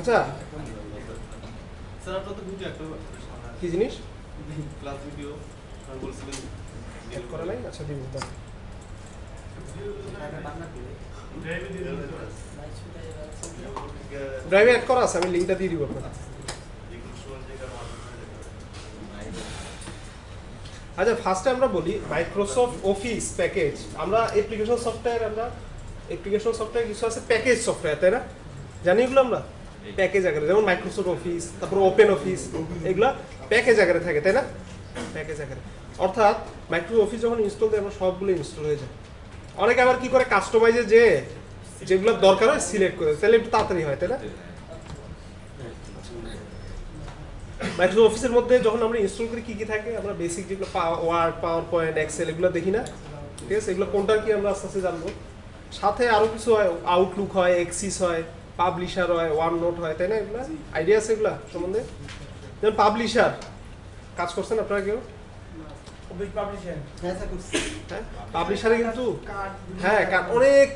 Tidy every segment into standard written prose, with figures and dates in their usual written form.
আচ্ছা স্যার আপনার তো ভিডিও একটা কি জিনিস ক্লাস ভিডিও আর বলছিলেন অ্যাড করা নাই আচ্ছা দিব দাও ড্রাইভে অ্যাড করা আছে আমি লিংকটা দিয়ে দিব আপনাকে আচ্ছা ফার্স্টে আমরা বলি মাইক্রোসফট অফিস প্যাকেজ আমরা অ্যাপ্লিকেশন সফটওয়্যার কিছু আছে প্যাকেজ সফটওয়্যার তাই না জানি এগুলো আমরা প্যাকেজ আকারে যেমন মাইক্রোসফট অফিস তারপর ওপেন অফিস এগুলা প্যাকেজ আকারে থাকে তাই না প্যাকেজ আকারে অর্থাৎ মাইক্রোসফট অফিস যখন ইনস্টল দেয় আমরা সবগুলো ইনস্টল হয়ে যায় অনেকে আবার কি করে কাস্টমাইজে যে যেগুলো দরকার হয় সিলেক্ট করে তাহলে একটু তাড়াতাড়ি হয় তাই না মাইক্রোসফট অফিসের মধ্যে যখন আমরা ইনস্টল করি কি কি থাকে আমরা বেসিক যেগুলো ওয়ার্ড পাওয়ার পয়েন্ট এক্সেল এগুলো দেখি না ঠিক আছে এগুলো কোনটার কি আমরা আস্তে আস্তে জানবো সাথে আরো কিছু হয় আউটলুক হয় এক্সিস হয় পাবলিশার হয় ওয়ান নোট হয় তাই না এগুলো আইডিয়া আছে এগুলো সম্বন্ধে যেমন পাবলিশার কাজ করছেন আপনারা কেউ পাবলিশারে কিন্তু হ্যাঁ অনেক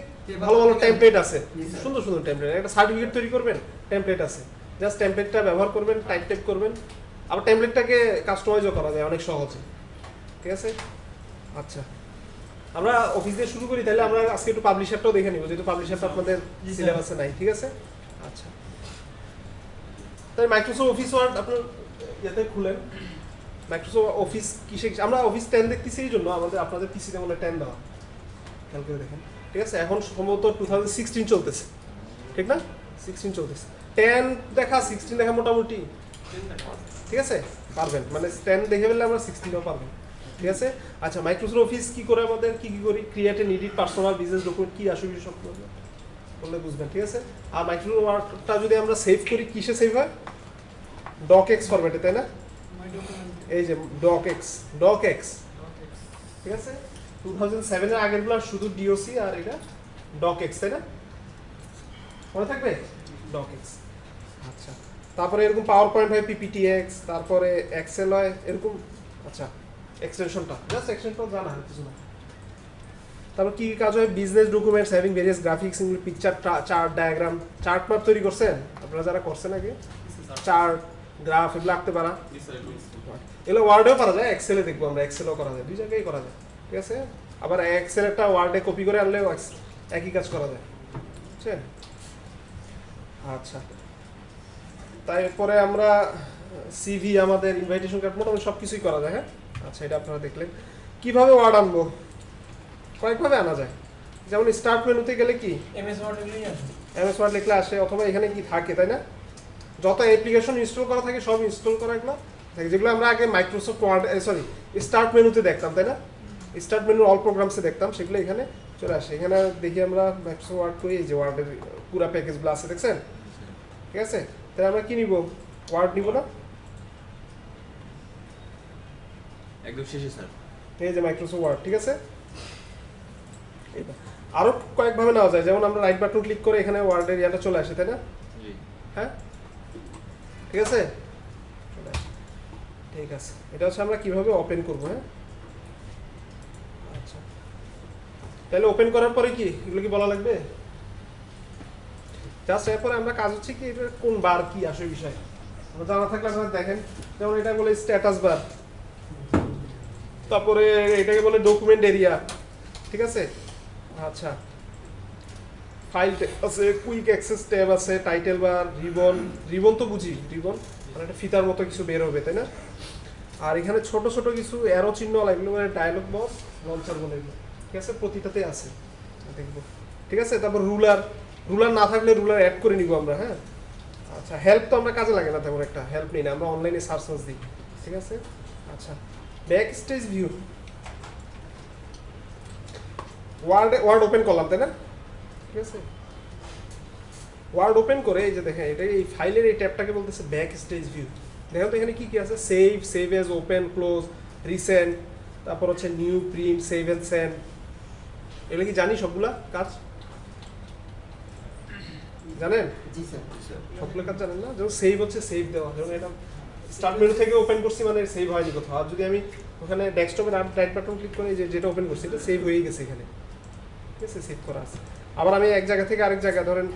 ভালো ভালো টেমপ্লেট আছে সুন্দর সুন্দর টেমপ্লেট একটা সার্টিফিকেট তৈরি করবেন টেমপ্লেট আছে জাস্ট টেমপ্লেটটা ব্যবহার করবেন টাইপ করবেন আবার টেমপ্লেটটাকে কাস্টমাইজও করা যায় অনেক সহজে ঠিক আছে আচ্ছা আমরা অফিস দিয়ে শুরু করি তাহলে আমরা আজকে একটু পাবলিশারটাও দেখে নিব যেহেতু পাবলিশারটা আপনাদের সিলেবাসে নাই ঠিক আছে আচ্ছা তাই মাইক্রোসফট অফিস ওয়ার্ড আপনার ইয়াতে খুলেন মাইক্রোসফট অফিস কিসে আমরা অফিস 10 দেখতেছি এই জন্য আমাদের আপনাদের পিসিতে মনে 10 দেওয়া খেয়াল করে দেখেন ঠিক আছে এখন সম্ভবত 2016 চলতেছে ঠিক না 16 চলতেছে 10 দেখা 16 দেখা মোটামুটি ঠিক আছে পারবেন মানে 10 দেখে ফেললে আমরা 16ও পারবেন ঠিক আছে আচ্ছা মাইক্রোসফট অফিস কি করে আমাদের কি কি করি create and edit personal business document কি আসলে সব বললে বুঝবেন ঠিক আছে আর মাইক্রোসফট ওয়ার্ডটা যদি আমরা সেভ করি কিসে সেভ হয় ডকএক্স ফরম্যাটে তাই না এই যে ডকএক্স ঠিক আছে 2007 এর আগেরগুলো শুধু ডিওসি আর এটা ডকএক্স তাই না মনে থাকবে ডকএক্স আচ্ছা তারপরে এরকম পাওয়ার পয়েন্ট হয় পিপিটিএক্স তারপরে এক্সেল হয় এরকম আচ্ছা এক্সটেনশনটা জাস্ট এক্সটেনশনটা জানা হয় কিছু না তারপর কি কাজ হয় business documents having various graphics include picture chart diagram chart map তৈরি করছেন আপনারা যারা করছেন আগে চার্ট গ্রাফ এগুলো আঁকতে পারা এগুলো ওয়ার্ডেও করা যায় এক্সেলে দেখবো আমরা এক্সেলও করা যায় দুই জায়গায় করা যায় ঠিক আছে আবার এক্সেলটা ওয়ার্ডে কপি করে আনলেও একই কাজ করা যায় বুঝছেন আচ্ছা তারপরে আমরা সিভি আমাদের ইনভাইটেশন কার্ড মোটামুটি সব কিছুই করা যায় হ্যাঁ আচ্ছা এটা আপনারা দেখলেন কিভাবে ওয়ার্ড আনবো কয়েকভাবে আনা যায় যেমন স্টার্ট মেনুতে গেলে কি এমএস ওয়ার্ড লিখলে আসে অথবা এখানে কি থাকে তাই না যত অ্যাপ্লিকেশন ইনস্টল করা থাকে সব ইনস্টল করা এগুলো থাকে যেগুলো আমরা আগে মাইক্রোসফট ওয়ার্ড স্টার্ট মেনুতে দেখতাম তাই না স্টার্ট মেনু অল প্রোগ্রামসে দেখতাম সেগুলো এখানে চলে আসে এখানে দেখি আমরা মাইক্রোসফট ওয়ার্ড করি এই যে ওয়ার্ডের পুরো প্যাকেজগুলো আছে দেখছেন ঠিক আছে তাহলে আমরা কি নিব ওয়ার্ড নিব না একদম শেষে স্যার এই যে মাইক্রোসফট ওয়ার্ড ঠিক আছে আরো কয়েকভাবে নেওয়া যায় যেমন আমরা রাইট বাটন ক্লিক করে এখানে ওয়ার্ডের ইয়াটা চলে আসে তাই না হ্যাঁ ঠিক আছে ঠিক আছে এটা হচ্ছে আমরা কিভাবে ওপেন করব হ্যাঁ আচ্ছা তাহলে ওপেন করার পরে কি এগুলো কি বলা লাগবে জাস্ট এরপরে আমরা কাজ হচ্ছে কি এটা কোন বার কি আসে বিষয় আমরা জানা থাকলে আপনারা দেখেন যেমন এটা বলে স্ট্যাটাস বার তারপরে এটাকে বলে ডকুমেন্ট এরিয়া ঠিক আছে আচ্ছা ফাইল আছে কুইক অ্যাক্সেস ট্যাব আছে টাইটেল বার রিবন তো বুঝি রিবন মানে একটা ফিতার মতো কিছু বের হবে তাই না আর এখানে ছোট ছোট কিছু অ্যারো চিহ্ন লাগলো মানে ডায়লগ বক্স লঞ্চার বলে ঠিক আছে প্রতিটাতে আছে দেখবো ঠিক আছে তারপর রুলার না থাকলে রুলার অ্যাড করে নিব আমরা হ্যাঁ আচ্ছা হেল্প তো আমরা কাজে লাগে না তেমন একটা হেল্প নেই না আমরা অনলাইনে সার্চ দিই ঠিক আছে আচ্ছা back stage view word open করলাম তাই না ঠিক আছে ওয়ার্ড ওপেন করে এই যে দেখেন এটা এই ফাইলের এই ট্যাবটাকে বলতেছে ব্যাক স্টেজ ভিউ দেখেন তো এখানে কি কি আছে save as open close recent তারপর হচ্ছে new print save and send এগুলো কি জানি সবগুলা কাজ জানেন জি স্যার সবগুলো কাজ জানেন না যেমন সেভ হচ্ছে সেভ দেওয়া যেমন এটা স্টার্ট মেনু থেকে ওপেন করছি মানে সেভ হয়নি কোথাও আর যদি আমি ওখানে ডেস্কটপে রাইট বাটন ক্লিক করে যেটা ওপেন করছি এটা সেভ হয়ে গেছে এখানে ঠিক আছে সেভ করা আছে আবার আমি এক জায়গা থেকে আরেক জায়গা ধরেন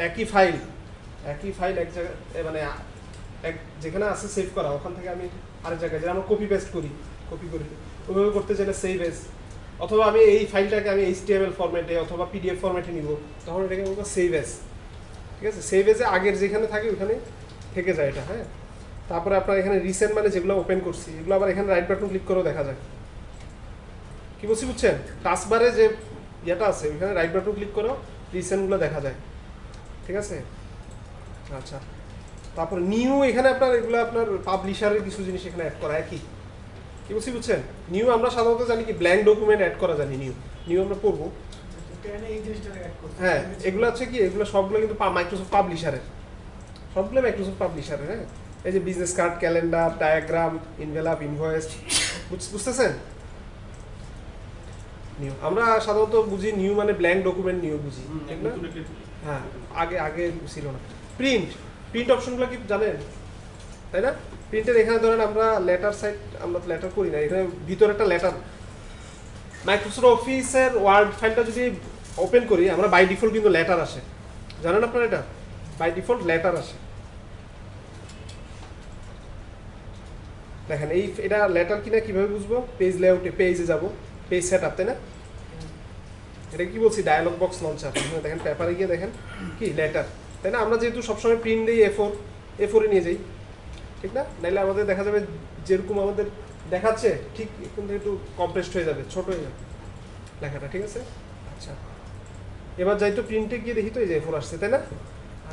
একই ফাইল একই ফাইল এক জায়গায় মানে এক যেখানে আছে সেভ করা ওখান থেকে আমি আরেক জায়গায় যেটা আমরা কপি পেস্ট করি কপি করি ওইভাবে করতে চাইলে সেভ এজ, অথবা আমি এই ফাইলটাকে আমি HTML ফরম্যাটে অথবা PDF ফরম্যাটে নিব, তখন এটাকে বলবো সেভ এজ। ঠিক আছে, সেভ এজে আগের যেখানে থাকে ওখানে থেকে যায় এটা। হ্যাঁ, তারপরে আপনার এখানে রিসেন্ট মানে যেগুলো ওপেন করছি এগুলো আবার এখানে রাইট বাটন ক্লিক করেও দেখা যায়। কি বলছি বুঝছেন? টাস্কবারে যে ইয়েটা আছে ওইখানে রাইট বাটন ক্লিক করেও রিসেন্টগুলো দেখা যায়। ঠিক আছে, আচ্ছা। তারপর নিউ, এখানে আপনার এগুলো আপনার পাবলিশারের কিছু জিনিস এখানে অ্যাড করা একই। কি বলছি বুঝছেন? নিউ আমরা সাধারণত জানি কি ব্ল্যাঙ্ক ডকুমেন্ট অ্যাড করা জানি, নিউ আমরা পড়বো। হ্যাঁ, এগুলো হচ্ছে কি, এগুলো সবগুলো কিন্তু মাইক্রোসফট পাবলিশারের, সবগুলো মাইক্রোসফট পাবলিশারের। হ্যাঁ, এই যে business card, calendar, diagram, envelope, invoice, বুঝতেছেন? নিউ আমরা সাধারণত বুঝি নিউ মানে ব্ল্যাঙ্ক ডকুমেন্ট নিউ বুঝি, ঠিক না? হ্যাঁ, আগে ছিল না। প্রিন্ট অপশনগুলো কি জানেন, তাই না? প্রিন্টের এখানে ধরেন আমরা লেটার সাইট, আমরা লেটার করি না, এখানে ভিতরে একটা লেটার, মাইক্রোসফট অফিসের ওয়ার্ড ফাইলটা যদি ওপেন করি আমরা বাই ডিফল্ট কিন্তু লেটার আসে, জানেন আপনারা? এটা বাই ডিফল্ট লেটার আসে। দেখেন এটা লেটার কিনা কিভাবে বুঝবো? পেজ লেআউটে পেজে যাব, পেজ সেট আপ, তাই না? এটা কি বলছি, ডায়ালগ বক্স লঞ্চার। দেখেন পেপারে গিয়ে দেখেন কি লেটার, তাই না? আমরা যেহেতু সবসময় প্রিন্ট দিই A4 নিয়ে যাই, ঠিক না? নাইলে আমাদের দেখা যাবে যেরকম আমাদের দেখাচ্ছে ঠিক কিন্তু একটু কম্প্রেসড হয়ে যাবে, ছোট হয়ে যাবে লেখাটা। ঠিক আছে, আচ্ছা। এবার যাই তো প্রিন্টে গিয়ে দেখি তো এই যে A4 আসছে, তাই না?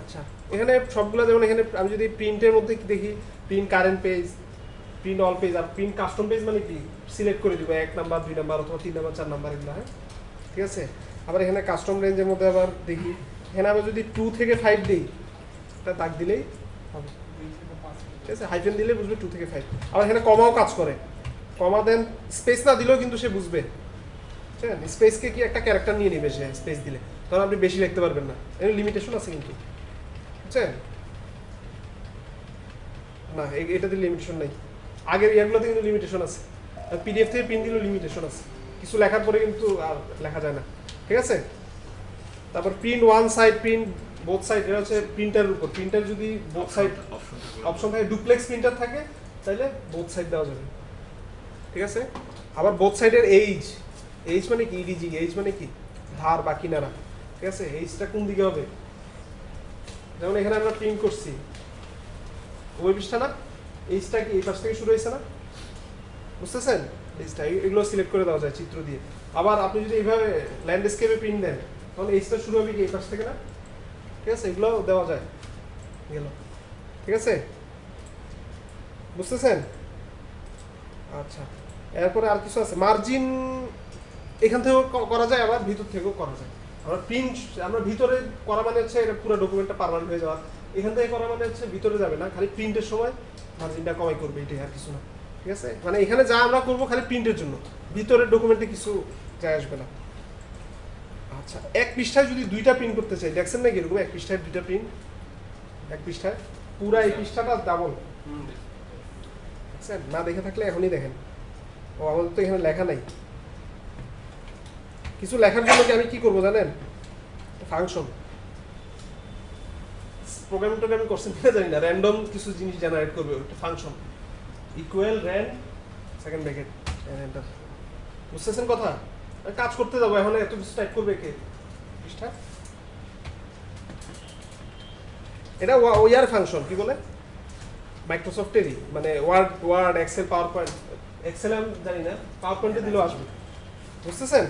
আচ্ছা, এখানে সবগুলো যেমন এখানে আমি যদি প্রিন্টের মধ্যে দেখি print current page, print all page, আর প্রিন্ট কাস্টম পেজ মানে কি সিলেক্ট করে দিব 1 নাম্বার 2 নাম্বার অথবা 3 নাম্বার 4 নাম্বার এগুলো। হ্যাঁ, ঠিক আছে। আবার এখানে কাস্টম রেঞ্জের মধ্যে আবার দেখি, এখানে আবার যদি 2 থেকে 5 দিই এটা দাগ দিলেই হবে। ঠিক আছে, হাইফেন দিলে বুঝবে 2 থেকে 5। আবার এখানে কমাও কাজ করে, কমা দেন স্পেস না দিলেও কিন্তু সে বুঝবে। ঠিক আছে, স্পেসকে কি একটা ক্যারেক্টার নিয়ে নেবে সে স্পেস দিলে, তখন আপনি বেশি লিখতে পারবেন না। এর লিমিটেশন আছে কিন্তু, বুঝছেন? না, এটাতে লিমিটেশন নেই, আগের ইয়ারগুলোতে কিন্তু লিমিটেশন আছে। আর PDF থেকে প্রিন্ট দিলেও লিমিটেশন আছে, কিছু লেখার পরে কিন্তু আর লেখা যায় না। ঠিক আছে, তারপর print one side, print both side, এটা হচ্ছে প্রিন্টারের উপর। প্রিন্টার যদি বোথ সাইড অপশন থাকে, ডুপ্লেক্স প্রিন্টার থাকে তাহলে বোথ সাইড দেওয়া যাবে। ঠিক আছে, আবার বোথ সাইডের এইচ মানে কি, ইডিজি এইচ মানে কি ধার বা কিনারা। ঠিক আছে, এইচটা কোন দিকে হবে? যেমন এখানে আমরা প্রিন্ট করছি ওই পৃষ্ঠা না, এইচটা কি এই পাশ থেকে শুরু হয়েছে না, বুঝতেছেন? এইচটা এগুলো সিলেক্ট করে দেওয়া যায় চিত্র দিয়ে। আবার আপনি যদি এইভাবে ল্যান্ডস্কেপে প্রিন্ট দেন তাহলে এইচটা শুরু হবে কি এই পাশ থেকে না? ঠিক আছে, এগুলো দেওয়া যায় গেল। ঠিক আছে, বুঝতেছেন? আচ্ছা, এরপরে আর কিছু আছে, মার্জিন এখান থেকেও করা যায়, আবার ভিতর থেকেও করা যায়। আমরা ভিতরে করা মানে হচ্ছে এটা পুরো ডকুমেন্টটা পার্মানেন্ট হয়ে যাওয়া, এখান থেকে করা মানে হচ্ছে ভিতরে যাবে না, খালি প্রিন্টের সময় মার্জিনটা কমাই করবে, এটাই আর কিছু না। ঠিক আছে, মানে এখানে যা আমরা করবো খালি প্রিন্টের জন্য, ভিতরের ডকুমেন্টে কিছু যায় আসবে না। আচ্ছা, এক পৃষ্ঠায় যদি 2টা প্রিন্ট করতে চাই, দেখছেন না কিরকম এক পৃষ্ঠায় 2টা প্রিন্ট, এক পৃষ্ঠায় পুরা এই পৃষ্ঠাটা ডাবল। দেখছেন? না দেখে থাকলে এখনই দেখেন। ও আমাদের তো এখানে লেখা নাই, কিছু লেখার জন্য কি আমি কি করবো জানেন? ফাংশন, প্রোগ্রামিংটা আমি করছেন কিনা জানি না, র্যান্ডম কিছু জিনিস জেনারেট করবে একটা function, equal RAND second bracket enter. বুঝতেছেন কথা? কাজ করতে যাবো এখন, এত কিছু টাইপ করবে কে পৃষ্ঠা? এটা ওয়ার ফাংশন, কি বলে মাইক্রোসফটেরই, মানে Word Excel PowerPoint, Excel আমি জানি না, পাওয়ার পয়েন্টে দিলেও আসবে। বুঝতেছেন?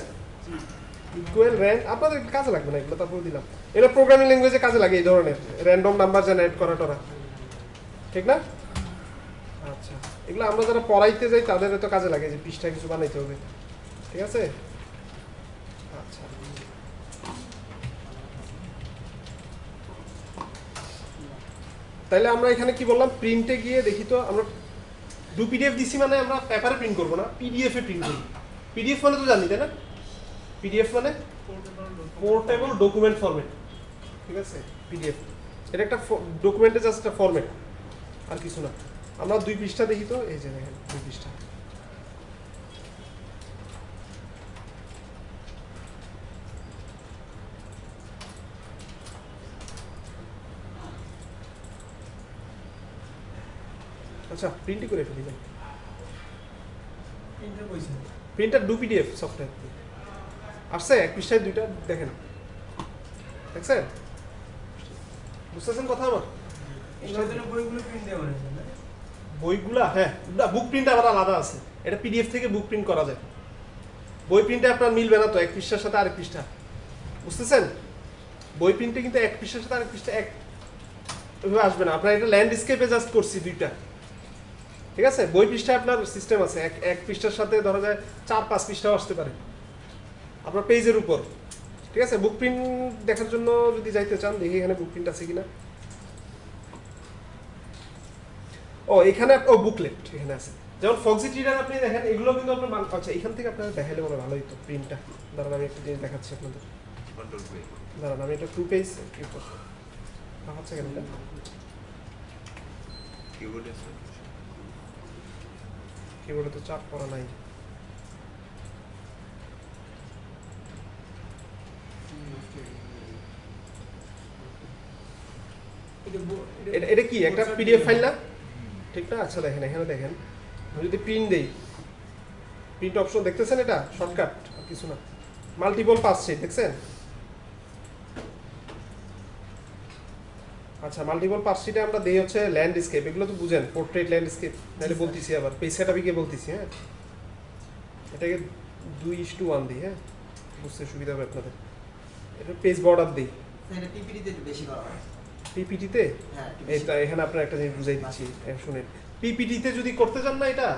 ইকুয়াল র্যান্ড আপনাদের কাজে লাগবে না এগুলো, তারপর দিলাম। এটা প্রোগ্রামিং ল্যাঙ্গুয়েজে কাজে লাগে এই ধরনের র্যান্ডম নাম্বার জেনারেট করা টরা, ঠিক না? আচ্ছা, এগুলো আমরা যারা পড়াইতে যাই তাদের তো কাজে লাগে, যে পৃষ্ঠায় কিছু বানাইতে হবে। ঠিক আছে, আচ্ছা। তাহলে আমরা এখানে কি বললাম, প্রিন্টে গিয়ে দেখি তো আমরা PDF দিছি মানে আমরা পেপারে প্রিন্ট করবো না, PDF এ প্রিন্ট করবো। PDF মানে তো জানি, তাই না? PDF মানে পোর্টেবল ডকুমেন্ট ফরম্যাট। ঠিক আছে, PDF এটা একটা ডকুমেন্টে জাস্ট একটা ফরম্যাট, আর কিছু না। আমরা 2 পৃষ্ঠা দেখি তো, এই যে দেখেন 2 পৃষ্ঠা। আচ্ছা প্রিন্টই করে ফেলি যাই। প্রিন্টার কইছে প্রিন্টার ডু পিডিএফ সফটওয়্যার আসছে, এক পৃষ্ঠায় দুইটা দেখেন, দেখছেন? বুঝতেছেন কথা আমার? এটার জন্য বইগুলো প্রিন্ট দেওয়া হয়েছে না? বইগুলা, হ্যাঁ বুক প্রিন্ট আবার আলাদা আছে, এটা পিডিএফ থেকে বুক প্রিন্ট করা যায়। বই প্রিন্টে আপনার মিলবে না তো এক পৃষ্ঠার সাথে আরেক পৃষ্ঠা, বুঝতেছেন? বই প্রিন্টে কিন্তু এক পৃষ্ঠার সাথে আরেক পৃষ্ঠা এক ওইভাবে আসবে না। আপনার এটা ল্যান্ডস্কেপে জাস্ট করছি দুইটা, ঠিক আছে? বই পৃষ্ঠায় আপনার সিস্টেম আছে, এক এক পৃষ্ঠার সাথে ধরা যায় 4-5 পৃষ্ঠাও আসতে পারে আপনার পেজের উপর, ঠিক আছে? বুক প্রিন্ট দেখার জন্য যদি যাইতে চান, দেখি এখানে বুক প্রিন্ট আছে কিনা। ও এখানে ও বুকলেট এখানে আছে, যেমন ফক্সি ট্রিডার আপনি দেখেন, এগুলো কিন্তু আপনার আচ্ছা এখান থেকে আপনার দেখাইলে মনে ভালোই তো প্রিন্টটা। দাঁড়ান আমি একটা জিনিস দেখাচ্ছি আপনাদের, কন্ট্রোল পে দাঁড়ান আমি এটা 2 পেজ হচ্ছে কেন এটা কিবোর্ডে আছে কিবোর্ডে তো চাপ করা নাই। এটা এটা কি একটা পিডিএফ ফাইল না, ঠিক না? আচ্ছা দেখেন এখানে দেখেন, আমি যদি প্রিন্ট দেই, প্রিন্ট অপশন দেখতেছেন, এটা শর্টকাট আর কিছু না, মাল্টিপল পাস শিট দেখছেন? আচ্ছা মাল্টিপল পাস শিটে আমরা দেই হচ্ছে ল্যান্ডস্কেপ, এগুলো তো বুঝেন, পোর্ট্রেট ল্যান্ডস্কেপ, নাহলে বলতেছি আবার পেজ সেটআপে বলতেছি, হ্যাঁ এটাকে 2:1 দিই, হ্যাঁ বুঝতে সুবিধা হবে আপনাদের। এটা পেজ বর্ডার দিই এটা পিপিটিতে বেশি করা হয়। পিপিটিতে। হ্যাঁ এই তো এখানে আপনার একটা জিনিস বুঝাই দিচ্ছি, শুনেন। পিপিটিতে যদি করতে চান না, এটা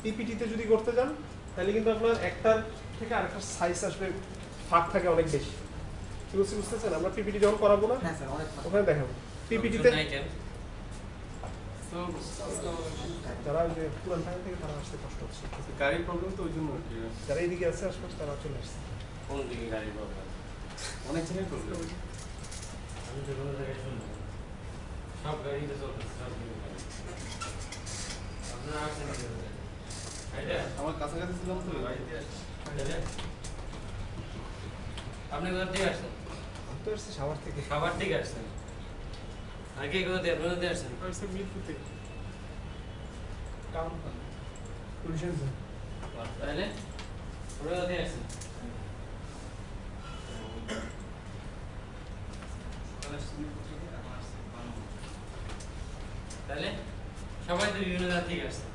পিপিটিতে যদি করতে চান তাহলে কিন্তু আপনার একটার থেকে আরেকটা সাইজ আসবে, ফাঁক থাকে অনেক বেশি, কি বলছি বুঝতেছেন? আমরা পিপিটি যখন করাবো না হ্যাঁ স্যার অনেক ওখানে দেখাবো পিপিটিতে। যারা ওই যে পুরান ঢাকা থেকে তারা আসতে কষ্ট হচ্ছে, গাড়ির প্রবলেম তো ওই জন্য যারা এইদিকে আছে আশপাশ তারা চলে আসছে। কোন দিকে গাড়ির প্রবলেম? অনেক জায়গায় প্রবলেম। আমি তো কোনো জায়গায় শুনলাম সব গাড়িতে চলতেছে, সব দিকে গাড়ি। আপনারা আসছেন কি করে? এটা আমার কাছাকাছি ছিলাম তো বাড়িতে আসছেন? আপনি কোথা থেকে আসছেন? আমি তো আসছি সাভার থেকে। খাবার থেকে আসছেন? আর কে কোথা থেকে, আপনারা থেকে আসছেন? আসছে মিরপুর থেকে। পুলিশের জন্য। তাহলে আপনারা কোথা থেকে আসছেন? তাহলে সবাই তো বিভিন্ন জায়গা থেকে আসছে।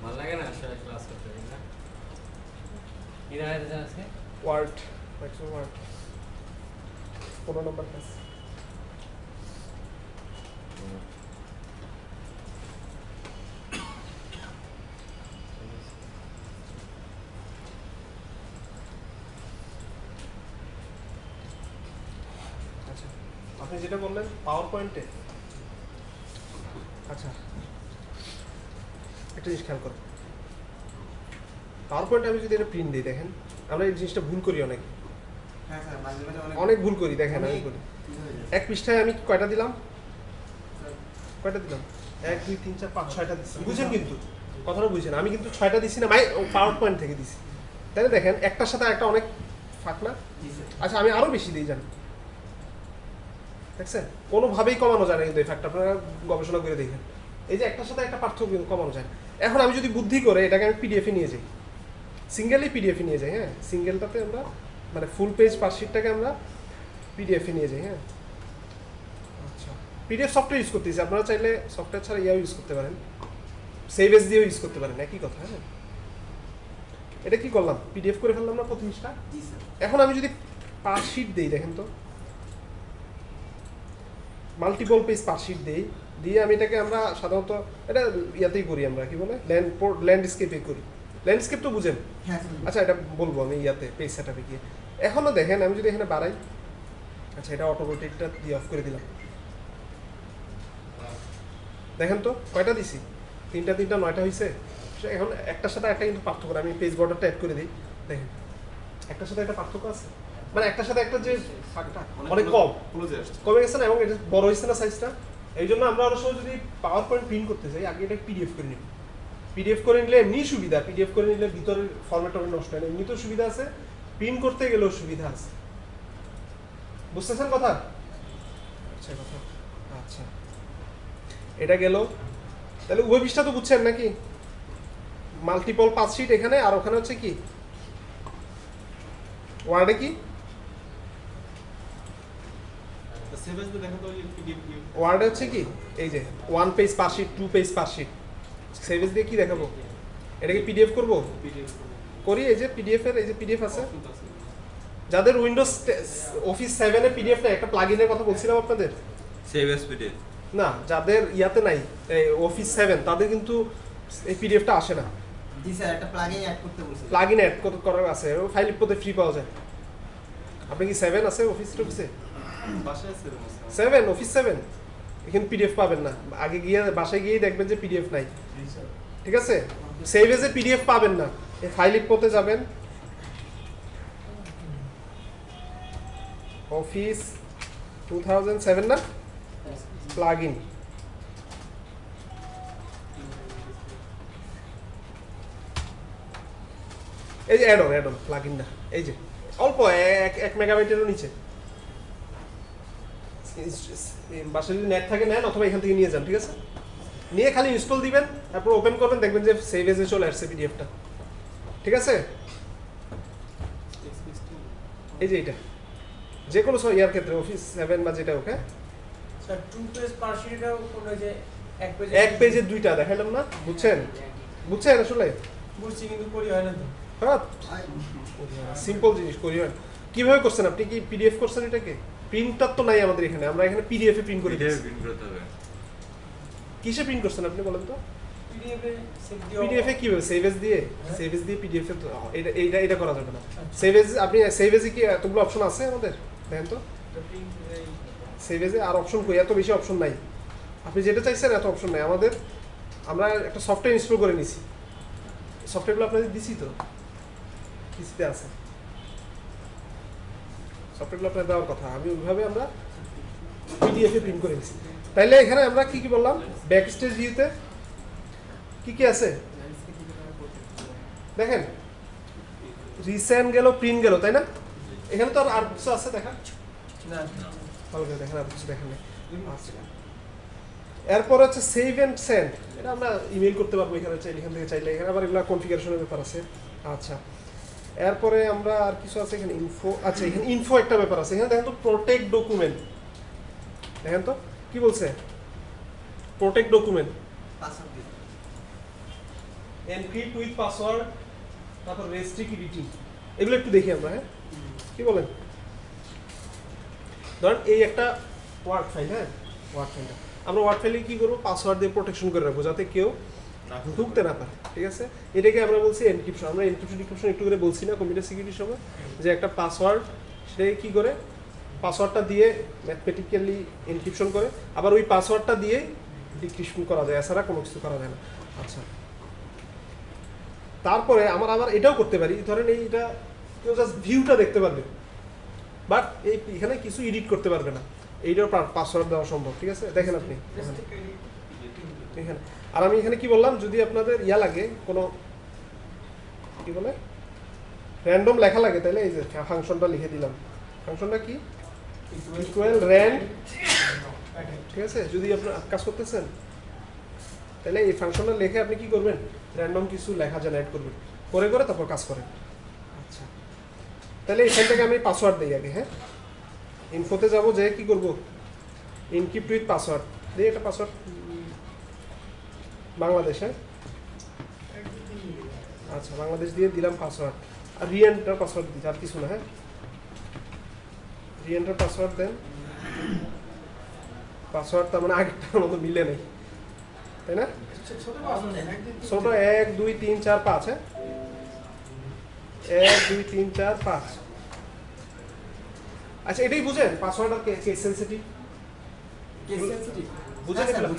ভালো লাগে না আসলে ক্লাস করতে, তাই না? কি দেখাইতেছেন আজকে? ওয়ার্ড, মাইক্রোসফট ওয়ার্ড 15 নম্বর ক্লাস। আচ্ছা আপনি যেটা বললেন পাওয়ার পয়েন্টে, আচ্ছা একটা জিনিস খেয়াল করুন, পাওয়ার পয়েন্টে আমি যদি এটা প্রিন্ট দিই, দেখেন আমরা এই জিনিসটা ভুল করি অনেক, হ্যাঁ স্যার মাঝে মাঝে অনেক ভুল করি, দেখেন আমি করি। এক পৃষ্ঠায় আমি কয়টা দিলাম, কয়টা দিলাম? 1 2 3 4 5 6টা দিচ্ছি, বুঝছেন? কিন্তু কথাটা বুঝছেন, আমি কিন্তু 6টা দিছি না, পাওয়ার পয়েন্ট থেকে দিছি। তাহলে দেখেন একটার সাথে একটা অনেক ফাঁক না? আচ্ছা আমি আরো বেশি দিই, জানি দেখছেন? কোনোভাবেই কমানো যায় না কিন্তু এই ফ্যাক্টটা, আপনারা গবেষণা করে দেখেন, এই যে একটার সাথে একটা পার্থক্য কিন্তু কমানো যায় না। এখন আমি যদি বুদ্ধি করে এটাকে আমি পিডিএফে নিয়ে যাই, সিঙ্গেলই পিডিএফে নিয়ে যাই, হ্যাঁ সিঙ্গেলটাতে আমরা মানে ফুল পেজ পার্কশিটটাকে আমরা পিডিএফে নিয়ে যাই, হ্যাঁ আচ্ছা পিডিএফ সফটওয়্যার ইউজ করতেছি, আপনারা চাইলে সফটওয়্যার ছাড়া ইউজ করতে পারেন, সেভ এস দিয়েও ইউজ করতে পারেন, একই কথা। হ্যাঁ এটা কি করলাম, পিডিএফ করে ফেললাম না প্রথম জিনিসটা। এখন আমি যদি পার্কশিট দিই, দেখেন তো মাল্টিপল পেজ পার্কশিট দিই, দিয়ে আমি এটাকে আমরা সাধারণত এটা ইয়াতেই করি, আমরা কি বলে ল্যান্ডস্কেপে করি, ল্যান্ডস্কেপ তো বুঝেন? হ্যাঁ আচ্ছা এটা বলবো আমি ইয়াতে পেজ সেটআপে গিয়ে। এখনও দেখেন আমি যদি এখানে বাড়াই, আচ্ছা এটা অটো রোটেটটা দিয়ে অফ করে দিলাম, দেখেন তো কয়টা দিছি, 3টা 9টা হয়েছে। এখন একটার সাথে একটা কিন্তু পার্থক্য, আমি পেজ বর্ডারটা অ্যাড করে দিই, দেখেন একটার সাথে একটা পার্থক্য আছে, মানে একটার সাথে একটা যে ফাঁকটা অনেক কম ক্লোজে আসছে। কমে গেছে না, এবং এটা বড় হয়েছে না সাইজটা। এই জন্য আমরা অনেক সময় যদি পাওয়ার পয়েন্ট প্রিন্ট করতে চাই, আগে এটা পিডিএফ করে নিব। পিডিএফ করে নিলে এমনি সুবিধা, পিডিএফ করে নিলে ভিতরের ফরম্যাট নষ্ট হয় না, এমনিতেও সুবিধা আছে, প্রিন্ট করতে গেলেও সুবিধা আছে, বুঝতেছেন কথা? আচ্ছা কথা আচ্ছা, এটা গেল। তাহলে উভয় পৃষ্ঠা তো বুঝছেন নাকি? মাল্টিপল 5 শিট এখানে, আর ওখানে হচ্ছে কি ওয়ার্ডে কি সেভেজ দেখো তো এই পিডিএফ ওয়ার্ডে হচ্ছে কি এই যে 1 page per sheet, 2 page per sheet. সেভেজ দিয়ে কি দেখাবো? এটাকে পিডিএফ করব, পিডিএফ করি। এই যে পিডিএফ এর এই যে পিডিএফ আছে, যাদের উইন্ডোজ অফিস 7 এ পিডিএফ নাই, একটা প্লাগইনের কথা বলছিলাম আপনাদের, সেভ এস পিডিএফ। না যাদের ইয়াতে নাই এই অফিস 7 তাদের কিন্তু এই পিডিএফটা আসে না। জি স্যার, একটা প্লাগইন অ্যাড করতে বলছি। প্লাগইন অ্যাড করার আছে, ফাইল ইম্পোর্টে ফ্রি পাওয়া যায়। আপনি কি 7 আছে অফিস টফিসে? বাসায় সেভেন আছে 7 অফিস 7 এখানে পিডিএফ পাবেন না। আগে গিয়ে বাসায় গিয়ে দেখবেন যে পিডিএফ নাই, ঠিক আছে? সেভ এজে পিডিএফ পাবেন না, এই ফাইল ইম্পোর্টে যাবেন, অফিস 2007 না, প্লাগইন, এই যে অ্যাড অন প্লাগইন না, এই যে অল্প 1 মেগাবাইটেরও নিচে। বাসায় যদি নেট থাকে নেন, অথবা এখান থেকে নিয়ে যান, ঠিক আছে? নিয়ে খালি ইনস্টল দিবেন, তারপর ওপেন করবেন, দেখবেন যে সেভ এজে চলে আসছে পিডিএফটা, ঠিক আছে? এই যে এটা যে কোনো ইয়ার ক্ষেত্রে অফিস 7 বা যেটা, ওকে স্যার 2 পেজ পার শিটেও কোন যে এক পেজে দুইটা দেখালাম না, বুঝছেন? বুঝছেন আসলে? বুঝছি, কিন্তু করি হয় না তো। হ্যাঁ, সিম্পল জিনিস করি হয়। কিভাবে করছেন আপনি? কি পিডিএফ করছেন এটাকে? প্রিন্টার তো নাই আমাদের এখানে, আমরা এখানে পিডিএফ এ প্রিন্ট করে পিডিএফ দিয়েছি। প্রিন্ট করতে হবে। কিসে প্রিন্ট করছেন আপনি বলেন তো? পিডিএফ এ সেভ দিও। পিডিএফ এ কিভাবে? সেভ এজ দিয়ে? সেভ এজ দিয়ে পিডিএফ এ এটা করা যাবে না। সেভ এজ আপনি সেভ এজে কি এতগুলো অপশন আছে আমাদের? দেখেন তো সেভ এজে আর অপশন কই, এত বেশি অপশন নাই। আপনি যেটা চাইছেন এত অপশন নাই আমাদের। আমরা একটা সফটওয়্যার ইনস্টল করে নিছি, সফটওয়্যারগুলো আপনাদের দিছি তো, পিসিতে আছে সফটওয়্যারগুলো আপনার দেওয়ার কথা। আমি ওইভাবে আমরা পিডিএফ এ প্রিন্ট করে নিছি। তাইলে এখানে আমরা কি কি বললাম? ব্যাক স্টেজ ভিউতে কি কি আছে দেখেন, রিসেন্ট গেল, প্রিন্ট গেল, তাই না? এখানে তো আর কিছু আছে দেখা, না ভালো করে দেখেন, আর কিছু দেখেন না। আচ্ছা, এরপর হচ্ছে সেভ এন্ড সেন্ড, এটা আমরা ইমেল করতে পারবো এখানে চাইলে, এখান থেকে চাইলে। এখানে আবার এগুলো কনফিগারেশনের ব্যাপার আছে। আচ্ছা, এরপরে আমরা আর কিছু আছে এখানে ইনফো। আচ্ছা, এখানে ইনফো একটা ব্যাপার আছে। এখানে দেখেন তো প্রোটেক্ট ডকুমেন্ট, দেখেন তো কি বলছে? প্রোটেক্ট ডকুমেন্ট, পাসওয়ার্ড দিও। এনক্রিপ্ট উইথ পাসওয়ার্ড, তারপর রেস্ট্রিক্ট এডিটিং, এগুলো একটু দেখি আমরা। হ্যাঁ, কি বলেন? ধরেন এই একটা ওয়ার্ড ফাইল, হ্যাঁ ওয়ার্ড ফাইলটা আমরা ওয়ার্ড ফাইলে কি করবো? পাসওয়ার্ড দিয়ে প্রোটেকশন করে রাখবো, যাতে কেউ ঢুকতে না পারে, ঠিক আছে? এটাকে আমরা বলছি এনক্রিপশন। আমরা এনক্রিপশন একটু করে বলছি না কম্পিউটার সিকিউরিটির সময়, যে একটা পাসওয়ার্ড সেটাকে কি করে পাসওয়ার্ডটা দিয়ে ম্যাথমেটিক্যালি এনক্রিপশন করে, আবার ওই পাসওয়ার্ডটা দিয়ে ডিক্রিপশন করা যায়, এছাড়া কোনো কিছু করা যায় না। আচ্ছা, তারপরে আমরা আবার এটাও করতে পারি, ধরেন এইটা কেউ জাস্ট ভিউটা দেখতে পারবে, বাট এই এখানে কিছু এডিট করতে পারবে না। এইটার পাসওয়ার্ড দেওয়া সম্ভব, ঠিক আছে? দেখেন আপনি এখানে। আর আমি এখানে কি বললাম, যদি আপনাদের ইয়া লাগে, কোনো কি বলে র্যান্ডম লেখা লাগে, তাহলে এই যে ফাংশনটা লিখে দিলাম। ফাংশনটা কি? ইকুয়াল র্যান্ড, ঠিক আছে? যদি আপনার কাজ করতেছেন তাহলে এই ফাংশনটা লিখে আপনি কি করবেন? র্যান্ডম কিছু লেখা জেনারেট করবেন, করে করে তারপর কাজ করেন। আচ্ছা, তাহলে এখান থেকে আমি পাসওয়ার্ড দিই আগে। হ্যাঁ, ইনফোতে যাব, যে কি করব? এনক্রিপ্ট উইথ পাসওয়ার্ড দিই, একটা পাসওয়ার্ড বাংলাদেশ। হ্যাঁ, আচ্ছা, বাংলাদেশ দিয়ে দিলাম পাসওয়ার্ড, আর রিএন্টার পাসওয়ার্ড দিই, আর কিছু না। হ্যাঁ, রিএন্টার পাসওয়ার্ড দেন। পাসওয়ার্ড তার মানে আগেরটার মতো মিলে নেই, তাই না? ছোট 1 2 3 4 5। হ্যাঁ, 1 2 3 4 5। আচ্ছা, এটাই বুঝেন পাসওয়ার্ড আর কেস সেনসিটিভ? কেস সেনসিটিভ বুঝেন এগুলো?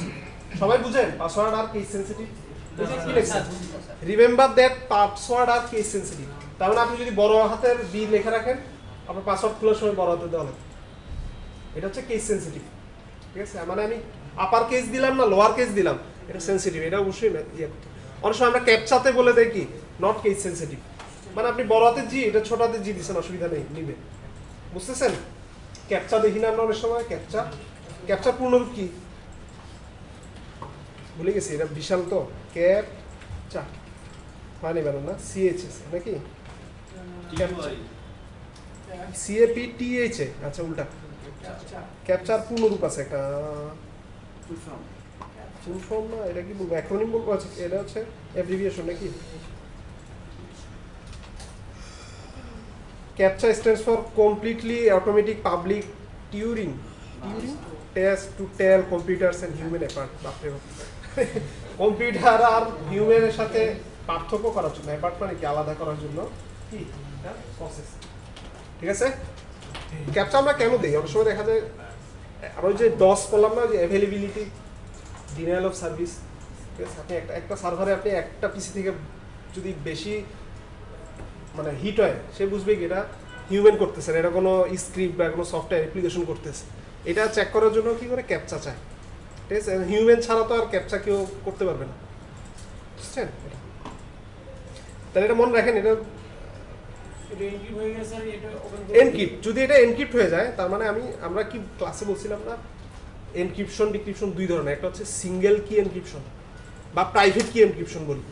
সবাই বুঝেন পাসওয়ার্ড আর কেস সেনসিটিভ? কি লিখছেন? রিমেম্বার দ্যাট পাসওয়ার্ড আর কেস সেনসিটিভ। তার মানে আপনি যদি বড় হাতের বি লেখা রাখেন, আপনার পাসওয়ার্ড খোলার সময় বড় হাতে দেওয়া লাগবে। এটা হচ্ছে কেস সেনসিটিভ, ঠিক আছে? মানে আমি আপার কেস দিলাম না লোয়ার কেস দিলাম, এটা সেনসিটিভ। এটা অবশ্যই ইয়ে করতে। অনেক সময় আমরা ক্যাপচাতে বলে দেই কি নট কেস সেনসিটিভ, মানে আপনি বড় হাতের জি, এটা ছোট হাতের জি দিচ্ছেন, অসুবিধা নেই, নিবে। বুঝতেছেন? ক্যাপচা দেখি না আমরা অনেক সময়, ক্যাপচা ক্যাপচার পূর্ণরূপ কি ভুলে গেছি, এটা বিশাল তো। ক্যাপচা মানে বেরো না, সিএইচএস নাকি টিওআই সিএপিটিএইচ এ, আচ্ছা উল্টা। ক্যাপচার পূর্ণরূপ আছে একটা, ফুল ফর্ম না, এটা কি বলবো, অ্যাক্রোনিম বলবো, আছে এটা হচ্ছে অ্যাব্রিভিয়েশন নাকি। CAPTCHA stands for completely automatic public Turing test to tell computers and human apart. বাপরে বাপ, কম্পিউটার আর হিউম্যানের সাথে পার্থক্য করার জন্য, অ্যাপার্ট মানে কি আলাদা করার জন্য কি প্রসেস। ঠিক আছে, ক্যাপচা আমরা কেন দিই? অনেক সময় দেখা যায় আমরা ওই যে ডস বললাম না, যে অ্যাভেলেবিলিটি, ডিনায়াল অফ সার্ভিস। ঠিক আছে, আপনি একটা সার্ভারে আপনি একটা পিসি থেকে যদি বেশি মানে হিট হয়, সে বুঝবে কি এটা হিউম্যান করতেছে না, এটা কোনো স্ক্রিপ্ট বা কোনো সফটওয়্যার অ্যাপ্লিকেশন করতেছে। এটা চেক করার জন্য কি করে ক্যাপচা চায়। ঠিক আছে, হিউম্যান ছাড়া তো আর ক্যাপচা কেউ করতে পারবে না, বুঝছেন? তাহলে এটা মনে রাখেন, এটা এনক্রিপ্ট। যদি এটা এনক্রিপ্ট হয়ে যায়, তার মানে আমরা কি ক্লাসে বলছিলাম না, এনক্রিপশন ডিক্রিপশন দুই ধরনের। একটা হচ্ছে সিঙ্গেল কি এনক্রিপশন বা প্রাইভেট কি এনক্রিপশন বলি,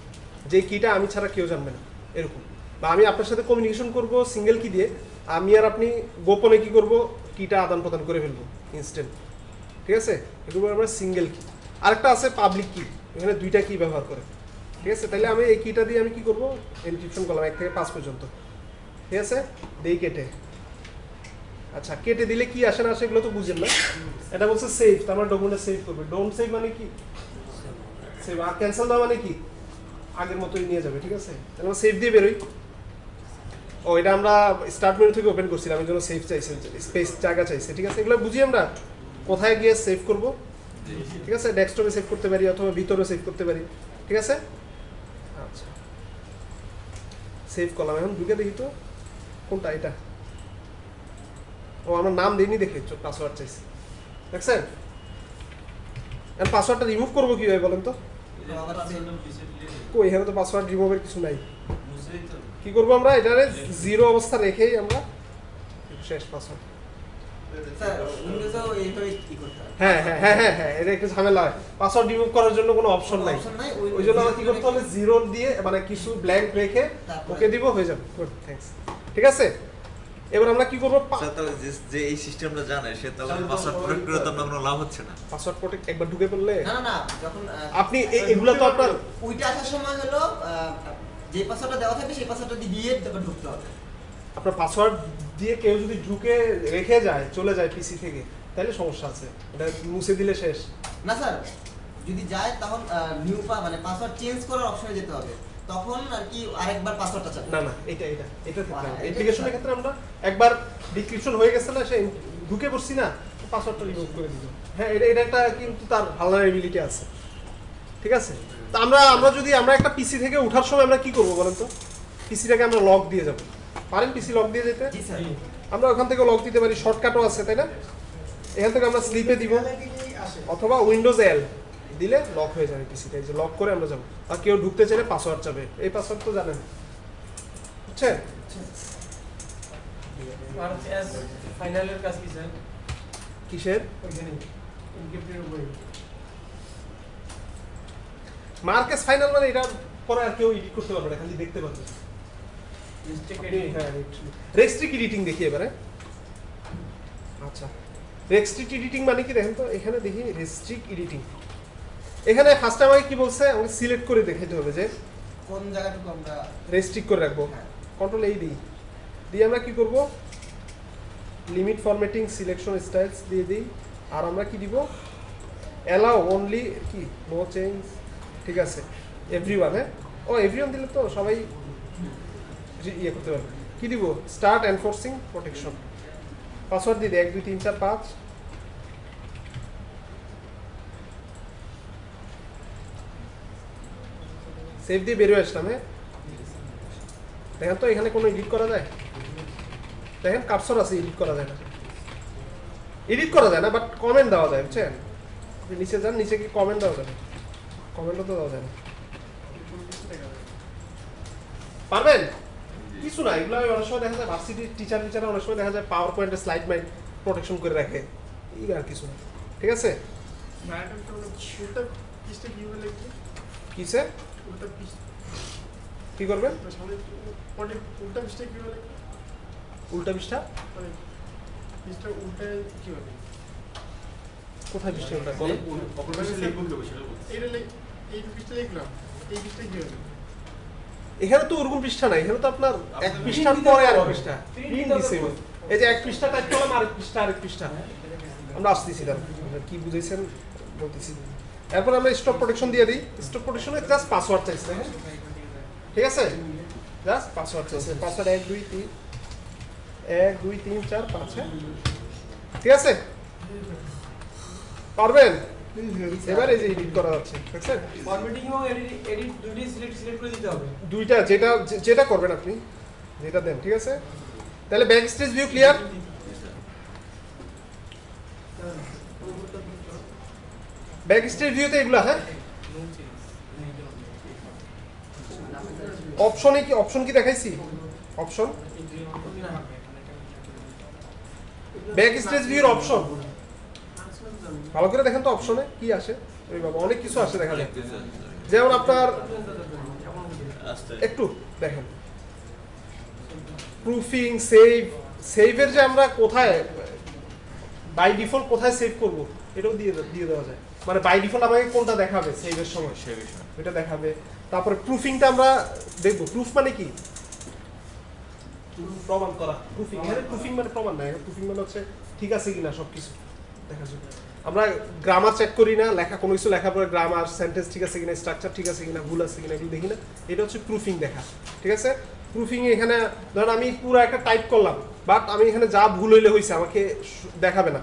যে কিটা আমি ছাড়া কেউ জানবে না এরকম। বা আমি আপনার সাথে কমিউনিকেশন করব সিঙ্গেল কি দিয়ে, আমি আর আপনি গোপনে কি করব, কিটা আদান প্রদান করে ফেলবো ইনস্ট্যান্ট। ঠিক আছে, এগুলো আমরা সিঙ্গেল কি। আরেকটা আছে পাবলিক কি, এখানে দুইটা কি ব্যবহার করে। ঠিক আছে, তাহলে আমি এই কিটা দিয়ে আমি কি করব, এনক্রিপশন করলাম 1 থেকে 5 পর্যন্ত। ঠিক আছে, দেই কেটে। আচ্ছা, কেটে দিলে কি আসে না আসে এগুলো তো বুঝেন না। এটা বলছে সেভ, তার মানে ডকুমেন্টে সেভ করবে। ডোন্ট সেভ মানে কি, সেভ। আর ক্যান্সেল দেওয়া মানে কি, আগের মতোই নিয়ে যাবে। ঠিক আছে, তাহলে আমরা সেভ দিয়ে বেরোই। ও, এটা আমরা স্টার্ট মেনু থেকে ওপেন করছিলাম, এই জন্য সেভ চাইছে, স্পেস জায়গা চাইছে। ঠিক আছে, এগুলো বুঝি আমরা কোথায় গিয়ে সেভ করব। ঠিক আছে, ডেস্কটপে সেভ করতে পারি অথবা ভিতরে সেভ করতে পারি। ঠিক আছে, আচ্ছা সেভ করলাম। এখন ঢুকে দেখি তো কোনটা, এটা। ও, আমরা নাম দিইনি দেখে পাসওয়ার্ড চাইছি, দেখছেন? এখন পাসওয়ার্ডটা রিমুভ করবো কিভাবে বলেন তো? কই, এখানে তো পাসওয়ার্ড রিমুভের কিছু নাই। কি করবো আমরা, এটারে 0 অবস্থা রেখেই আমরা শেষ পাসওয়ার্ড। হ্যাঁ হ্যাঁ হ্যাঁ হ্যাঁ হ্যাঁ, এটা একটু ঝামেলা হয়। পাসওয়ার্ড রিমুভ করার জন্য কোনো অপশন নাই, ওই জন্য আমরা কি করতে হবে, 0 দিয়ে মানে কিছু ব্ল্যাঙ্ক রেখে ওকে দিব, হয়ে যাবে। Good, thanks. ঠিক আছে, এবার আমরা কি করব, যে এই সিস্টেমটা জানে সে তাহলে পাসওয়ার্ড প্রোটেক্ট করে তো আমরা কোনো লাভ হচ্ছে না। পাসওয়ার্ড প্রোটেক্ট একবার ঢুকে পড়লে না না, যখন আপনি এগুলো তো আপনার ওইটা আসার সময় হলো যে পাসওয়ার্ডটা দেওয়া থাকবে সেই পাসওয়ার্ডটা দিয়ে তারপর ঢুকতে হবে। আপনার পাসওয়ার্ড দিয়ে কেউ যদি ঢুকে রেখে যায়, চলে যায় পিসি থেকে, তাহলে সমস্যা আছে। এটা মুছে দিলে শেষ না স্যার, যদি যায় তখন নিউ মানে পাসওয়ার্ড চেঞ্জ করার অপশনে যেতে হবে, তখন আর কি আরেকবার পাসওয়ার্ডটা চাবে। না না, এটা অ্যাপ্লিকেশনের ক্ষেত্রে আমরা একবার ডিক্রিপশন হয়ে গেছে না, সে ঢুকে পড়ছি না, পাসওয়ার্ডটা রিমুভ করে দিব। হ্যাঁ, এটা একটা কিন্তু তার ভালনারেবিলিটি আছে। ঠিক আছে, তা আমরা যদি আমরা একটা পিসি থেকে ওঠার সময় আমরা কি করব বলেন তো? পিসিটাকে আমরা লক দিয়ে যাব, পারেন পিসি লক দিয়ে যেতে? জি স্যার। আমরা ওখান থেকে লক দিতে পারি, শর্টকাটও আছে, তাই না? এখান থেকে আমরা স্লিপে দিব অথবা উইন্ডোজ এল দিলে লক হয়ে যাবে পিসিটা। এই যে লক করে আমরা যাবো, আর কেউ ঢুকতে চাইলে পাসওয়ার্ড চাবে। এই পাসওয়ার্ড তো জানেন, বুঝছেন? ফাইনালের কাজ কি স্যার? কিসের? ওইখানে ইনক্রিপ্টের উপরে মার্কেস ফাইনাল মানে এটা পরে আর কেউ এডিট করতে পারবে না, খালি দেখতে পারবে। হ্যাঁ, রেস্ট্রিক্ট এডিটিং দেখি এবারে। আচ্ছা, রেস্ট্রিক্ট এডিটিং মানে কি দেখেন তো, এখানে দেখি রেস্ট্রিক্ট এডিটিং। এখানে ফার্স্ট আমাকে কি বলছে, আমাকে সিলেক্ট করে দেখাতে হবে যে কোন জায়গাটুকু আমরা রেস্ট্রিক্ট করে রাখবো। কন্ট্রোল এই দিই, দিয়ে আমরা কি করব, লিমিট ফরম্যাটিং সিলেকশন স্টাইলস দিয়ে দিই। আর আমরা কি দিব, অ্যালাউ অনলি কি নো চেঞ্জ। ঠিক আছে, এভরিওয়ান। হ্যাঁ, ও এভরিওয়ান দিলে তো সবাই ইয়ে করতে পারবে। কি দিব, স্টার্ট এনফোর্সিং প্রোটেকশন। পাসওয়ার্ড দিয়ে দিই 1 2 3 4 5। সেভ দিয়ে বেরিয়ে আসলাম। হ্যাঁ, দেখেন তো এখানে কোনো এডিট করা যায়? দেখেন কার্সর আছে, এডিট করা যায় না। এডিট করা যায় না, বাট কমেন্ট দেওয়া যায়, বুঝছেন? আপনি নিচে যান, নিচে কি কমেন্ট দেওয়া যাবে? কমেন্টও তো দেওয়া যায় না। পারবেন? কিছু না, এগুলো অনেক সময় দেখা যায় ভার্সিটির টিচার অনেক সময় দেখা যায় পাওয়ার পয়েন্টে স্লাইড মাইন্ড প্রোটেকশন করে রাখে, এই আর কিছু না। ঠিক ঠিক আছে? ম্যাডামটা হলো উল্টা পিসটা কিভাবে লিখবে? কিসে উল্টা পিস কি করবেন? সামনে পরে উল্টা পিসটা কিভাবে লিখবে? উল্টা পৃষ্ঠা মানে পিসটা উল্টায় কিভাবে? কোথায় পৃষ্ঠা উল্টা বলেন? অপর পিসটা লিখবো কিভাবে সেটা বলতে। এই পিসটা লিখলাম, এই পিসটা কিভাবে? এখানে তো ওরকম পৃষ্ঠা নাই, এখানে তো আপনার এক পৃষ্ঠার পরে আর পৃষ্ঠা প্রিন্ট দিছে। এই যে এক পৃষ্ঠা টাইপ করলাম, আরেক পৃষ্ঠা আরেক পৃষ্ঠা। আমরা আসতেছি দাঁড়ান, কি বুঝাইছেন বলতেছি। এরপর আমরা স্টপ প্রোটেকশন দিয়ে দিই। স্টপ প্রোটেকশনে জাস্ট পাসওয়ার্ড চাইছে, হ্যাঁ ঠিক আছে, জাস্ট পাসওয়ার্ড চাইছে। পাসওয়ার্ড 1 2 3 1 2 3 4 5, হ্যাঁ ঠিক আছে, পারবেন? এবার এই যে এডিট করা যাচ্ছে, দেখছেন? ফরম্যাটিং এবং এডিট দুটোই সিলেক্ট করে দিতে হবে। দুইটা যেটা করবেন আপনি, যেটা দেন, ঠিক আছে? তাহলে back stage view clear? Back stage ভিউতে এগুলো, হ্যাঁ অপশন কি দেখাইছি? অপশন ব্যাক স্টেজ ভিউর অপশন ভালো করে দেখেন তো, অপশনে কি আসে? ওই বাবা অনেক কিছু আসে দেখা যায়। যেমন আপনার একটু দেখেন প্রুফিং, সেভের যে আমরা কোথায় বাই ডিফল্ট কোথায় সেভ করব এটাও দিয়ে দেওয়া যায়। মানে বাই ডিফল্ট আমাকে কোনটা দেখাবে সেভের সময় এটা দেখাবে। তারপরে প্রুফিংটা আমরা দেখব। প্রুফ মানে কি? প্রমাণ করা। প্রুফিং, এখানে প্রুফিং মানে প্রমাণ না, প্রুফিং মানে হচ্ছে ঠিক আছে কিনা সবকিছু দেখার জন্য। আমরা গ্রামার চেক করি না, লেখা কোনো কিছু লেখার পরে গ্রামার, সেন্টেন্স ঠিক আছে কিনা, স্ট্রাকচার ঠিক আছে কিনা, ভুল আছে কিনা এগুলো দেখি না, এটা হচ্ছে প্রুফিং দেখা, ঠিক আছে? প্রুফিং এখানে ধরেন আমি পুরো একটা টাইপ করলাম, বাট আমি এখানে যা ভুল হইলে হয়েছে আমাকে দেখাবে না,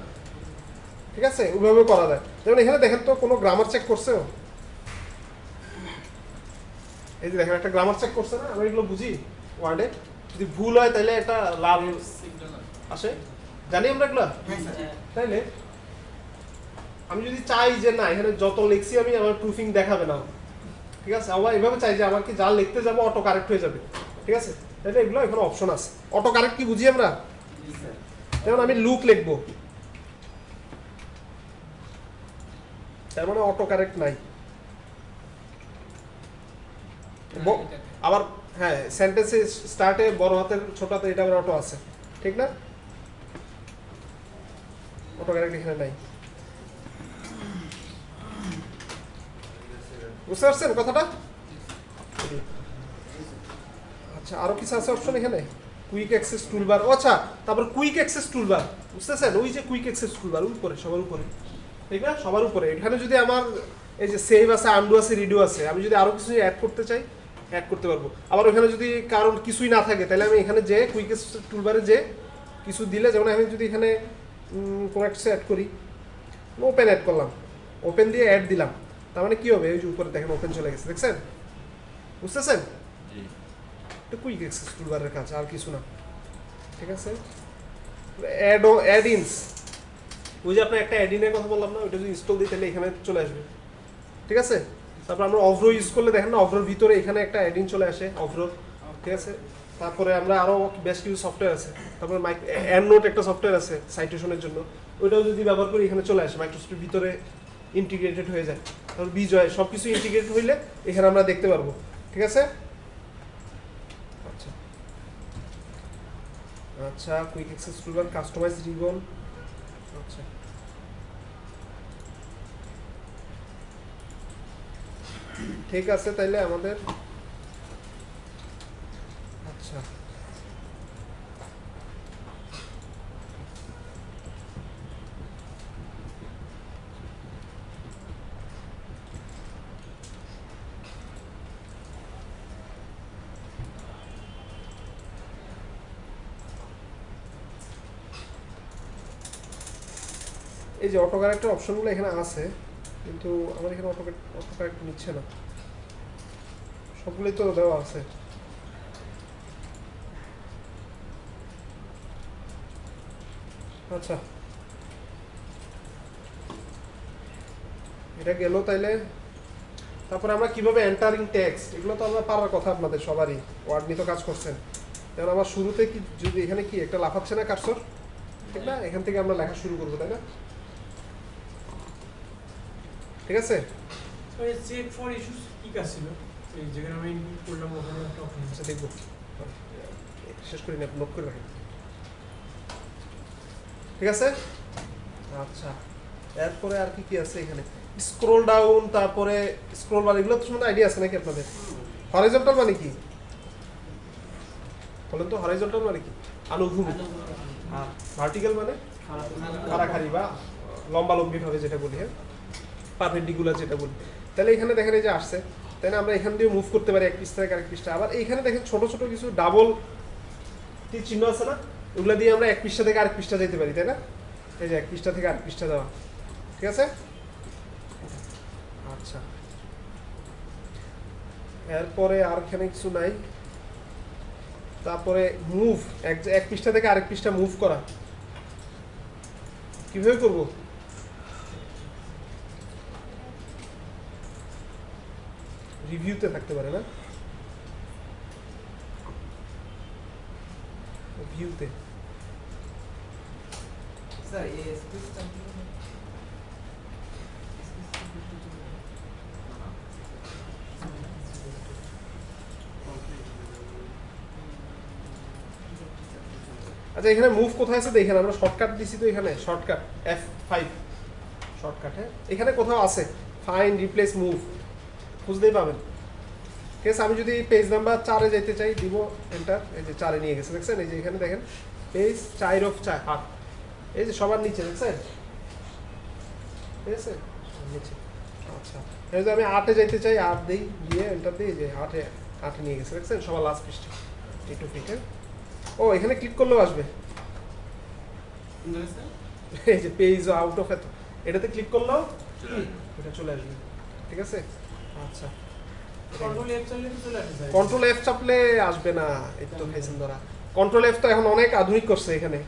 ঠিক আছে? ওইভাবে করা যায়। যেমন এখানে দেখেন তো কোনো গ্রামার চেক করছে, এই যে দেখেন একটা গ্রামার চেক করছে না, আমরা এগুলো বুঝি ওয়ার্ডে, যদি ভুল হয় তাহলে এটা লাল আসে, জানি আমরা এগুলো, তাইলে আমি যদি চাই যে না এখানে যত লিখছি আমি আমার প্রুফিং দেখাবে না, ঠিক আছে? আবার এভাবে চাই যে আমার কি যা লিখতে যাবো অটো কারেক্ট হয়ে যাবে, ঠিক আছে? তাহলে এগুলো এখানে অপশন আছে। অটো কারেক্ট কি বুঝি আমরা? যেমন আমি লুক লিখবো, তার মানে অটো কারেক্ট নাই। আবার হ্যাঁ সেন্টেন্সে স্টার্টে বড় হাতের ছোট হাতে এটা আবার অটো আছে, ঠিক না? অটো কারেক্ট এখানে নাই। বুঝতে পারছেন কথাটা? আচ্ছা আরো কিছু আছে অপশন এখানে। কুইক অ্যাক্সেস টুলবার, আচ্ছা তারপর কুইক অ্যাক্সেস টুলবার, বুঝতেছেন? ওই যে কুইক অ্যাক্সেস টুলবার উপরে, সবার উপরে, ঠিক না? সবার উপরে। এখানে যদি আমার এই যে সেভ আছে, আন্ডু আছে, রিডু আছে, আমি যদি আরো কিছু অ্যাড করতে চাই অ্যাড করতে পারবো। আবার ওখানে যদি কারণ কিছুই না থাকে তাহলে আমি এখানে যে কুইক অ্যাক্সেস টুলবারে যে কিছু দিলে, যেমন আমি যদি এখানে কোনো একটা অ্যাড করি, ওপেন অ্যাড করলাম, ওপেন দিয়ে অ্যাড দিলাম, তার মানে কি হবে? ওই যে উপরে দেখেন ওপেন চলে গেছে, দেখছেন? বুঝতেছেন? এটা কুইক অ্যাক্সেস টুলবারের কাজ, আর কিছু না, ঠিক আছে? অ্যাড-ইনস, ওই যে আপনার একটা অ্যাড-ইনের কথা বললাম না, ওইটা যদি ইনস্টল দিই তাহলে এখানে চলে আসবে, ঠিক আছে? তারপর আমরা অভ্র ইউজ করলে দেখেন না, অভ্রর ভিতরে এখানে একটা অ্যাড-ইন চলে আসে, অভ্র, ঠিক আছে? তারপরে আমরা আরও বেশ কিছু সফটওয়্যার আছে, তারপরে এন্ডনোট একটা সফটওয়্যার আছে সাইটেশনের জন্য, ওইটাও যদি ব্যবহার করি এখানে চলে আসে, মাইক্রোসফটের ভিতরে ইন্টিগ্রেটেড হয়ে যায়। তারপর বিজয়, সব কিছু ইন্টিগ্রেটেড হইলে এখানে আমরা দেখতে পারবো, ঠিক আছে? আচ্ছা আচ্ছা quick access toolbar, customise ribbon, আচ্ছা ঠিক আছে। তাইলে আমাদের আচ্ছা এই যে অটো কারেক্টের অপশনগুলো এখানে আছে, কিন্তু আমার এখানে অটো কারেক্ট নিচ্ছে না, সবগুলোই তো দেওয়া আছে। আচ্ছা এটা গেল তাইলে। তারপরে আমরা কিভাবে এন্টারিং টেক্সট, এগুলো তো আমরা পারার কথা আপনাদের সবারই, ওয়ার্ড নিয়ে তো কাজ করছেন। যেমন আমার শুরুতে কি যদি এখানে কি একটা লাফাচ্ছে না কার্সর, ঠিক না? এখান থেকে আমরা লেখা শুরু করবো, তাই না? ঠিক আছে? তো এই চেক ফর ইস্যুস কি কাজ ছিল? এই যেখানে আমি ইনপুট করলাম ওখানে একটা অপশন আছে। আচ্ছা দেখবো, শেষ করি না, নোট করে রাখি। ঠিক আছে, আচ্ছা এরপরে আর কি কি আছে এখানে? স্ক্রল ডাউন, তারপরে স্ক্রল বার, এগুলো তো সম্বন্ধে আইডিয়া আছে নাকি আপনাদের? হরাইজন্টাল মানে কি বলেন তো? হরাইজন্টাল মানে কি? অনুভূমিক। আর ভার্টিক্যাল মানে খাড়াখাড়ি বা লম্বালম্বি ভাবে যেটা বলি, হ্যাঁ পারপেন্ডিকুলার যেটা বলি। তাহলে এখানে দেখেন এই যে আসছে, তাই না? আমরা এখান দিয়ে মুভ করতে পারি এক পৃষ্ঠা থেকে আরেক পৃষ্ঠা। আবার এইখানে দেখেন ছোট ছোট কিছু ডাবল চিহ্ন আছে না, ওগুলা দিয়ে আমরা এক পৃষ্ঠা থেকে আরেক পৃষ্ঠা যেতে পারি, তাই না? এই যে এক পৃষ্ঠা থেকে আরেক পৃষ্ঠা দেওয়া, ঠিক আছে? আচ্ছা এরপরে আর এখানে কিছু নাই। তারপরে মুভ, এক পৃষ্ঠা থেকে আরেক পৃষ্ঠা মুভ করা কিভাবে করব? রিভিউতে থাকতে পারে না, ভিউতে। স্যার এই স্পেসটা আচ্ছা এখানে মুভ কোথায় আছে দেখেন, আমরা শর্টকাট দিছি তো এখানে, শর্টকাট F5 শর্টকাট, হ্যাঁ এখানে কোথাও আছে ফাইন্ড রিপ্লেস মুভ, খুঁজতেই পাবেন। ঠিক আছে, আমি যদি পেজ নাম্বার 4-এ যেতে চাই, দিব এন্টার, এই যে 4-এ নিয়ে গেছে, দেখছেন? এই যে এখানে দেখেন পেজ 4 এই যে সবার নিচে, দেখছেন? ঠিক আছে নিচে। আচ্ছা এই যে আমি 8-এ যেতে চাই, 8 দিই, দিয়ে এন্টার দিই, যে 8-এ নিয়ে গেছে, দেখছেন? সবার লাস্ট পৃষ্ঠা একটু ফিটে। ও এখানে ক্লিক করলেও আসবে, এই যে পেজ আউট অফ এত, এটাতে ক্লিক করলেও এটা চলে আসবে, ঠিক আছে? আচ্ছা কন্ট্রোল এফ চাইলে তো চলে আসে স্যার। কন্ট্রোল এফ চাপলে আসবে না, এই তো খাইছেন ধরা। কন্ট্রোল এফ তো এখন অনেক আধুনিক করছে, এখানে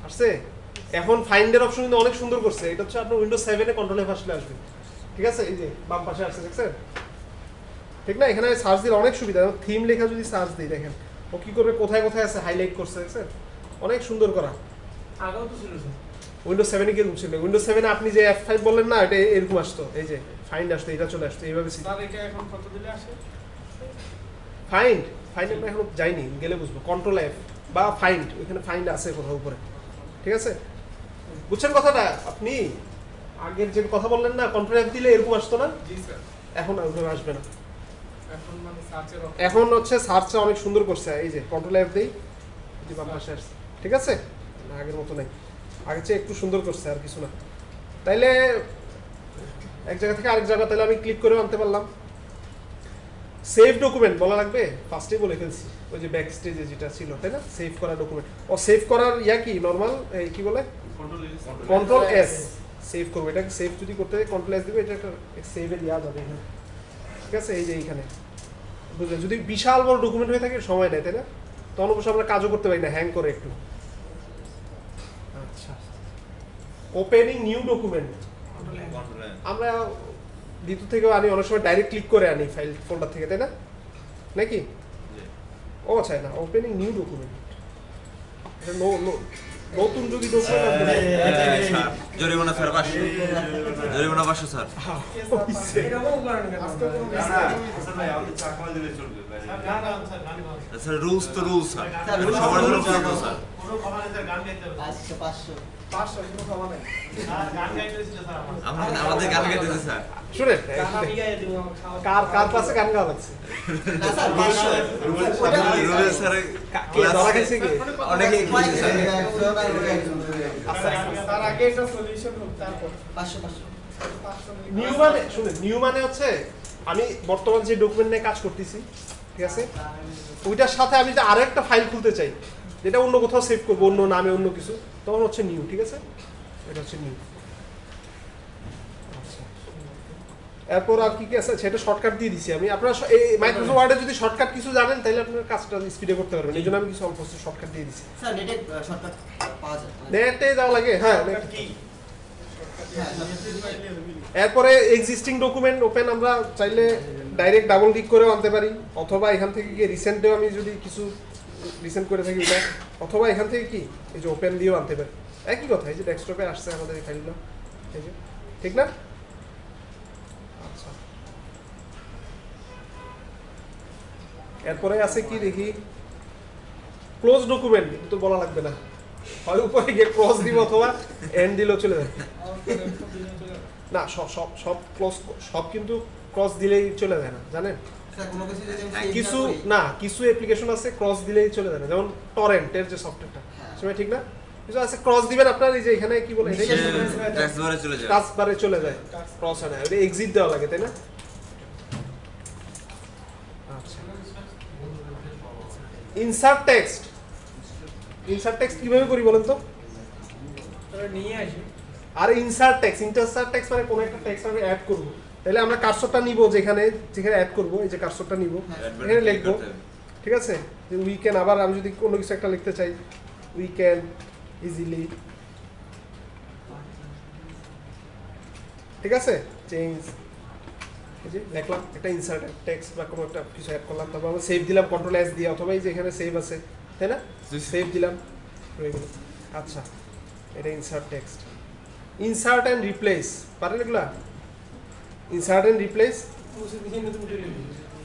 আসছে এখন ফাইন্ডের অপশন কিন্তু অনেক সুন্দর করছে। এটা হচ্ছে আপনার উইন্ডোজ 7-এ কন্ট্রোল এফ আসলে আসবে, ঠিক আছে? এই যে বাম পাশে আসছে, দেখছেন? ঠিক না? এখানে সার্চ দিলে অনেক সুবিধা। থিম লেখা যদি সার্চ দিই, দেখেন ও কি করবে, কোথায় কোথায় আছে হাইলাইট করছে, দেখছেন? অনেক সুন্দর করা। আগেও তো ছিল স্যার। উইন্ডোজ 7-এ কিরকম ছিল? উইন্ডোজ 7-এ আপনি যে F5 বললেন না, এটা এরকম আসতো, এই যে ফাইন্ড আসতো, এটা চলে আসতো এইভাবে ছিল। স্যার এটা এখন কত দিলে আসে? ফাইন্ড আমরা এখন যাইনি, গেলে বুঝবো। কন্ট্রোল এফ বা ফাইন্ড, ওইখানে ফাইন্ড আছে কোথাও উপরে, ঠিক আছে? বুঝছেন কথাটা? আপনি আগের যে কথা বললেন না, কন্ট্রোল এফ দিলে এরকম আসতো না, জি স্যার। এখন আর ওইভাবে আসবে না। এখন মানে সার্চের এখন হচ্ছে সার্চটা অনেক সুন্দর করছে, এই যে কন্ট্রোল এফ দেই, যে বাম পাশে আসছে, ঠিক আছে? না আগের মতো নাই, আগের চেয়ে একটু সুন্দর করছে, আর কিছু না। তাইলে এক জায়গা থেকে আরেক জায়গা তাহলে আমি ক্লিক করে আনতে পারলাম। সেভ ডকুমেন্ট বলা লাগবে, ফার্স্টেই বলে ফেলছি, ওই যে ব্যাক স্টেজে যেটা ছিল, তাই না? সেভ করা ডকুমেন্ট, ও সেভ করার ইয়া কি নর্মাল কি বলে, কন্ট্রোল এস সেভ করবো। এটাকে সেভ যদি করতে কন্ট্রোল এস দিবে, এটা একটা সেভের ইয়া যাবে এখানে, ঠিক আছে? এই যে এইখানে বুঝলেন, যদি বিশাল বড় ডকুমেন্ট হয়ে থাকে সময় নেয়, তাই না? তখন অবশ্য আমরা কাজও করতে পারি না, হ্যাং করে একটু। আচ্ছা ওপেনিং নিউ ডকুমেন্ট, আমরা ভিতর থেকেও আনি, অনেক সময় ডাইরেক্ট ক্লিক করে আনি ফাইল ফোল্ডার থেকে, তাই না? নাকি? ও আচ্ছা না, ওপেনিং নিউ ডকুমেন্ট, নতুন যদি ডকুমেন্ট জরিমানা স্যার 500, জরিমানা 500 স্যার। এরকম করেন কেন? স্যার রুলস তো রুলস স্যার, সবার জন্য প্রযোজ্য স্যার। 500 কোনো ক্ষমা নাই। আমাদের গান গাইতেছে স্যার। শুনেন, আমি গায়ে দেবো আমার খাওয়া। কার ক্লাসে গান গাওয়া লাগছে? না স্যার 500 রুলের স্যার কে ধরা খাইছে কি? অনেকেই কইছে স্যার। আচ্ছা তার আগে একটা সলিউশন হোক, তারপর 500 নিউ মানে শুনেন, নিউ মানে হচ্ছে আমি বর্তমান যে ডকুমেন্ট নিয়ে কাজ করতেছি, ঠিক আছে, ওইটার সাথে আমি যদি আরো একটা ফাইল খুলতে চাই, যেটা অন্য কোথাও সেভ করবো, অন্য নামে অন্য কিছু, তখন হচ্ছে নিউ, ঠিক আছে? এটা হচ্ছে নিউ। আচ্ছা এরপর আর কি কি আছে সেটা শর্টকাট দিয়ে দিছি আমি। আপনারা এই মাইক্রোসফট ওয়ার্ডে যদি শর্টকাট কিছু জানেন, তাহলে আপনার কাজটা স্পিডে করতে পারবেন, এই জন্য আমি কিছু অল্প শর্টকাট দিয়ে দিছি। স্যার নেটে শর্টকাট পাওয়া যায়। নেটে যাওয়া লাগে, হ্যাঁ net। এরপরে এক্সিস্টিং ডকুমেন্ট ওপেন, আমরা চাইলে ডাইরেক্ট ডাবল ক্লিক করেও আনতে পারি, অথবা এখান থেকে গিয়ে রিসেন্টেও আমি যদি কিছু রিসেন্ট করে থাকি ওটা, অথবা এখান থেকে কি এই যে ওপেন দিয়েও আনতে পারি, একই কথা। এই যে ডেস্কটপে আসছে আমাদের এই ফাইলগুলো, এই যে, ঠিক না? এরপরে আছে কি দেখি, ক্লোজ ডকুমেন্ট তো বলা লাগবে না, হয় উপরে গিয়ে ক্রস দিব অথবা এন্ড দিলেও চলে যাবে। না সব সব সব ক্লোজ, সব কিন্তু ক্রস দিলেই চলে যায় না জানেন। স্যার কোনো কিছু যদি আমি save কিছু না করি, না, কিছু অ্যাপ্লিকেশন আছে ক্রস দিলেই চলে যায় না, যেমন টরেন্টের যে সফটওয়্যারটা, হ্যাঁ। সময় ঠিক না, কিছু আছে ক্রস দিবেন আপনার এই যে এখানে কি বলে নিচে ট্যাক্স বারে চলে যায়। টাচ বারে চলে যায়, ক্রস হয় না, ওটা এক্সিট দেওয়া লাগে তাই না। আচ্ছা, ইনসার্ট টেক্সট, ইনসার্ট টেক্সট কিভাবে করি বলেন তো। তারা নিয়ে আসি। আর ইনসার্ট টেক্সট, ইনসার্ট টেক্সট মানে কোনো একটা টেক্সট আমরা অ্যাড করব, তাহলে আমরা কার্সরটা নিব যেখানে যেখানে অ্যাড করব, এই যে কার্সরটা নিব এখানে লিখবো, ঠিক আছে। যে উই ক্যান, আবার আমি যদি কোনো কিছু একটা লিখতে চাই, উই ক্যান ইজিলি, ঠিক আছে, চেঞ্জ, এই যে লিখলাম একটা ইনসার্ট টেক্সট বা কোনো একটা কিছু অ্যাড করলাম, তারপর আমরা সেভ দিলাম কন্ট্রোল এস দিয়ে, অথবা এই যে এখানে সেভ আছে তাই না, সেভ দিলাম হয়ে গেল। আচ্ছা, এটা insert text. Insert and replace পারেন এগুলা, insert and replace,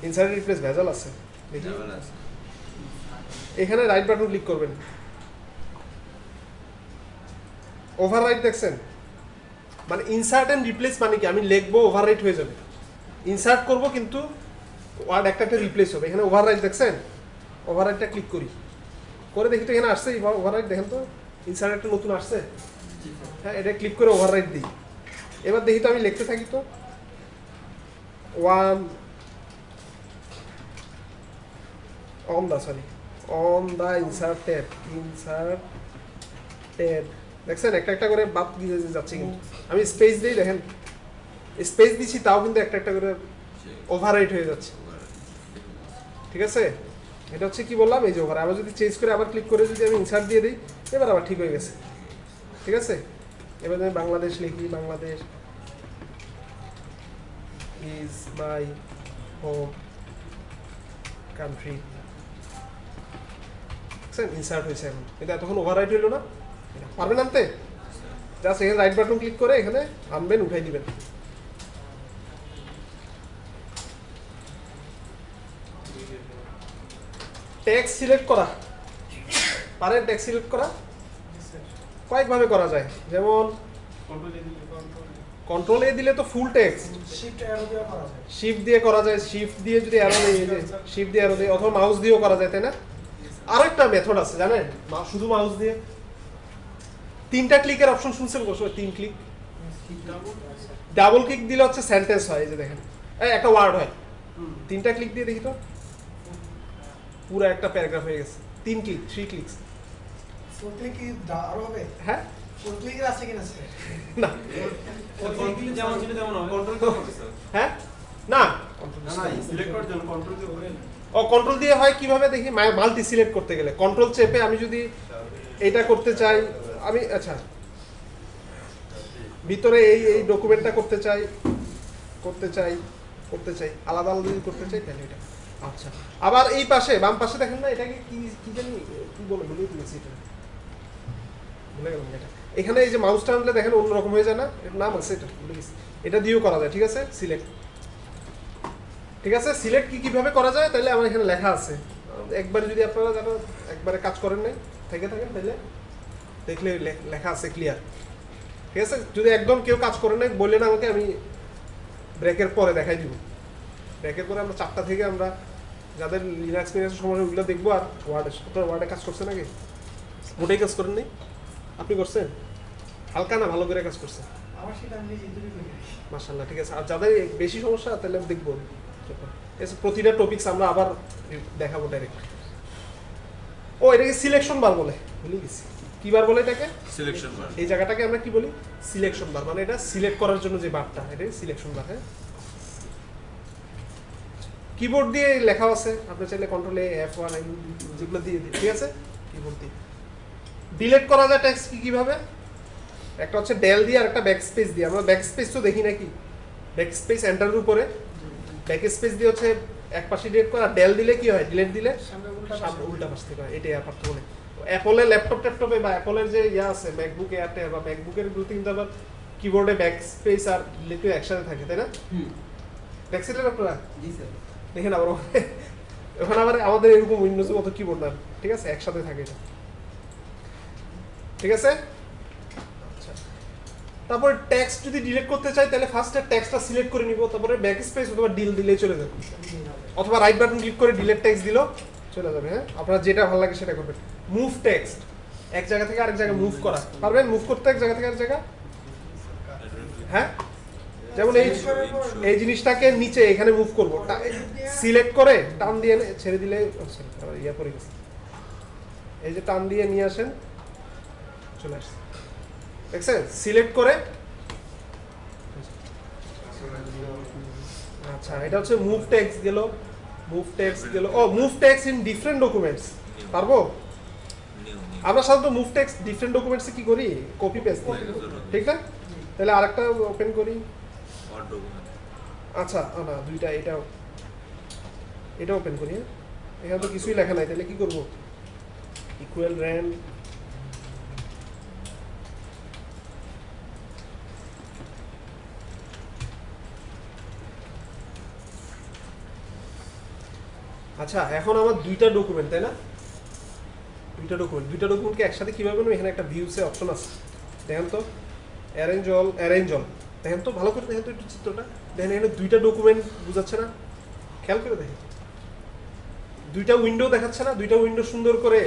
insert and replace ভেজাল আছে দেখি। এখানে রাইট বাটন ক্লিক করবেন, ওভাররাইট দেখছেন, মানে ইনসার্ট অ্যান্ড রিপ্লেস মানে কি, আমি লিখবো ওভাররাইট হয়ে যাবে, ইনসার্ট করব কিন্তু ওয়ার্ড একটা একটা রিপ্লেস হবে। এখানে ওভাররাইট দেখছেন, ওভাররাইটটা ক্লিক করি, করে দেখি তো এখানে আসছে ওভাররাইট, দেখেন তো ইনসার্ট একটা নতুন আসছে, হ্যাঁ এটা ক্লিক করে ওভাররাইট দিই। এবার দেখি তো আমি লিখতে থাকি তো, one on the sorry on the inserted, inserted দেখছেন একটা একটা করে বাদ দিয়ে যাচ্ছে, কিন্তু আমি স্পেস দিই, দেখেন স্পেস দিচ্ছি তাও কিন্তু একটা একটা করে ওভাররাইট হয়ে যাচ্ছে, ঠিক আছে। এটা হচ্ছে কি বললাম, এই যে ওভার, আবার যদি চেঞ্জ করে আবার ক্লিক করে যদি আমি ইনসার্ট দিয়ে দিই, এবার আবার ঠিক হয়ে গেছে, ঠিক আছে। এবার আমি বাংলাদেশ লিখি, Bangladesh is my home country, insert হয়েছে এখন, কিন্তু এতক্ষণ ওভাররাইট হইলো না, পারবেন আনতে, জাস্ট এখানে রাইট বাটন ক্লিক করে এখানে আনবেন, উঠাই দিবেন। টেক্সট সিলেক্ট করা পারেন, টেক্সট সিলেক্ট করা কয়েকভাবে করা যায়, যেমন কন্ট্রোল এ দিলে তো ফুল টেক্সট, শিফট অ্যারো দিয়ে করা যায়। শিফট দিয়ে করা যায়, শিফট দিয়ে যদি অ্যারো দেই, এই যে শিফট দিয়ে অ্যারো দেই, অথবা মাউস দিয়েও করা যায় তাই না। আরেকটা মেথড আছে জানেন, শুধু মাউস দিয়ে, তিনটা ক্লিকের অপশন শুনছেন বসে, তিন ক্লিক, ডাবল ক্লিক দিলে হচ্ছে সেন্টেন্স হয়, এই যে দেখেন একটা ওয়ার্ড হয়, তিনটা ক্লিক দিয়ে দেখি তো পুরো একটা প্যারাগ্রাফ হয়ে গেছে, তিন ক্লিক, 3 ক্লিকস। ফোর ক্লিক কি আরো হবে? হ্যাঁ ফোর ক্লিকের আছে কিনা স্যার? না, যেমন ছিল তেমন হবে। কন্ট্রোল করে স্যার। হ্যাঁ না, সিলেক্ট করার জন্য কন্ট্রোল দিয়ে বলেন। ও কন্ট্রোল দিয়ে হয় কিভাবে দেখি, মাল্টি সিলেক্ট করতে গেলে কন্ট্রোল চেপে আমি যদি এটা করতে চাই, আমি আচ্ছা ভিতরে এই এই ডকুমেন্টটা করতে চাই আলাদা আলাদা যদি করতে চাই তাহলে এটা, আচ্ছা। আবার এই পাশে বাম পাশে দেখেন না, এটাকে কি কি জানি কি বলে, ভুলে গেছি এটা, ভুলে গেলাম এটা। এখানে এই যে মাউসটা আনলে দেখেন অন্যরকম হয়ে যায় না, এর নাম আছে এটা, ভুলে গেছি, এটা দিয়েও করা যায়, ঠিক আছে। সিলেক্ট, ঠিক আছে, সিলেক্ট কি কিভাবে করা যায় তাহলে আমার এখানে লেখা আছে, একবারে যদি আপনারা যারা একবারে কাজ করেন নাই থেকে থাকেন তাহলে দেখলে লেখা আছে ক্লিয়ার, ঠিক আছে। যদি একদম কেউ কাজ করে নাই বললেন আমাকে, আমি ব্রেকের পরে দেখাই দিব, ব্রেকের পরে আমরা 4টা থেকে আমরা যাদের লিনাক্স মিনাক্সের সময় ওইগুলো দেখবো। আর ওয়ার্ডে কাজ করছে নাকি, মোটেই কাজ করেন নাই, আপনি করছেন হালকা না ভালো করে কাজ করছেন, আমার সেটা আমি নিজে তৈরি করি। মাশাআল্লাহ, ঠিক আছে। আর যাদের বেশি সমস্যা তাহলে আমি দেখবো, প্রতিটা টপিকস আমরা আবার দেখাবো ডাইরেক্ট। ও এটাকে সিলেকশন বার বলে, ভুলে গেছি কি বার বলে এটাকে, সিলেকশন বার। এই জায়গাটাকে আমরা কি বলি, সিলেকশন বার, মানে এটা সিলেক্ট করার জন্য যে বারটা, এটাই সিলেকশন বার। হ্যাঁ, কিবোর্ড দিয়ে লেখা আছে, আপনি চাইলে কন্ট্রোল এ F1 যেগুলো দিয়ে দিই, ঠিক আছে, কিবোর্ড দিয়ে। ডিলিট করা যায় টেক্সট কিভাবে, একটা হচ্ছে ডেল দিয়ে আর একটা ব্যাকস্পেস দিয়ে। আমরা ব্যাকস্পেস তো দেখি নাকি, ব্যাকস্পেস এন্টারের উপরে ব্যাকস্পেস দিয়ে হচ্ছে এক পাশে ডিলিট করা, ডেল দিলে কি হয়, ডিলিট দিলে সামনে উল্টা পাশ থেকে হয়, এটাই পার্থক্য। মানে অ্যাপলের ল্যাপটপে বা অ্যাপলের যে ইয়া আছে ম্যাকবুক এয়ারটে বা ম্যাকবুকের গুলোতে কিন্তু আবার কিবোর্ডে ব্যাকস্পেস আর ডিলিট একসাথে থাকে তাই না, ব্যাকস্পেসের আপনারা জি স্যার। দেখেন আবার এখন আবার আমাদের এরকম উইন্ডোজের মতো কিবোর্ড না, ঠিক আছে, একসাথে থাকে এটা, ঠিক আছে। আচ্ছা, তারপর টেক্সট যদি ডিলিট করতে চাই তাহলে ফার্স্টে টেক্সটটা সিলেক্ট করে নিব, তারপরে ব্যাক স্পেস অথবা ডিল দিলেই চলে যাবে, অথবা রাইট বাটন ক্লিক করে ডিলিট টেক্সট দিলো চলে যাবে। হ্যাঁ, আপনার যেটা ভালো লাগে সেটা করবেন। মুভ টেক্সট, এক জায়গা থেকে আরেক জায়গায় মুভ করা পারবেন, মুভ করতে এক জায়গা থেকে আরেক জায়গা। হ্যাঁ, যেমন এই জিনিসটাকে নিচে এখানে মুভ করবো, সিলেক্ট করে টান দিয়ে ছেড়ে দিলে ইয়া পড়ে গেছে, এই যে টান দিয়ে নিয়ে আসেন চলে আসছে, দেখছেন, সিলেক্ট করে। আচ্ছা, এটা হচ্ছে মুভ টেক্সট গেল, মুভ টেক্সট গেল। ও, move text in different documents পারবো আমরা সাধারণত। মুভ টেক্সট ডিফারেন্ট ডকুমেন্টসে কি করি, কপি পেস্ট, ঠিক না? তাহলে আরেকটা ওপেন করি। আচ্ছা, না দুইটা, এটা ওপেন করি। এখানে তো কিছুই লেখা নাই, তাহলে কি করবো, ইকুয়াল র্যান্ড, আচ্ছা এখন আমার দুইটা ডকুমেন্ট, তাই না? দুইটা ডকুমেন্টকে একসাথে কিভাবে নেব? এখানে একটা ভিউসে অপশন আছে, দেখেন তো, অ্যারেঞ্জ অল, দেখেন তো ভালো করে, দেখেন তো একটু চিত্রটা দেখেন, এখানে দুইটা ডকুমেন্ট বুঝাচ্ছে না? খেয়াল করে দেখেন, দুইটা উইন্ডো দেখাচ্ছে না? দুইটা উইন্ডো সুন্দর করে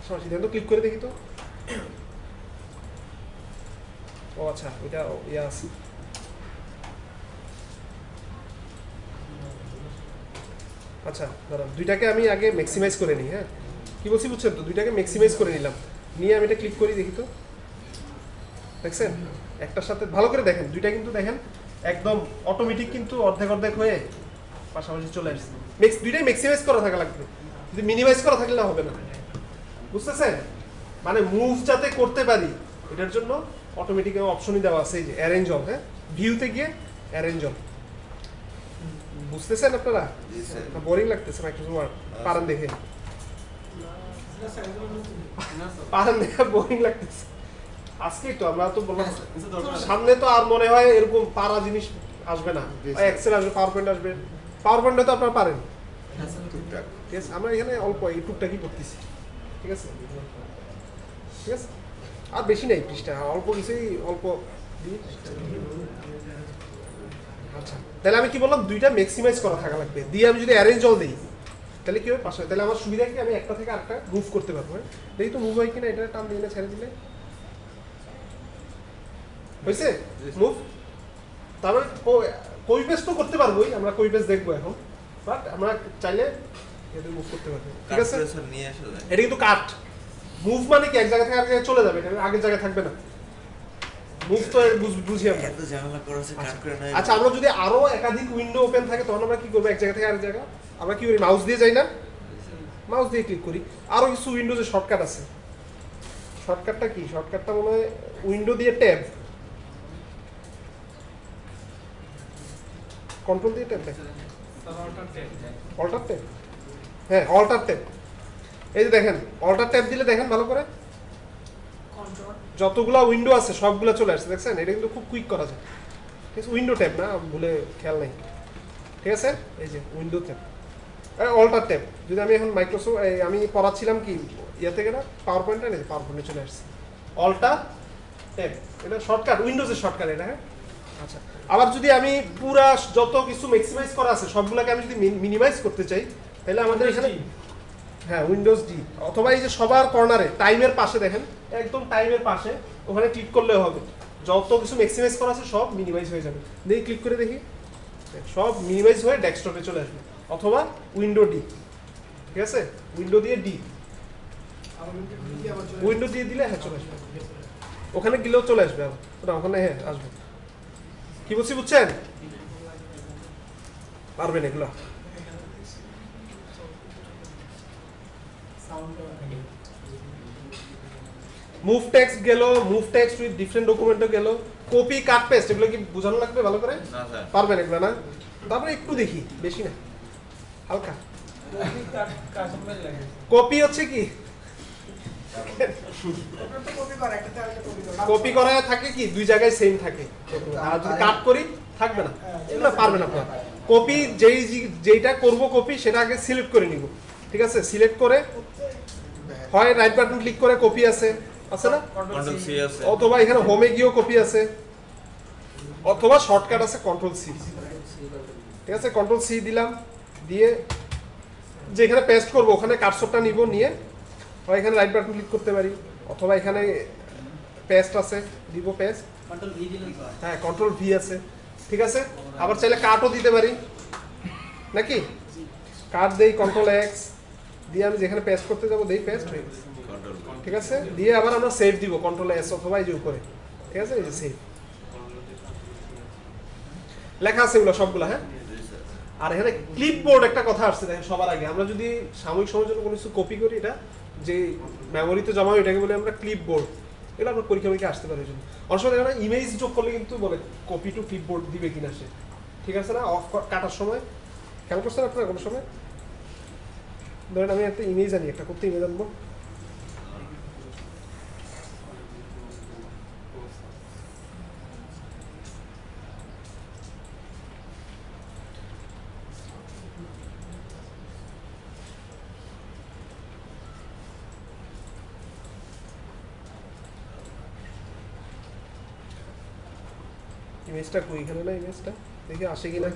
সরাসরি দেখেন তো, ক্লিক করে দেখি তো। ও আচ্ছা, ওইটা ইয়া আছে। আচ্ছা দাঁড়ান, দুইটাকে আমি আগে ম্যাক্সিমাইজ করে নিই। হ্যাঁ, কি বলছি বুঝছেন তো? দুইটাকে ম্যাক্সিমাইজ করে নিলাম, নিয়ে আমি এটা ক্লিক করি, দেখি তো, দেখছেন একটার সাথে ভালো করে দেখেন, দুইটা কিন্তু দেখেন একদম অটোমেটিক কিন্তু অর্ধেক অর্ধেক হয়ে পাশাপাশি চলে আসছে। দুইটাই ম্যাক্সিমাইজ করা থাকা লাগবে, যদি মিনিমাইজ করা থাকলে হবে না, বুঝতেছেন? মানে মুভ যাতে করতে পারি এটার জন্য অটোমেটিক অপশনই দেওয়া আছে, এই যে অ্যারেঞ্জ অল। হ্যাঁ, ভিউতে গিয়ে অ্যারেঞ্জ অল, বুঝতেছেন আপনারা? বোরিং লাগতেছে না কিছু পারেন দেখে? পারেন দেখে বোরিং লাগতেছে আজকে তো? আমরা তো বললাম সামনে তো আর মনে হয় এরকম পারা জিনিস আসবে না, এক্সেল আসবে, পাওয়ার পয়েন্ট আসবে। পাওয়ার পয়েন্টে তো আপনারা পারেন, ঠিক আছে? আমরা এখানে অল্প এই টুকটাকি করতেছি, ঠিক আছে, ঠিক আছে, আর বেশি নাই পৃষ্ঠা, অল্প কিছুই, অল্প। আচ্ছা, তাহলে আমি কি বললাম, দুইটা ম্যাক্সিমাইজ করা থাকা লাগবে, দিয়ে আমি যদি অ্যারেঞ্জ অল দিই তাহলে কি হবে পাশে, তাহলে আমার সুবিধা কি, আমি একটা থেকে আরেকটা মুভ করতে পারবো। হ্যাঁ, দেখি তো মুভ হয় কিনা, এটা টান দিয়ে ছেড়ে দিলে হয়েছে মুভ। তারপরে কপি পেস্ট তো করতে পারবোই, আমরা কপি পেস্ট দেখবো এখন, বাট আমরা চাইলে এটা মুভ করতে পারবো, ঠিক আছে? এটা কিন্তু কাট মুভ, মানে কি এক জায়গা থেকে আরেক জায়গায় চলে যাবে, এটা আগের জায়গায় থাকবে না। মুভ তো বুঝি আমরা। আচ্ছা, আমরা যদি আরো একাধিক উইন্ডো ওপেন থাকে তখন আমরা কি করবো, এক জায়গা থেকে আরেক জায়গা আমরা কি করি, মাউস দিয়ে যাই না, মাউস দিয়ে ক্লিক করি। আরো কিছু উইন্ডোজে শর্টকাট আছে, শর্টকাটটা কি, শর্টকাটটা মনে হয় উইন্ডো দিয়ে ট্যাব, কন্ট্রোল দিয়ে ট্যাব, অল্টার ট্যাব। হ্যাঁ, অল্টার ট্যাব, এই যে দেখেন অল্টার ট্যাব দিলে দেখেন ভালো করে যতগুলা উইন্ডো আছে সবগুলা চলে আসছে, দেখছেন? এটা কিন্তু খুব কুইক করা যায়, ঠিক আছে? উইন্ডো ট্যাব না, ভুলে খেয়াল নাই, ঠিক আছে? এই যে উইন্ডো ট্যাব, অল্টার ট্যাব। যদি আমি এখন মাইক্রোসফট, আমি পড়াচ্ছিলাম কি ইয়ে থেকে না, পাওয়ার পয়েন্টটা নেই, পাওয়ার পয়েন্টে চলে আসছে অল্টার ট্যাব, এটা শর্টকাট, উইন্ডোজের শর্টকাট এটা। হ্যাঁ, আচ্ছা, আবার যদি আমি পুরা যত কিছু ম্যাক্সিমাইজ করা আছে সবগুলোকে আমি যদি মিনিমাইজ করতে চাই তাহলে আমাদের এখানে, হ্যাঁ, উইন্ডোজ ডি, অথবা এই যে সবার কর্নারে টাইমের পাশে দেখেন, একদম টাইমের পাশে ওখানে ক্লিক করলে হবে, যত কিছু ম্যাক্সিমাইজ করা আছে সব মিনিমাইজ হয়ে যাবে। দেখি ক্লিক করে দেখি, সব মিনিমাইজ হয়ে ডেস্কটপে চলে আসবে, অথবা উইন্ডো ডি, ঠিক আছে? উইন্ডো দিয়ে ডি, উইন্ডো দিয়ে দিলে হ্যাঁ চলে আসবে, ওখানে গেলেও চলে আসবে, ওটা ওখানে হ্যাঁ আসবে। কি বলছি বুঝছেন? পারবেন এগুলো? মুভ টেক্সট গেল, মুভ টেক্সট উইথ ডিফারেন্ট ডকুমেন্টও গেল, কপি কাট পেস্ট, এগুলো কি বোঝানো লাগবে ভালো করে? পারবেন এগুলো না? তারপরে একটু দেখি, বেশি না, হালকা। কপি হচ্ছে কি, কপি করা থাকে কি দুই জায়গায় সেম থাকে, আর যদি কাট করি থাকবে না, এগুলো পারবেন আপনারা। কপি যেইটা করব কপি সেটা আগে সিলেক্ট করে নিব, ঠিক আছে? সিলেক্ট করে হয় রাইট বাটন ক্লিক করে কপি আছে না, কন্ট্রোল সি আছে, অথবা এখানে হোমে গিয়েও কপি আছে, অথবা শর্টকাট আছে কন্ট্রোল সি, ঠিক আছে? কন্ট্রোল সি দিলাম, দিয়ে যেখানে পেস্ট করব ওখানে কার্সরটা নিব, নিয়ে হয় এখানে রাইট বাটন ক্লিক করতে পারি, অথবা এখানে পেস্ট আছে দিব পেস্ট, কন্ট্রোল ভি দিলেই তো হয়। হ্যাঁ কন্ট্রোল ভি আছে, ঠিক আছে? আবার চাইলে কাটও দিতে পারি নাকি, কাট দেই কন্ট্রোল এক্স দিয়ে আমি যেখানে পেস্ট করতে যাব দেই পেস্ট হয়ে গেছে, কন্ট্রোল ঠিক আছে? দিয়ে আবার আমরা সেভ দিব কন্ট্রোল এস অথবা এই যে উপরে, ঠিক আছে? এই যে সেভ লেখা আছে এগুলো সবগুলো, হ্যাঁ। আর এখানে ক্লিপবোর্ড একটা কথা আসছে দেখেন সবার আগে, আমরা যদি সাময়িক সময়ের জন্য কোনো কিছু কপি করি, এটা যে মেমোরিতে জমা হয় এটাকে বলে আমরা ক্লিপবোর্ড। এগুলো আপনার পরীক্ষা আসতে পারে জন্য অনেক সময় এখানে ইমেজ যোগ করলে কিন্তু বলে কপি টু ক্লিপবোর্ড দিবে কিনা সে, ঠিক আছে না? অফ কাটার সময় খেয়াল করছেন আপনারা কোনো সময়? ধরেন আমি একটা ইমেজ আনি, একটা করতে ইমেজ আনবো, ইমেজটা কই, এখানে না ইমেজটা, দেখি আসে কিনা।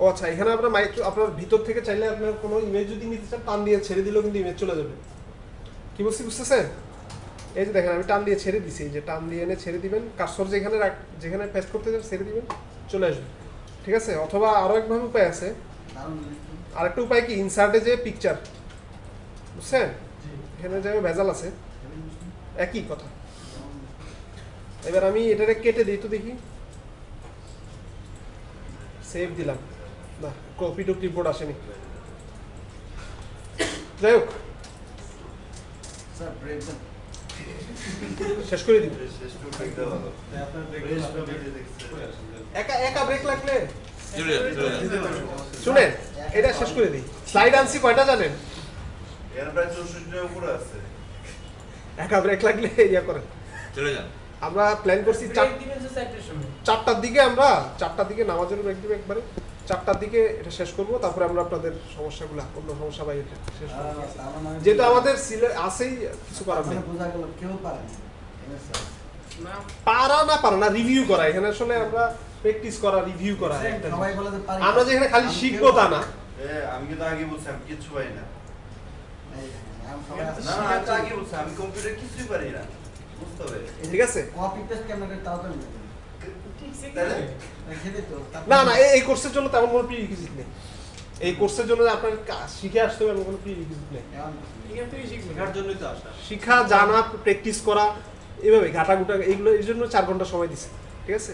ও আচ্ছা, এখানে আপনার আপনার ভিতর থেকে চাইলে আপনার কোনো ইমেজ যদি নিতে চান টান দিয়ে ছেড়ে দিলেও কিন্তু ইমেজ চলে যাবে। কি বলছি বুঝতেছেন? এই যে দেখেন আমি টান দিয়ে ছেড়ে দিছি, এই যে টান দিয়ে এনে ছেড়ে দিবেন, কার্সর যেখানে পেস্ট করতে চান ছেড়ে দিবেন, চলে আসবে, ঠিক আছে? অথবা আরো একভাবে উপায় আছে, আরেকটা উপায় কি, ইনসার্টে যে পিকচার, বুঝছেন? এখানে যে ভেজাল আছে, একই কথা। এবার আমি এটাকে কেটে দিই তো দেখি, সেভ দিলাম, না কপি টু ক্লিপবোর্ড আসেনি, যাই হোক শেষ করে দিই। একা একা ব্রেক লাগলে শুনেন, এটা শেষ করে দিই। স্লাইড আনছি কয়টা জানেন? একা ব্রেক লাগলে ইয়া করেন, চলে যান। আমরা প্ল্যান করছি ব্রেক দিবেন তো 4টার সময়। 4টার দিকে, আমরা 4টার দিকে নামাজের ব্রেক দিব একবারে, 4টার দিকে এটা শেষ করব, তারপরে আমরা আপনাদের সমস্যাগুলো অন্য সমস্যা বা এটা শেষ করব, যেহেতু আমাদের আছেই কিছু করার নেই। না পারা না রিভিউ করা, এখানে আসলে আমরা প্র্যাকটিস করা, রিভিউ করা, সবাই বলে যে পারি, আমরা যে এখানে খালি শিখবো তা না। আমি কিন্তু আগে বলছি আমি কিচ্ছু পারি না। সবাই আছে। না না আমি তো আগে বলছি আমি কম্পিউটার কিছুই পারি না, বুঝতে হবে। ঠিক আছে? কপি পেস্ট কেমন করে তাও তো নেই। ঠিক আছে তাহলে? সেটাই তো। না না এই কোর্সের জন্য তেমন কোনো প্রি রিকুইজিট নেই, এই কোর্সের জন্য আপনার শিখে আসতে হবে এমন কোনো প্রি রিকুইজিট নেই। এখান থেকে শিখবেন। শেখার জন্যই তো আসা। শিখা, জানা, প্র্যাকটিস করা, এভাবে ঘাটাঘুটা এগুলো এর জন্য 4 ঘন্টা সময় দিছে, ঠিক আছে?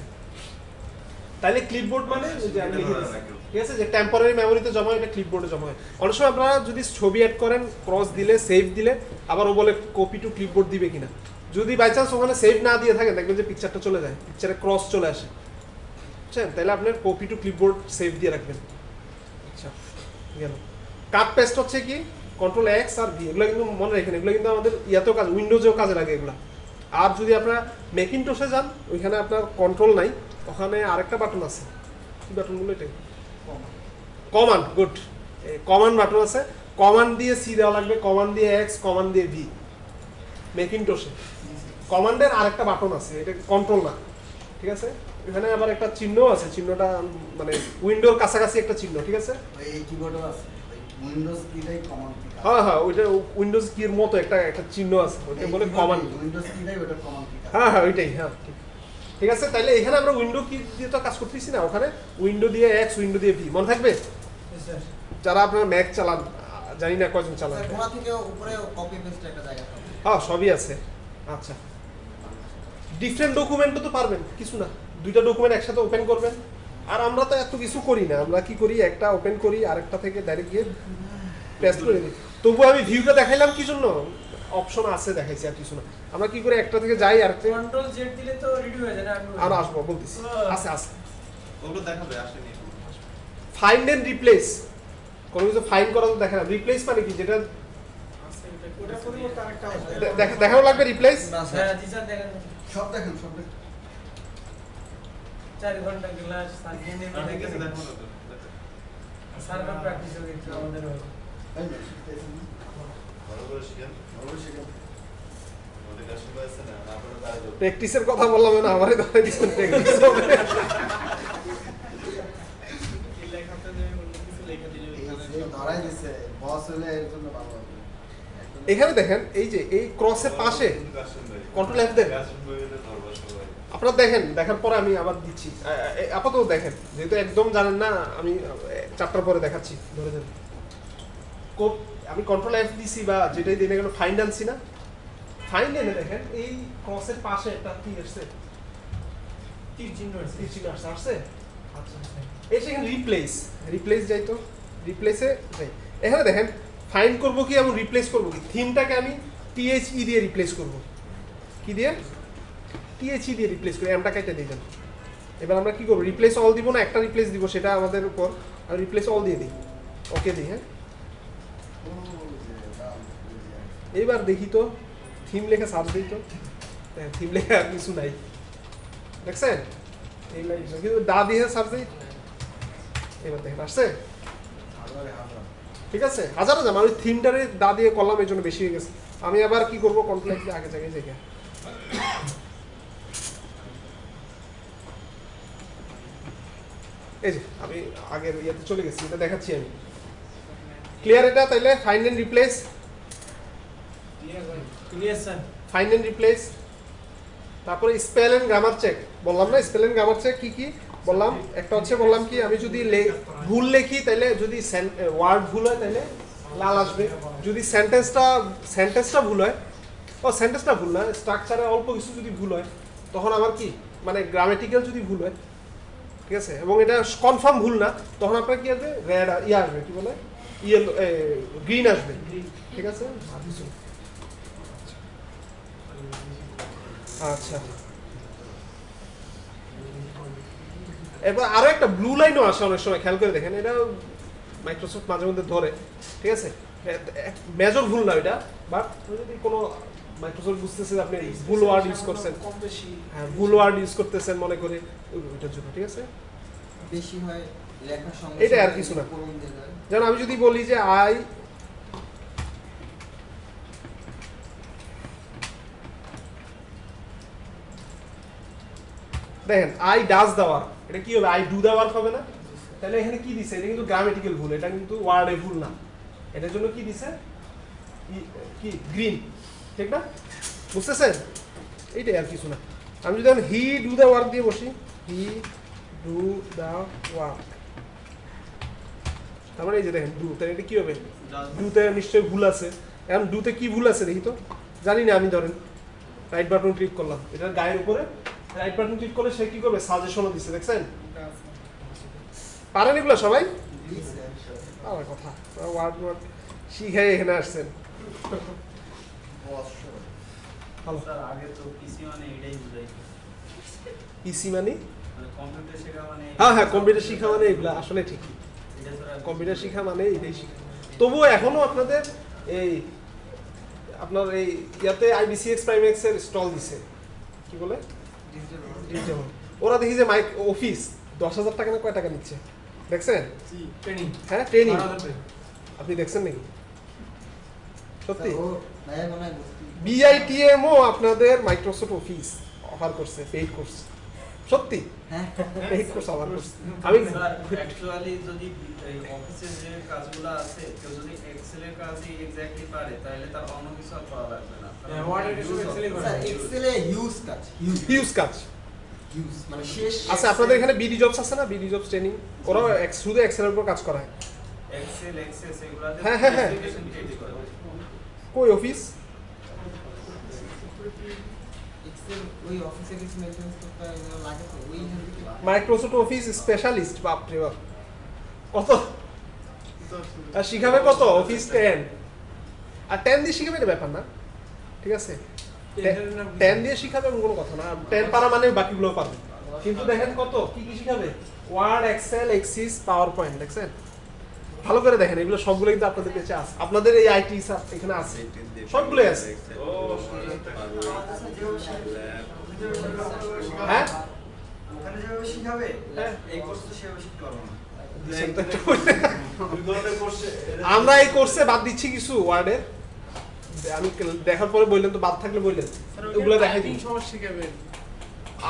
তাইলে ক্লিপবোর্ড মানে ওই যে আমি লিখে দিচ্ছি, ঠিক আছে? যে টেম্পোরারি মেমোরিতে জমা হয়, এটা ক্লিপবোর্ডে জমা হয়। অনেক সময় আপনারা যদি ছবি অ্যাড করেন, ক্রস দিলে, সেভ দিলে, আবার ও বলে কপি টু ক্লিপবোর্ড দিবে কিনা। যদি বাই চান্স ওখানে সেভ না দিয়ে থাকেন, দেখবেন যে পিকচারটা চলে যায়, পিকচারে ক্রস চলে আসে, বুঝছেন? তাহলে আপনার কপি টু ক্লিপবোর্ড সেভ দিয়ে রাখবেন। আচ্ছা গেল। কাট পেস্ট হচ্ছে কি, কন্ট্রোল এক্স আর ভি, এগুলো কিন্তু মনে রাখেন, এগুলো কিন্তু আমাদের ইয়াতেও কাজ, উইন্ডোজেও কাজে লাগে এগুলো। আর যদি আপনারা ম্যাকিনটসে যান, ওইখানে আপনার কন্ট্রোল নাই, ওখানে আরেকটা বাটন আছে, কি বাটনগুলো এটাই কমান্ড, গুড, কমান্ড বাটন আছে, কমান্ড দিয়ে সি দেওয়া লাগবে, কমান্ড দিয়ে এক্স, কমান্ড দিয়ে ভি। ম্যাকিনটসে কমান্ডের আরেকটা বাটন আছে, এটা কন্ট্রোল না, ঠিক আছে? এখানে আবার একটা চিহ্ন আছে, চিহ্নটা মানে উইন্ডোর কাছাকাছি একটা চিহ্ন, ঠিক আছে? এই কিবোর্ডও আছে, উইন্ডোজ কিটাই কমন কি। হ্যাঁ ওইটা উইন্ডোজ কির মতো একটা চিহ্ন আছে, ওইটা বলে কমান্ড। উইন্ডোজ কিটাই ওটা কমন কি। হ্যাঁ ওইটাই, হ্যাঁ ঠিক আছে। তাহলে এখানে আমরা উইন্ডো কি দিয়ে তো কাজ করতেছি না, ওখানে উইন্ডো দিয়ে এক্স, উইন্ডো দিয়ে ভি, মনে থাকবে? স্যার যারা আপনারা ম্যাক চালান, জানি না কয়জন চালান। কোণা থেকে উপরে কপি পেস্ট একটা জায়গা থাকে। হ্যাঁ সবই আছে। আচ্ছা, ডিফারেন্ট ডকুমেন্টও তো পারবেন, কিছু না, 2টা ডকুমেন্ট একসাথে ওপেন করবেন। আর আমরা তো এত কিছু করি না, আমরা কি করি, একটা ওপেন করি, আরেকটা থেকে ডাইরেক্ট গিয়ে পেস্ট করে দিই। তবু আমি ভিউটা দেখাইলাম কি জন্য, অপশন আছে দেখাইছি, আর কিছু না। আমরা কি করে একটা থেকে যাই আরেকটা, কন্ট্রোল জেড দিলে তো রেডি হয়ে যায় না? আর আসবো বলতেছি, আছে আছে। ওগুলো দেখাবে আসেনি। ফাইন্ড এন্ড রিপ্লেস, কোনো কিছু ফাইন্ড করা তো দেখে না। রিপ্লেস মানে কি, যেটা আছে ওটা পরিবর্তে আরেকটা আছে। দেখানো লাগবে রিপ্লেস। হ্যাঁ জি স্যার দেখেন। সব দেখেন, সব দেখেন। 4 ঘন্টা ক্লাস সার্জেনে সার্ভার প্র্যাকটিস হয়ে গেছে আমাদের ভালো করে শিখেন আমাদের কাছে আছে না আপনারা তাই তো প্র্যাকটিসের কথা বললাম না, আমারই ধরে দিচ্ছেন প্র্যাকটিস হবে। ধরাই দিছে বস হলে এর জন্য ভালো হবে। এখানে দেখেন এই যে এই ক্রসের পাশে কন্ট্রোল এফ দেন। আপনারা দেখেন, দেখার পরে আমি আবার দিচ্ছি। আপাতত দেখেন, যেহেতু একদম জানেন না, আমি 4টার পরে দেখাচ্ছি, ধরে দেন। আমি কন্ট্রোল এফ দিছি বা যেটাই দিনে গেল ফাইন্ড আনছি না, ফাইন্ড এনে দেখেন এই ক্রসের পাশে একটা কি আসছে, তীর চিহ্ন আছে। তীর চিহ্ন আসছে। আচ্ছা এই সেখানে রিপ্লেস যাই তো, রিপ্লেসে যাই। এখানে দেখেন ফাইন্ড করব কি এবং রিপ্লেস করব কি, থিমটাকে আমি টিএইচই দিয়ে রিপ্লেস করব। কি দিয়ে? টিএইচই দিয়ে রিপ্লেস করে এমটা কেটে দিবেন। এবার আমরা কি করব, রিপ্লেস অল দিব না একটা রিপ্লেস দিব, সেটা আমাদের উপর। আর রিপ্লেস অল দিয়ে দিই, ওকে দিই। হ্যাঁ এইবার দেখি তো থিম লেখা সার্চ দিই তো, হ্যাঁ থিম লেখা আর কিছু নাই, দেখছেন? এই লাইন কিন্তু দা দিয়ে সার্চ দিই, এবার দেখেন আসছে। ঠিক আছে, হাজার হাজার মানে থিমটারে দা দিয়ে করলাম, এই জন্য বেশি হয়ে গেছে। আমি আবার কি করবো, কন্ট্রোল আগে জায়গায় জায়গায় এই যে আমি আগের ইয়েতে চলে গেছি, এটা দেখাচ্ছি আমি। ক্লিয়ার এটা? তাইলে find and replace, clear sir. Find and replace, তারপরে স্পেল এন্ড গ্রামার চেক বললাম না। স্পেল এন্ড গ্রামার চেক কি কি বললাম? একটা হচ্ছে বললাম কি, আমি যদি ভুল লেখি তাহলে, যদি ওয়ার্ড ভুল হয় তাহলে লাল আসবে। যদি সেন্টেন্সটা ভুল হয়, ও সেন্টেন্সটা ভুল না, স্ট্রাকচারে অল্প কিছু যদি ভুল হয়, তখন আমার কি মানে গ্রামেটিক্যাল যদি ভুল হয়, ঠিক আছে, এবং এটা কনফার্ম ভুল না, তখন আপনার কি আসবে, রেড ইয়ে আসবে, কি বলে ইয়েলো, গ্রিন আসবে। ঠিক আছে, আচ্ছা। এরপর আরো একটা ব্লু লাইনও আসে অনেক সময়, খেয়াল করে দেখেন, এটা মাইক্রোসফট মাঝে মধ্যে ধরে। ঠিক আছে, মেজর ভুল না এটা, বাট যদি কোনো মাইক্রোসফট বুঝতেছে আপনি ভুল ওয়ার্ড ইউজ করছেন, কম বেশি হ্যাঁ ভুল ওয়ার্ড ইউজ করতেছেন মনে করে, ওইটার জন্য। ঠিক আছে, বেশি হয় লেখার সঙ্গে এটা আর কিছু না। পূরণ দিয়ে দেয়। যেমন আমি যদি বলি যে দেখেন আই ডাজ দেওয়ার, এটা কি হবে, আই ডু দেওয়ার হবে না? তাহলে এখানে কি দিছে, এটা কিন্তু গ্রামেটিক্যাল ভুল, এটা কিন্তু ওয়ার্ডে ভুল না। এটার জন্য কি দিছে, কি গ্রিন, ঠিক না? বুঝতেছেন? এইটাই আর কিছু না। আমি যদি হি ডু দ্য ওয়ার্ক দিয়ে বসি, হি ডু দ্য ওয়ার্ক, তার মানে এই যে দেখেন ডু, তাহলে এটা কি হবে, ডুতে নিশ্চয়ই ভুল আছে। এখন ডুতে কি ভুল আছে দেখি তো, জানি না আমি। ধরেন রাইট বাটন ক্লিক করলাম, এটার গায়ের উপরে রাইট বাটন ক্লিক করলে সে কি করবে, সাজেশনও দিচ্ছে, দেখছেন? পারেন এগুলো সবাই? আমার কথা ওয়ার্ড শিখাই এখানে আসছেন। ভালো। স্যার আগে তো পিসি মানে এটাই বুঝাই, পিসি মানে কম্পিউটার শেখা মানে, হ্যাঁ কম্পিউটার শিখা মানে এগুলা আসলে ঠিক, এটা ছাড়া কম্পিউটার শিখা মানে এটাই শিখা। তবুও এখনো আপনাদের এই আপনার এই ইয়াতে IBCX Primex এর স্টল দিছে, কি বলে ডিজিটাল। ওরা দেখি যে মাইক অফিস 10,000 টাকা না কয় টাকা নিচ্ছে, দেখছেন? ট্রেনিং, হ্যাঁ ট্রেনিং, আপনি দেখছেন নাকি? সত্যি ও ভাইয়া মনে হয় BITMও আপনাদের মাইক্রোসফট অফিস অফার করছে, পেইড কোর্স। সত্যি হ্যাঁ পেইড কোর্স অফার করছে। আমি স্যার অ্যাকচুয়ালি যদি এই অফিসের যে কাজগুলো আছে, কেউ যদি এক্সেলের কাজই এক্স্যাক্টলি পারে, তাহলে তার অন্য কিছু আর করা লাগবে না। ওয়ার্ডের কিছু এক্সেলে করে স্যার এক্সেলে হিউজ কাজ, হিউজ কাজ মানে শেষ আচ্ছা। আপনাদের এখানে BD জবস আছে না, BD জবস ট্রেনিং, ওরা শুধু এক্সেলের উপর কাজ করায়। এক্সেল এক্সেস এগুলাতে হ্যাঁ, হ্যাঁ, হ্যাঁ। প্রেজেন্টেশন ক্রিয়েট করে। কই অফিস? এক্সেল ওই অফিসে কিছু মেইনটেনেন্স করতে লাগে তো ওই মাইক্রোসফট অফিস স্পেশালিস্ট, বাপ রে বাপ। কত আর শিখাবে, কত অফিস 10 আর 10 দিয়ে শিখাবে, এটা ব্যাপার না, ঠিক আছে? 10 দিয়ে শিখাবে এমন কোনো কথা না, 10 পারা মানে বাকিগুলো পারবে। কিন্তু দেখেন কত কি কি শিখাবে, Word, Excel, Access, PowerPoint, দেখছেন? ভালো করে দেখেন, এগুলো সবগুলো কিন্তু আপনাদের কাছে আছে, আপনাদের এই আইটি এখানে আছে, সবগুলোই আছে। হ্যাঁ ওখানে যেভাবে শিখাবে হ্যাঁ। এই কোর্স তো সেভাবে শিখতে পারবো না। দিছেন তো একটা বলে। আমরা এই কোর্সে বাদ দিচ্ছি কিছু ওয়ার্ডের, আমি দেখার পরে বললেন তো বাদ থাকলে বললেন, ওগুলো দেখাই দিই। সমস্যা শিখাবেন।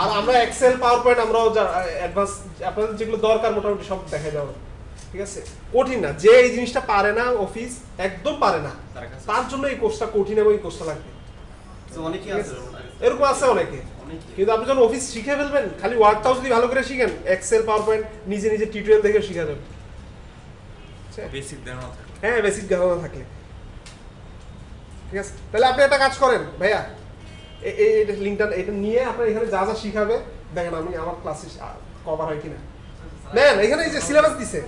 আর আমরা এক্সেল পাওয়ার পয়েন্ট আমরাও অ্যাডভান্স আপনাদের যেগুলো দরকার মোটামুটি সব দেখাই যাবো, ঠিক আছে? কঠিন না, যে এই জিনিসটা পারে না অফিস একদম পারে না, তার জন্য এই কোর্সটা কঠিন এবং এই কোর্সটা লাগবে। তো অনেকেই আছে এরকম আছে অনেকে, কিন্তু আপনি যখন অফিস শিখে ফেলবেন, খালি ওয়ার্ডটাও যদি ভালো করে শিখেন, এক্সেল পাওয়ার পয়েন্ট নিজে নিজে টিউটোরিয়াল দেখে শিখা যাবে। বেসিক ধারণা থাকে। হ্যাঁ, বেসিক ধারণা থাকলে ঠিক আছে। তাহলে আপনি একটা কাজ করেন ভাইয়া, এই লিঙ্কটা এটা নিয়ে আপনার এখানে যা যা শিখাবে দেখেন, আমি আমার ক্লাসে কভার হয় কিনা। নেন, এখানে এই যে সিলেবাস দিছে,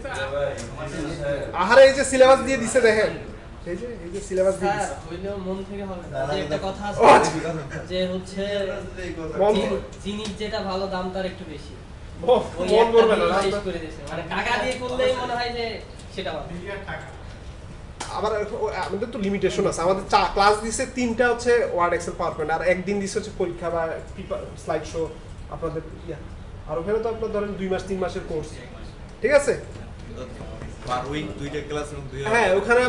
আহারে এই যে সিলেবাস দিয়ে দিছে দেখেন, এই যে সিলেবাস দিয়ে দিছে। হইলেও মন থেকে হবে না। যে একটা কথা আছে যে হচ্ছে চিনির যেটা ভালো দাম তার একটু বেশি। ওই মন করবে না, শেষ করে দিয়েছে, মানে টাকা দিয়ে করলেই মনে হয় যে সেটা ভালো। আবার আমাদের তো লিমিটেশন আছে, আমাদের ক্লাস দিছে 3টা হচ্ছে ওয়ার্ড এক্সেল পাওয়ার পয়েন্ট, আর একদিন দিছে হচ্ছে পরীক্ষা বা স্লাইড শো আপনাদের ইয়া, আর ওখানে তো আপনার ধরেন 2 মাস 3 মাসের কোর্স, ঠিক আছে? পার উইক 2টা ক্লাস এবং 2 হ্যাঁ, ওখানে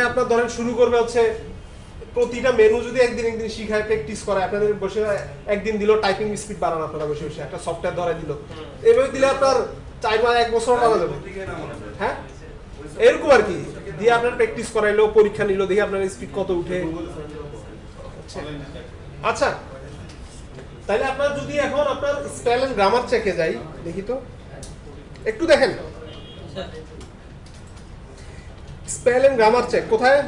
আপনার ধরেন শুরু করবে হচ্ছে প্রতিটা মেনু যদি একদিন শিখায় প্র্যাকটিস করে, আপনাদের বসে একদিন দিল টাইপিং স্পিড বাড়ান, আপনারা বসে বসে একটা সফটওয়্যার ধরে দিল, এইভাবে দিলে আপনার 4 মাস 1 বছর করা যাবে। হ্যাঁ, এরকম আর কি দিয়ে আপনার প্র্যাকটিস করাইলো, পরীক্ষা নিল, দেখি আপনার স্পিড কত উঠে। আচ্ছা, তাহলে আপনার যদি এখন আপনার স্পেল এন্ড গ্রামার চেকে যাই, দেখি তো একটু দেখেন। স্পেল এন্ড গ্রামার চেক কোথায়?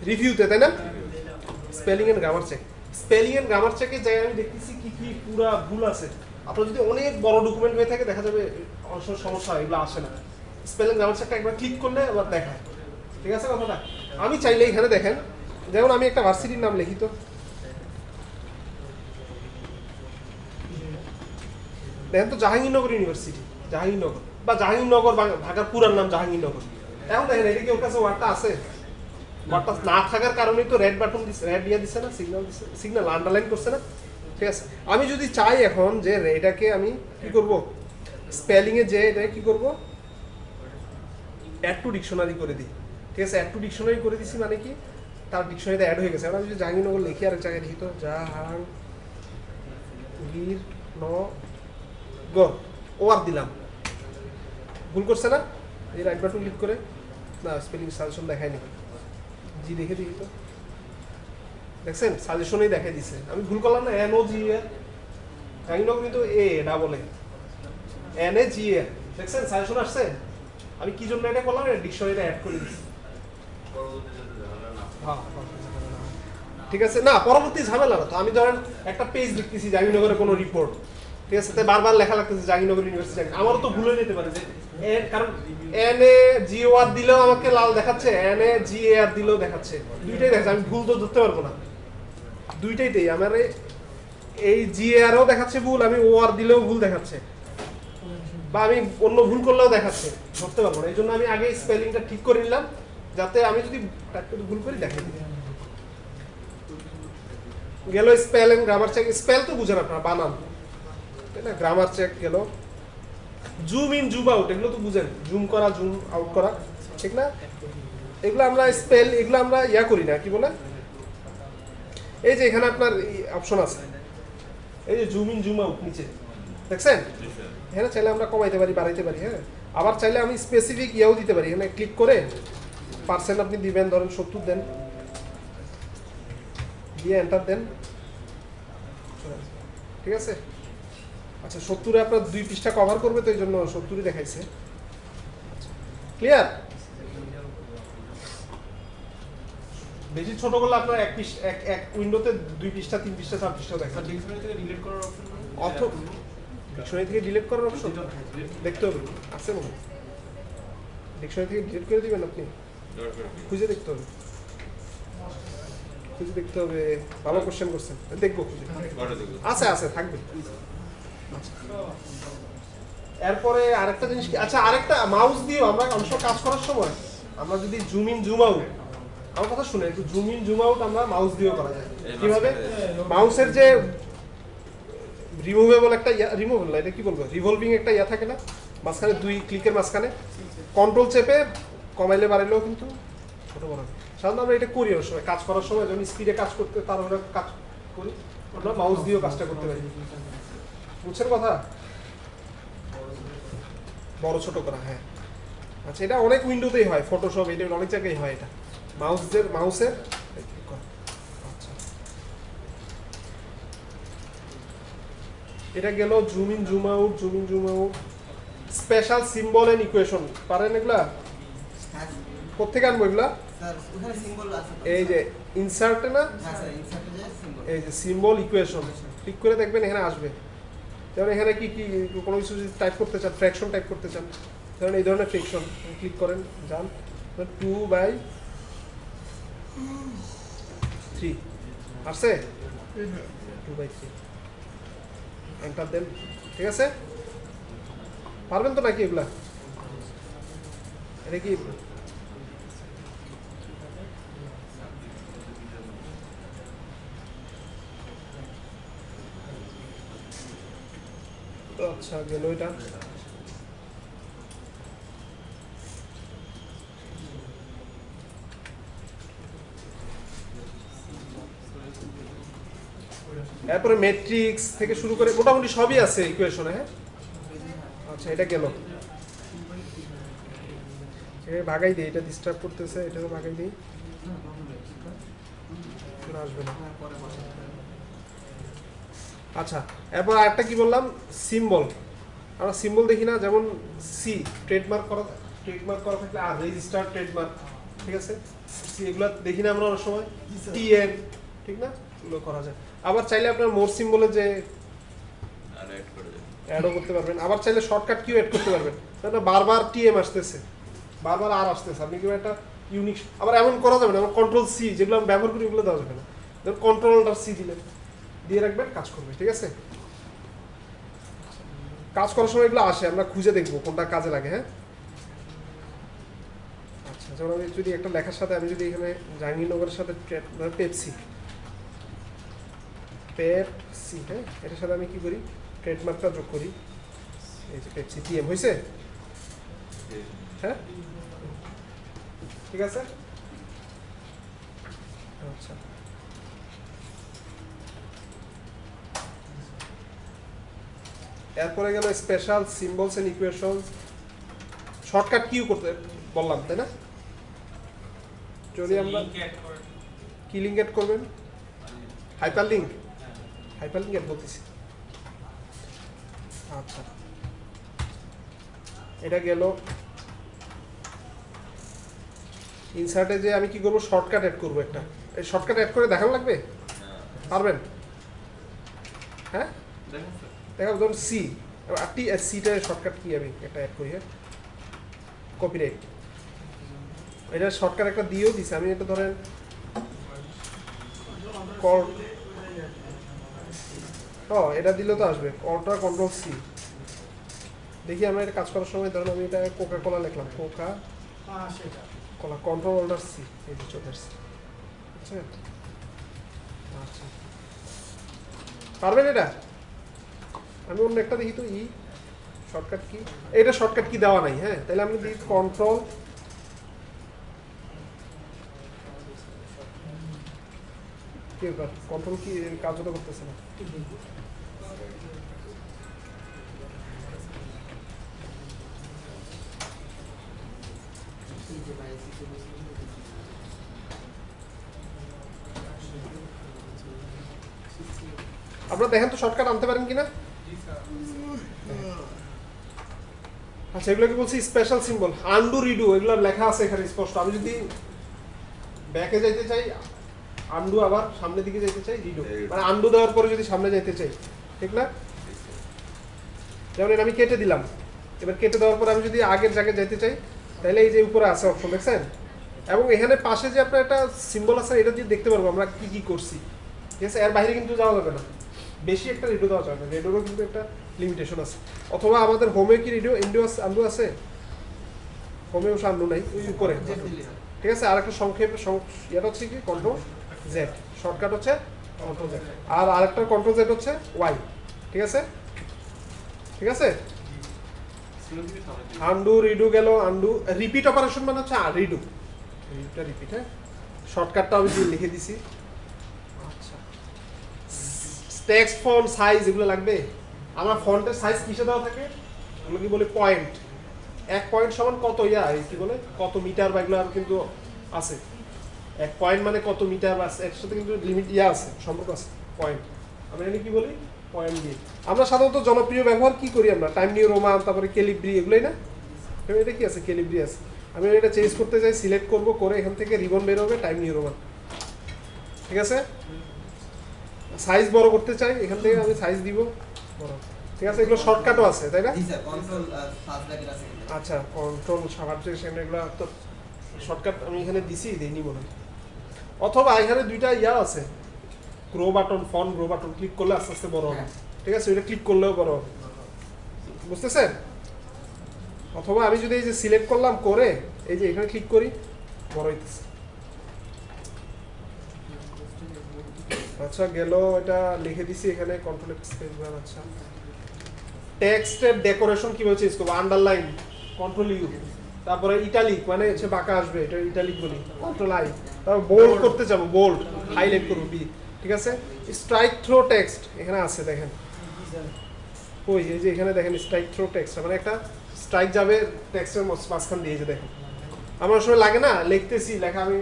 রিভিউতে, তাই না? Spelling and grammar check, spelling and grammar চেকে যাই আমি দেখতেছি কি কি পুরা ভুল আছে। আপনার যদি অনেক বড় ডকুমেন্ট হয়ে থাকে দেখা যাবে অনেক সমস্যা হয়, এগুলো আসে না। স্পেলিং গ্রামার চেকটা একবার ক্লিক করলে আবার দেখায়, ঠিক আছে কথাটা? আমি চাইলে এখানে দেখেন, যেমন আমি একটা ভার্সিটির নাম লিখি তো, দেখেন তো জাহাঙ্গীরনগর ইউনিভার্সিটি, জাহাঙ্গীরনগর বা জাহাঙ্গীরনগর ঢাকার পুরার নাম জাহাঙ্গীরনগর। এখন দেখেন এটা কি ওর কাছে ওয়ার্ডটা আছে? ওয়ার্ডটা না থাকার কারণেই তো রেড বাটন দিচ্ছে, রেড দিয়ে দিচ্ছে না, সিগন্যাল আন্ডারলাইন করছে না, ঠিক আছে? আমি যদি চাই এখন যে এটাকে আমি কি করব, স্পেলিং এ যে এটা কি করব, অ্যাড টু ডিকশনারি করে দিই, ঠিক আছে? অ্যাড টু ডিকশনারি করে দিছি মানে কি তার ডিকশনারিতে অ্যাড হয়ে গেছে। আমরা যদি জাহাঙ্গীরনগর লিখি আর এক জায়গায় লিখি তো জাহাঙ্গীরনগর, ও আর দিলাম, ভুল করছে না? এই রাইট বাটন ক্লিক করে না, স্পেলিং সাজেশন দেখায়নি, জি দেখে দেখি তো, দেখছেন সাজেশনেই দেখাই দিছে। আমি ভুল করলাম না? এন ও জি এ, জাহাঙ্গীরনগর কিন্তু এ ডাবল এন এ জি এ, দেখছেন সাজেশন আসছে। আমি কি জন্য এটা করলাম, ডিকশনারিতে অ্যাড করে দিচ্ছি। হ্যাঁ, ঠিক আছে না, পরবর্তী ঝামেলা না তো। আমি ধরেন একটা পেজ লিখতেছি জাহাঙ্গীরনগরের কোনো রিপোর্ট, ঠিক আছে? তাই বারবার লেখা লাগতেছে জাহাঙ্গীরনগর ইউনিভার্সিটি, আমারও তো ভুল হয়ে যেতে পারে যে কারণ এন এ জি ও আর দিলেও আমাকে লাল দেখাচ্ছে, এন এ জি এ আর দিলেও দেখাচ্ছে, দুইটাই দেখাচ্ছে। আমি ভুল তো ধরতে পারবো না, দুইটাইতেই আমার এই জি এ আরও দেখাচ্ছে ভুল, আমি ও আর দিলেও ভুল দেখাচ্ছে, বা আমি অন্য ভুল করলেও দেখাচ্ছে, ধরতে পারবো না। এই জন্য আমি আগে স্পেলিংটা ঠিক করে নিলাম, যাতে আমি যদি ভুল করি দেখাই দিই। গেল spell and grammar check, spell তো বুঝেন আপনারা, বানান, তাই না? গ্রামার চেক গেল, জুম ইন জুম আউট এগুলো তো বুঝেন, জুম করা জুম আউট করা, ঠিক না? এগুলো আমরা স্পেল, এগুলো আমরা ইয়া করি না, কি বলে, এই যে এখানে আপনার অপশন আছে, এই যে জুম ইন জুম আউট নিচে দেখছেন, এখানে চাইলে আমরা কমাইতে পারি, বাড়াইতে পারি। হ্যাঁ, আবার চাইলে আমি স্পেসিফিক ইয়াও দিতে পারি, এখানে ক্লিক করে পার্সেন্ট আপনি দিবেন, ধরেন 70 দেন, দিয়ে এন্টার দেন, ঠিক আছে? আচ্ছা, 70-এ আপনার 2 পৃষ্ঠা কভার করবে, তো এই জন্য 70-ই দেখাইছে। ক্লিয়ার? বেশি ছোট করলে আপনার এক উইন্ডোতে 2 পৃষ্ঠা 3 পৃষ্ঠা 4 পৃষ্ঠা দেখায়। ডিকশনারি থেকে ডিলিট করার অপশন ডিকশনারি থেকে ডিলিট করার অপশন দেখতে হবে, আছে মনে হয়। ডিকশনারি থেকে ডিলিট করে দিবেন আপনি, খুঁজে দেখতে হবে, খুঁজে দেখতে হবে। ভালো কোশ্চেন করছেন, দেখবো খুঁজে, আছে আছে থাকবে। এরপরে আরেকটা জিনিস কি, আচ্ছা আরেকটা, মাউস দিয়ে আমরা অনেক সময় কাজ করার সময় আমরা যদি জুম ইন জুম আউট, আমার কথা শুনে একটু, জুম ইন জুম আউট আমরা মাউস দিয়েও করা যায়। কিভাবে? মাউসের যে রিমুভেবল একটা রিমুভেবল না, এটা কি বলবো, রিভলভিং একটা থাকে না মাঝখানে, 2 ক্লিকের মাঝখানে কন্ট্রোল চেপে কমাইলে বাড়াইলেও কিন্তু ছোট বড় হবে। সাধারণত আমরা এটা করি ওর সময় কাজ করার সময়, যখন স্পিডে কাজ করতে তারপরে কাজ করি, আমরা মাউস দিয়েও কাজটা করতে পারি। বুঝছেন কথা? বড় ছোট করা, হ্যাঁ। আচ্ছা, এটা অনেক উইন্ডোতেই হয়, ফটোশপ এটা অনেক জায়গায় হয়, এটা মাউসের আচ্ছা, এটা গেল zoom in zoom out, special symbol and equation, পারেন এগুলা? হ্যাঁ কোত্থেকে আনবো এগুলা? স্যার ওখানে সিম্বল আছে তো। এই যে ইনসার্টে না, হ্যাঁ স্যার ইনসার্টে যে সিম্বল, এই যে সিম্বল ইকুয়েশন ক্লিক করে দেখবেন এখানে আসবে। যেমন এখানে কি কি কোনো কিছু যদি টাইপ করতে চান, ফ্র্যাকশন টাইপ করতে চান, যেমন এই ধরনের ফ্র্যাকশন ক্লিক করেন, যান 2/3 আসছে, 2/3 এন্টার দেন। ঠিক আছে, পারবেন তো নাকি এগুলা? এটা কি আচ্ছা গেল এটা। এরপরে ম্যাট্রিক্স থেকে শুরু করে মোটামুটি সবই আছে ইকুয়েশনে। হ্যাঁ, আচ্ছা এটা গেল, ভাগাই দিই, এটা ডিস্টার্ব করতেছে, এটাকে ভাগাই দিই, আসবে না। আচ্ছা, এরপর আরেকটা কি বললাম, সিম্বল। আমরা সিম্বল দেখি না, যেমন সি ট্রেডমার্ক করা থাকলে আর রেজিস্টার ট্রেডমার্ক, ঠিক আছে, সি এগুলো দেখি না আমরা অনেক সময়, টিএন, ঠিক না, এগুলো করা যায়। আবার চাইলে আপনার মোর সিম্বলে যে অ্যাডও করতে পারবেন, আবার চাইলে শর্টকাট কিও অ্যাড করতে পারবেন। বারবার টিএম আসতেছে, বারবার আর আসতেছে, আপনি কেউ একটা ইউনিক, আবার এমন করা যাবে না, আমার কন্ট্রোল সি যেগুলো আমি ব্যবহার করি ওগুলো দেওয়া যাবে না, ধরুন কন্ট্রোলটা সি দিয়ে রাখবেন, কাজ করবে। ঠিক আছে, কাজ করার সময় এগুলো আসে, আমরা খুঁজে দেখবো কোনটা কাজে লাগে। হ্যাঁ, আচ্ছা, যেমন আমি যদি একটা লেখার সাথে আমি যদি এখানে জাহাঙ্গীরনগরের সাথে পেপসি, হ্যাঁ, এটার সাথে আমি কি করি, ট্রেডমার্কটা যোগ করি, এই যে পেপসি টিএম হয়েছে। হ্যাঁ, ঠিক আছে, আচ্ছা। এরপরে গেল special symbols and equations, shortcut Q করতে বললাম, তাই না? যদি আমরা কি লিঙ্ক অ্যাড করবেন, হাইপারলিংক অ্যাড বলতেছি। আচ্ছা, এটা গেল ইনসার্টে যে আমি কি করব, শর্টকাট অ্যাড করব একটা। এই শর্টকাট অ্যাড করে দেখানো লাগবে, পারবেন? হ্যাঁ, দেখো, ধরুন সি, সিটা শর্টকাট কি আমি একটা অ্যাড করি। হ্যাঁ, কপিরাইট, এটা শর্টকাট একটা দিয়েও দিছে, আমি এটা ধরেন এটা দিলেও তো আসবে, কন্ট্রোল সি। দেখি আমরা এটা কাজ করার সময়, ধরুন আমি এটা কোকা কোলা লিখলাম, Coca Cola, control alter C, এই যে চলে আসছে। আচ্ছা, পারবেন এটা? আমি অন্য একটা দেখি তো, শর্টকাট কি, এটা শর্টকাট কি দেওয়া নাই। হ্যাঁ, তাহলে আমি দিই কন্ট্রোল, কি ব্যাপার, কন্ট্রোল কি কাজও তো করতেছে না। আপনারা দেখেন তো শর্টকাট আনতে পারেন কিনা। আচ্ছা, এগুলো কি বলছি, স্পেশাল সিম্বল, আনডু রিডু, এগুলো লেখা আছে এখানে স্পষ্ট। আমি যদি ব্যাকে যাইতে চাই আনডু, আবার সামনের দিকে যাইতে চাই রিডু, মানে আনডু দেওয়ার পরে যদি সামনে যাইতে চাই, ঠিক না? যেমন আমি কেটে দিলাম, এবার কেটে দেওয়ার পর আমি যদি আগের জায়গায় যাইতে চাই, তাহলে এই যে উপরে আছে অপশন, দেখছেন? এবং এখানে পাশে যে আপনার একটা সিম্বল আছে, এটা দিয়ে দেখতে পারবো আমরা কি কি করছি। ঠিক আছে, এর বাইরে কিন্তু যাওয়া যাবে না, বেশি একটা রেডিও দেওয়া যাবে না, রেডিওরও কিন্তু একটা লিমিটেশন আছে। অথবা আমাদের হোমে কি রেডিও আন্ডু আছে, হোমে ওসে আন্ডু নাই, ওই উপরে। ঠিক আছে, আর একটা সংক্ষেপ এটা হচ্ছে কি কন্ট্রোল জেড, শর্টকাট হচ্ছে কন্ট্রোল জেড, আর আরেকটা কন্ট্রোল জেড হচ্ছে ওয়াই। ঠিক আছে ঠিক আছে সিলেক্ট দিবি তাহলে আন্ডু রিডু গেল আন্ডু রিপিট অপারেশন মানে হচ্ছে রিডু রিপিটটা রিপিট হ্যাঁ শর্টকাটটা আমি লিখে দিছি আচ্ছা টেক্সট ফন্ট সাইজ এগুলো লাগবে আমরা ফন্টের সাইজ কিসে দেওয়া থাকে এগুলো কি বলে পয়েন্ট এক পয়েন্ট সমান কত কি বলে কত মিটার বা এগুলো আর কিন্তু আছে এক পয়েন্ট মানে কত মিটার বা এর সাথে কিন্তু লিমিট আছে সম্পর্ক আছে পয়েন্ট আমরা এখানে কি বলি পয়েন্ট দিয়ে আমরা সাধারণত জনপ্রিয় ব্যবহার কি করি আমরা টাইম নিউ রোমান তারপরে ক্যালিব্রি এগুলোই না এটা কি আছে ক্যালিব্রি আছে আমি এটা চেঞ্জ করতে চাই সিলেক্ট করব করে এখান থেকে রিবন বের হবে টাইম নিউ রোমান ঠিক আছে সাইজ বড় করতে চাই এখান থেকে আমি সাইজ দিব বড় ঠিক আছে এগুলো শর্টকাটও আছে তাই না জি স্যার কন্ট্রোল ফার্স্ট ব্র্যাকেট আছে আচ্ছা কন্ট্রোল সাবজেকশন এগুলো তো শর্টকাট আমি এখানে দিছি দেইনি মনে হয় অথবা এখানে দুইটা আছে grow button font grow button click করলে আস্তে আস্তে বড় হবে ঠিক আছে ওইটা ক্লিক করলেও বড় হবে বুঝতেছেন অথবা আমি যদি এই যে সিলেক্ট করলাম করে এই যে এখানে ক্লিক করি বড় হইতেছে আচ্ছা গেল এটা লিখে দিছি এখানে কন্ট্রোল স্পেস বার আচ্ছা টেক্সটের ডেকোরেশন কিভাবে চেঞ্জ করব আন্ডারলাইন কন্ট্রোল ইউ তারপরে ইটালিক মানে হচ্ছে বাঁকা আসবে এটা ইটালিক বলি কন্ট্রোল আই তারপর বোল্ড করতে যাব বোল্ড হাইলাইট করব বি ঠিক আছে স্ট্রাইক থ্রো টেক্সট এখানে আছে দেখেন ওই এই যে এখানে দেখেন স্ট্রাইক থ্রো টেক্সট মানে একটা স্ট্রাইক যাবে টেক্সটের মাঝখান দিয়ে যে দেখেন আমার সময় লাগে না লিখতেছি লেখা আমি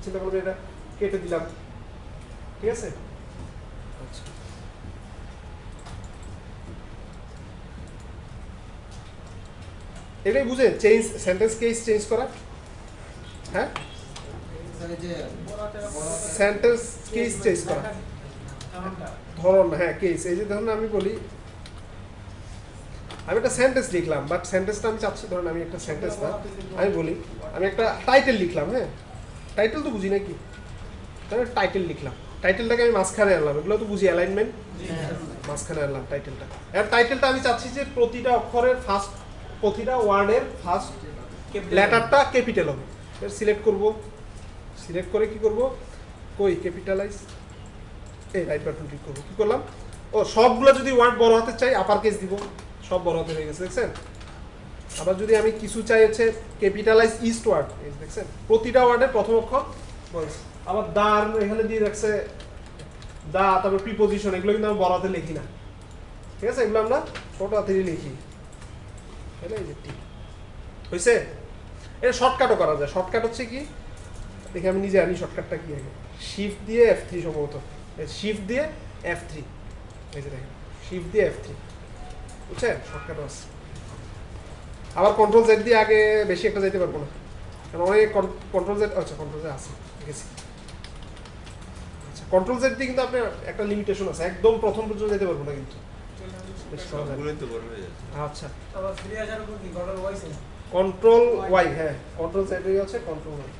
চিন্তা করব এটা কেটে দিলাম ঠিক আছে আচ্ছা এটাই বুঝেন চেঞ্জ সেন্টেন্স কেস চেঞ্জ করা হ্যাঁ স্যার এই যে সেন্টেন্স কেস চেঞ্জ করা ধরন হ্যাঁ কেস এই যে ধরুন আমি বলি আমি একটা সেন্টেন্স লিখলাম বাট সেন্টেন্সটা আমি চাচ্ছি ধরুন আমি একটা সেন্টেন্স না আমি বলি আমি একটা টাইটেল লিখলাম হ্যাঁ টাইটেল তো বুঝি নাকি তাহলে টাইটেল লিখলাম টাইটেলটাকে আমি মাঝখানে আনলাম এগুলো তো বুঝি অ্যালাইনমেন্ট মাঝখানে আনলাম টাইটেলটা এর টাইটেলটা আমি চাচ্ছি যে প্রতিটা অক্ষরের ফার্স্ট প্রতিটা ওয়ার্ডের ফার্স্ট লেটারটা ক্যাপিটাল হবে এর সিলেক্ট করব সিলেক্ট করে কি করব কই ক্যাপিটালাইজ এই রাইট বাটন ক্লিক করব কি করলাম ও সবগুলো যদি ওয়ার্ড বড় হাতে চাই আপার কেস দিব সব বড় হাতে হয়ে গেছে দেখছেন আবার যদি আমি কিছু চাই হচ্ছে ক্যাপিটালাইজ ইস্ট ওয়ার্ড এই দেখছেন প্রতিটা ওয়ার্ডের প্রথম অক্ষর বলছে আবার দার এখানে দিয়ে রাখছে দা তারপর প্রিপোজিশন এগুলো কিন্তু আমি বড় হাতে লিখি না ঠিক আছে এগুলো আমরা ছোট হাতে লিখি তাহলে এই যে ঠিক হয়েছে এটা শর্টকাটও করা যায় শর্টকাট হচ্ছে কি দেখি আমি নিজে আনি শর্টকাটটা কি আগে শিফট দিয়ে F3 সম্ভবত শিফট দিয়ে F3 এই যে দেখেন শিফট দিয়ে F3 বুঝছেন শর্টকাট আছে আবার কন্ট্রোল জেড দিয়ে আগে বেশি একটা যাইতে পারবো না কারণ অনেক কন্ট্রোল জেড আচ্ছা কন্ট্রোল জেড আছে ঠিক আছে আচ্ছা কন্ট্রোল জেড দিয়ে কিন্তু আপনার একটা লিমিটেশন আছে একদম প্রথম পর্যন্ত যেতে পারবো না কিন্তু সবগুলোই তো বড় হয়ে যাচ্ছে আচ্ছা আবার ফ্রি আসার উপর কি কন্ট্রোল ওয়াই কন্ট্রোল ওয়াই হ্যাঁ কন্ট্রোল জেড এর আছে কন্ট্রোল ওয়াই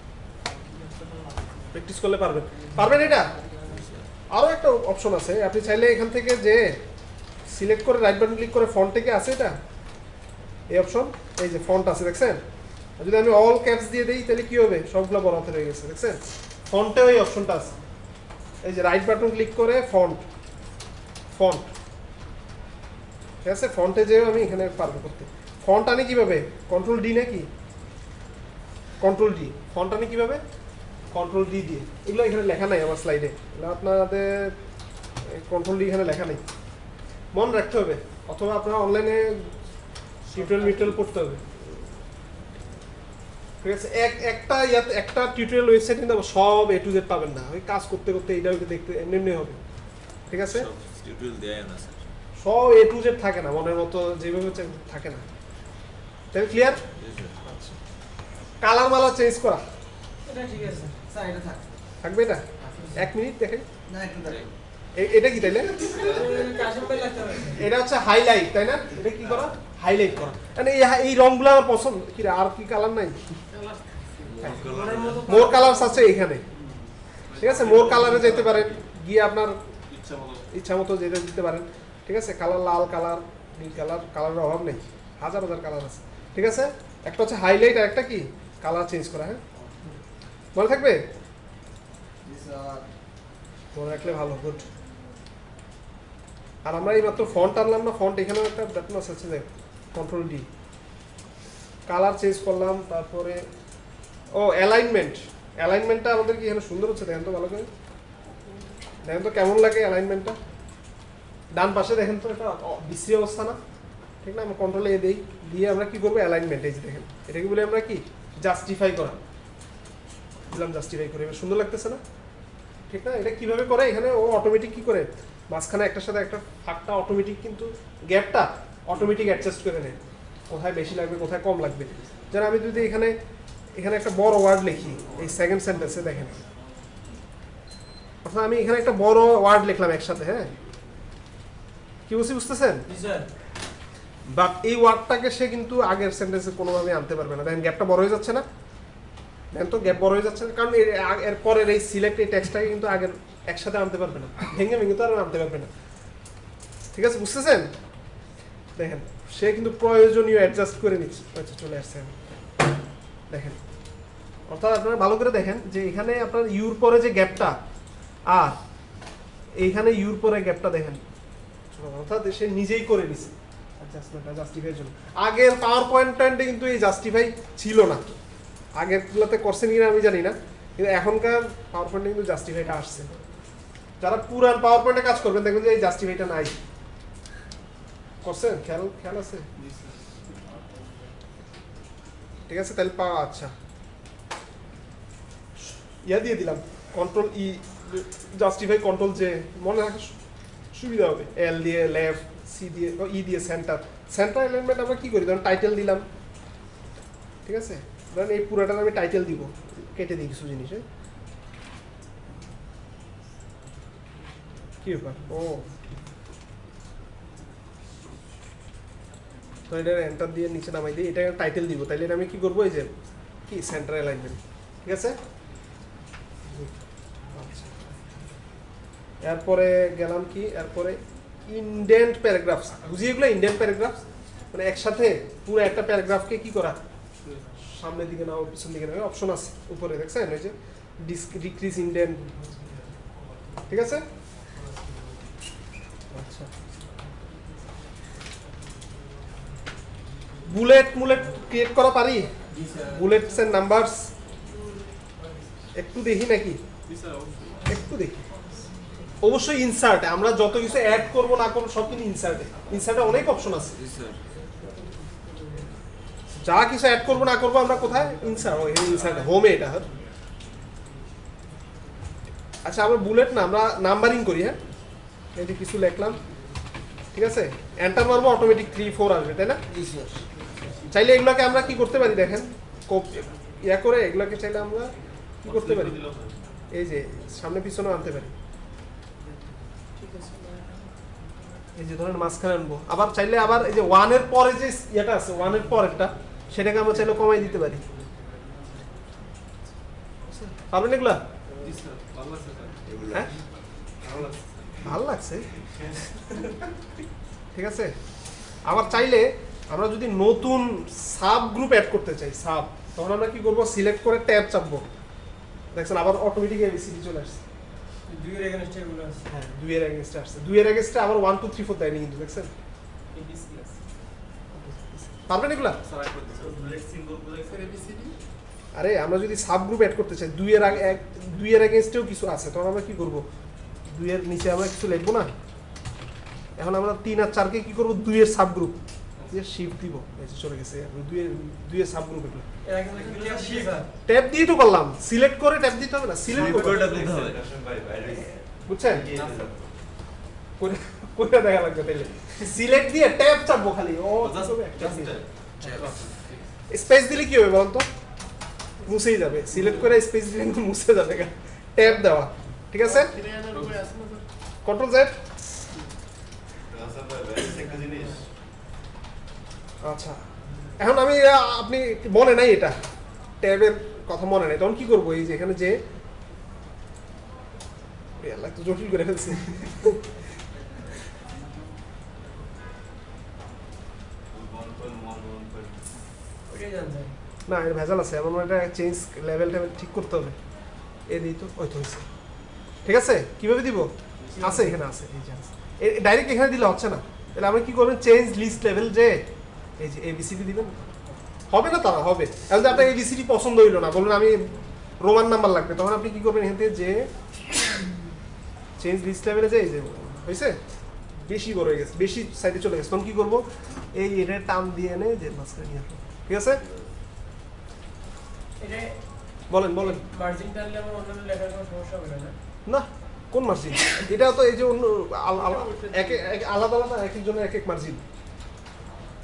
প্র্যাকটিস করলে পারবেন এটা আরো একটা অপশন আছে আপনি চাইলে এখান থেকে যে সিলেক্ট করে রাইট বাটন ক্লিক করে ফন্ট থেকে আছে এটা এই অপশন এই যে ফন্ট আছে দেখছেন আর যদি আমি অল ক্যাপস দিয়ে দেই তাহলে কি হবে সবগুলো বড় হাতে হয়ে গেছে দেখছেন ফন্টে ওই অপশনটা আছে এই যে রাইট বাটন ক্লিক করে ফন্ট ঠিক আছে ফন্টে যেও আমি এখানে পারবো করতে ফন্ট আনি কিভাবে কন্ট্রোল ডি নাকি কন্ট্রোল ডি ফন্ট আনি কিভাবে কন্ট্রোল ডি দিয়ে এগুলো এখানে লেখা নাই আমার স্লাইডে এগুলো আপনাদের কন্ট্রোল ডি এখানে লেখা নেই মনে রাখতে হবে অথবা আপনারা অনলাইনে টিউটোরিয়াল পড়তে হবে ঠিক আছে একটা টিউটোরিয়াল ওয়েবসাইট কিন্তু সব A to Z পাবেন না ওই কাজ করতে করতে এইটা দেখতে এমনি হবে ঠিক আছে সব টিউটোরিয়াল দেয় না স্যার সব A to Z থাকে না মনের মতো যেভাবে থাকে না তাই ক্লিয়ার আচ্ছা কালার মালা চেঞ্জ করা এটা ঠিক আছে স্যার এটা থাকবে এটা 1 মিনিট দেখেন না একটু দেখেন এটা কি তাইলে কাশিম ভাই লাগতে হবে এটা হচ্ছে হাইলাইট তাই না এটা কি করা হাইলাইট করা মানে এই রংগুলো আমার পছন্দ কি আর কি কালার নাই মোর কালারস আছে এখানে ঠিক আছে মোর কালারে যেতে পারেন গিয়ে আপনার ইচ্ছা মতো যেটা দিতে পারেন ঠিক আছে কালার লাল কালার নীল কালার কালারের অভাব নেই হাজার কালার আছে ঠিক আছে একটা হচ্ছে হাইলাইট আর একটা কি কালার চেঞ্জ করা হ্যাঁ মনে থাকবে মনে রাখলে ভালো গুড আর আমরা এই মাত্র ফন্ট আনলাম না, ফন্ট এখানেও একটা বাটন আছে দেখ, কন্ট্রোল ডি, কালার চেঞ্জ করলাম। তারপরে ও অ্যালাইনমেন্টটা আমাদের কি এখানে সুন্দর হচ্ছে, দেখেন তো ভালো করে, দেখেন তো কেমন লাগে অ্যালাইনমেন্টটা। ডান পাশে দেখেন তো এটা বিশ্রী অবস্থা না, ঠিক না? আমরা কন্ট্রোলে এ দিই, দিয়ে আমরা কি করবো অ্যালাইনমেন্ট, এই যে দেখেন এটাকে বলে আমরা কি জাস্টিফাই করা, দিলাম জাস্টিফাই করে, এবার সুন্দর লাগতেছে না, ঠিক না? এটা কিভাবে করে, এখানে ও অটোমেটিক কি করে মাঝখানে একটার সাথে একটা ফাঁকটা অটোমেটিক, কিন্তু গ্যাপটা অটোমেটিক অ্যাডজাস্ট করে নেয়, কোথায় বেশি লাগবে কোথায় কম লাগবে। যেন আমি যদি এখানে একটা বড় ওয়ার্ড লিখি এই সেকেন্ড সেন্টেন্সে, দেখেন অর্থাৎ আমি এখানে একটা বড় ওয়ার্ড লিখলাম একসাথে, হ্যাঁ কি বলছি বুঝতেছেন? বাট এই ওয়ার্ডটাকে সে কিন্তু আগের সেন্টেন্সে কোনোভাবে আনতে পারবে না। দেখেন গ্যাপটা বড় হয়ে যাচ্ছে না, দেখেন তো গ্যাপ বড় হয়ে যাচ্ছে না, কারণ এর পরের এই সিলেক্ট এই টেক্সটটাকে কিন্তু আগের একসাথে আনতে পারবে না, ভেঙে ভেঙে তো আর আনতে পারবে না, ঠিক আছে বুঝতেছেন? দেখেন সে কিন্তু প্রয়োজনীয় অ্যাডজাস্ট করে নিচ্ছে, আচ্ছা চলে আসছে, দেখেন অর্থাৎ আপনারা ভালো করে দেখেন যে এখানে আপনার ইউর পরে যে গ্যাপটা আর এইখানে ইউর পরে গ্যাপটা দেখেন, অর্থাৎ সে নিজেই করে নিছে অ্যাডজাস্টমেন্টটা জাস্টিফাইয়ের জন্য। আগের পাওয়ার পয়েন্টে কিন্তু এই জাস্টিফাই ছিল না, আগেরগুলোতে করছেন কিনা আমি জানি না, কিন্তু এখনকার পাওয়ার পয়েন্টে কিন্তু জাস্টিফাইটা আসছে। যারা পুরান পাওয়ার পয়েন্টে কাজ করবেন দেখবেন যে এই জাস্টিফাইটা নাই, করছেন খেয়াল আছে, ঠিক আছে? তাহলে পাওয়া, আচ্ছা ইয়া দিয়ে দিলাম কন্ট্রোল ই, জাস্টিফাই কন্ট্রোল জে, মনে রাখার সুবিধা হবে। এল দিয়ে লেফট, সি দিয়ে ই দিয়ে সেন্টার অ্যালাইনমেন্ট আমরা কি করি, ধরুন টাইটেল দিলাম, ঠিক আছে? ধরেন এই পুরোটার আমি টাইটেল দিব, কেটে দিই কিছু জিনিস, কি ব্যাপার, ও তো এটা এন্টার দিয়ে নিচে নামাই দিই, এটা টাইটেল দিব, তাইলে আমি কি করবো, এই যে কি সেন্টার অ্যালাইনমেন্ট, ঠিক আছে? এরপরে গেলাম কি, এরপরে ইনডেন্ট প্যারাগ্রাফস, বুঝি এগুলো ইনডেন্ট প্যারাগ্রাফস মানে একসাথে পুরো একটা প্যারাগ্রাফকে কি করা, সামনের দিকে নাও পিছন দিকে নাও, অপশন আছে উপরে দেখছেন, ওই যে ডিক্রিজ ইনডেন্ট, ঠিক আছে? আচ্ছা বুলেট ক্রিয়েট করা পারি, বুলেটস এন্ড নাম্বারস একটু দেখি নাকি, একটু দেখি। অবশ্যই ইনসার্টে আমরা যত কিছু অ্যাড করব না করব সব কিন্তু ইনসার্টে অনেক অপশন আছে, যা কিছু অ্যাড করব না করব আমরা কোথায়, ইনসার্টে হোমে, এটা আচ্ছা আমরা বুলেট না, আমরা নাম্বারিং করি, হ্যাঁ এই যে কিছু লিখলাম, ঠিক আছে? এন্টার মারবো, অটোমেটিক 3 4 আসবে, তাই না? চাইলে এগুলোকে আমরা কি করতে পারি, দেখেন ইয়া করে এগুলোকে চাইলে আমরা কি করতে পারি, এই যে সামনে পিছনে আনতে পারি, এই যে ধরেন মাঝখানে আনবো, আবার চাইলে আবার এই যে 1 এর পরে যে ইয়েটা আছে 1 এর পরেরটা সেটাকে আমরা চাইলে কমাই দিতে পারি, পারবেন এগুলা? হ্যাঁ ভালো লাগছে, ঠিক আছে? আবার চাইলে আমরা যদি নতুন সাব গ্রুপ অ্যাড করতে চাই, সাব, তখন আমরা কি করবো, সিলেক্ট করে ট্যাব চাপবো, দেখছেন আবার অটোমেটিক এবিসিডি চলে আসছে, দুইয়ের এগেইনস্টে এগুলো আছে, হ্যাঁ 2 এর এগেইনস্টে আসছে, 2 এর এগেইনস্টে আবার 1 2 3 4 দেয়নি কিন্তু, দেখছেন? পারবেন এগুলা? আরে আমরা যদি সাব গ্রুপ অ্যাড করতে চাই, 2 এর এগেইনস্টেও কিছু আছে, তখন আমরা কি করব, 2 এর নিচে আমরা কিছু লিখবো না, এখন আমরা 3 আর 4 কে কি করব, 2 এর সাব গ্রুপ দিয়ে শিফট দিব, এই যে চলে গেছে 2 এর সাব গ্রুপ, এগুলো ট্যাব দিয়ে তো করলাম, সিলেক্ট করে ট্যাব দিতে হবে না, সিলেক্ট করে দিতে হবে, বুঝছেন? কোনটা দেখা লাগবে, তাইলে সিলেক্ট দিয়ে ট্যাব চাপবো খালি, ও স্পেস দিলে কি হবে বলুন তো, মুছেই যাবে, সিলেক্ট করে স্পেস দিলে কিন্তু মুছে যাবে, ট্যাব দেওয়া, ঠিক আছে? কন্ট্রোল জেড, আচ্ছা এখন আমি আপনি মনে নাই এটা ট্যাবের কথা মনে নাই, তখন কি করবো, এই যে এখানে যে তো জটিল করে ফেলছি, না এর ভেজাল আছে, এমন একটা চেঞ্জ লেভেলটা ঠিক করতে হবে, এ দিই তো ওই তো হয়েছে, ঠিক আছে? কিভাবে দিব, আছে এখানে আছে, এই যে আছে। ডাইরেক্ট এখানে দিলে হচ্ছে না, তাহলে আমরা কি করবেন, চেঞ্জ লিস্ট লেভেল, যে এই যে এবিসিডি দিবেন, হবে না তারা হবে। এখন যে আপনার এবিসিডি পছন্দ হইলো না, বলুন আমি রোমান নাম্বার লাগবে, তখন আপনি কি করবেন, এখান থেকে যে চেঞ্জ লিস্ট লেভেলে যে এই যে হয়েছে বেশি বড় হয়ে গেছে, বেশি সাইডে চলে গেছে, তখন কি করবো, এই এটা টান দিয়ে এনে যে মাঝখানে নিয়ে আসবো। ঠিক আছে, এটা বলেন বলেন। মার্জিন টানলে আমার অন্যান্য লেখার কোনো সমস্যা হবে না? না, কোন মার্জিন? এটা তো এই যে অন্য আলাদা আলাদা এক একজনের এক এক মার্জিন।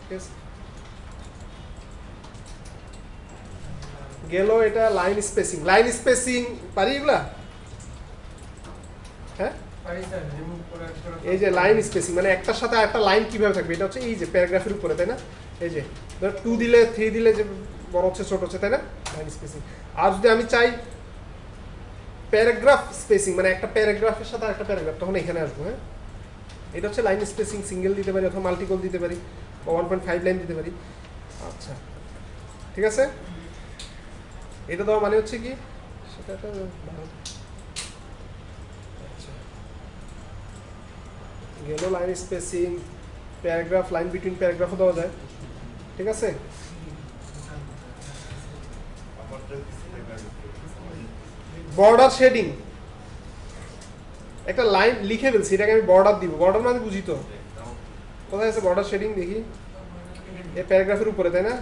ঠিক আছে, গেল এটা লাইন স্পেসিং। লাইন স্পেসিং পারি এগুলা? হ্যাঁ, পারি স্যার, রিমুভ করে এই যে লাইন স্পেসিং মানে একটার সাথে একটা লাইন কিভাবে থাকবে, এটা হচ্ছে এই যে প্যারাগ্রাফের উপরে, তাই না? এই যে 2 দিলে 3 দিলে যে বড় হচ্ছে ছোট হচ্ছে, তাই না? Line spacing. আর যদি আমি চাই প্যারাগ্রাফ স্পেসিং মানে একটা প্যারাগ্রাফের সাথে একটা প্যারাগ্রাফ, তখন এখানে আসবো। হ্যাঁ, এটা হচ্ছে লাইন স্পেসিং, সিঙ্গেল দিতে পারি অথবা মাল্টিপল দিতে পারি, 1.5 লাইন দিতে পারি। আচ্ছা, ঠিক আছে, এটা দেওয়া মানে হচ্ছে কি সেটা একটা গেল line spacing, paragraph, line between প্যারাগ্রাফও দেওয়া যায়। ঠিক আছে, বর্ডার শেডিং, একটা লাইন লিখে ফেলছি, এটাকে আমি বর্ডার দিব। বর্ডার মানে বুঝি তো, কোথায় আছে বর্ডার শেডিং দেখি, এই প্যারাগ্রাফের উপরে, তাই না?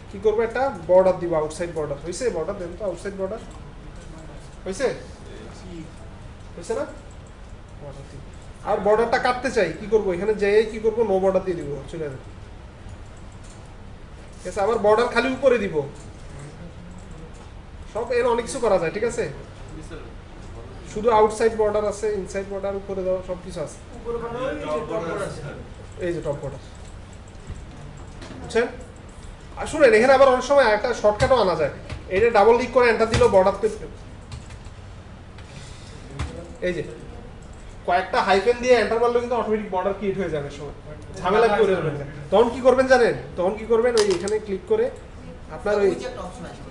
কি করবো, একটা বর্ডার দিব, আউটসাইড বর্ডার। হয়েছে, বর্ডার দেন তো, আউটসাইড বর্ডার হয়েছে, হয়েছে না? আর বর্ডারটা কাটতে চাই, কি করবো, এখানে যেয়ে কি করবো, নো বর্ডার দিয়ে দিব, চলে যাবে। ঠিক আছে, আবার বর্ডার খালি উপরে দিব, সব এর অনেক কিছু করা যায়। ঠিক আছে, শুধু আউটসাইড বর্ডার আছে, ইনসাইড বর্ডার, উপরে দেওয়া সব কিছু আছে। উপরে বানানো এই যে টপ বর্ডার আছে। এই যে টপ বর্ডার, বুঝছেন? আর শুনেন, এখানে আবার অনেক সময় একটা শর্টকাটও আনা যায়, এটা ডাবল ক্লিক করে এন্টার দিলেও বর্ডার পেয়ে, এই যে কয়েকটা হাইফেন দিয়ে এন্টার মারলেও কিন্তু অটোমেটিক বর্ডার ক্রিয়েট হয়ে যাবে, সময় ঝামেলা করে দেবেন না। তখন কি করবেন জানেন, তখন কি করবেন, ওই এখানে ক্লিক করে আপনার ওই যে একটা অপশন আছে,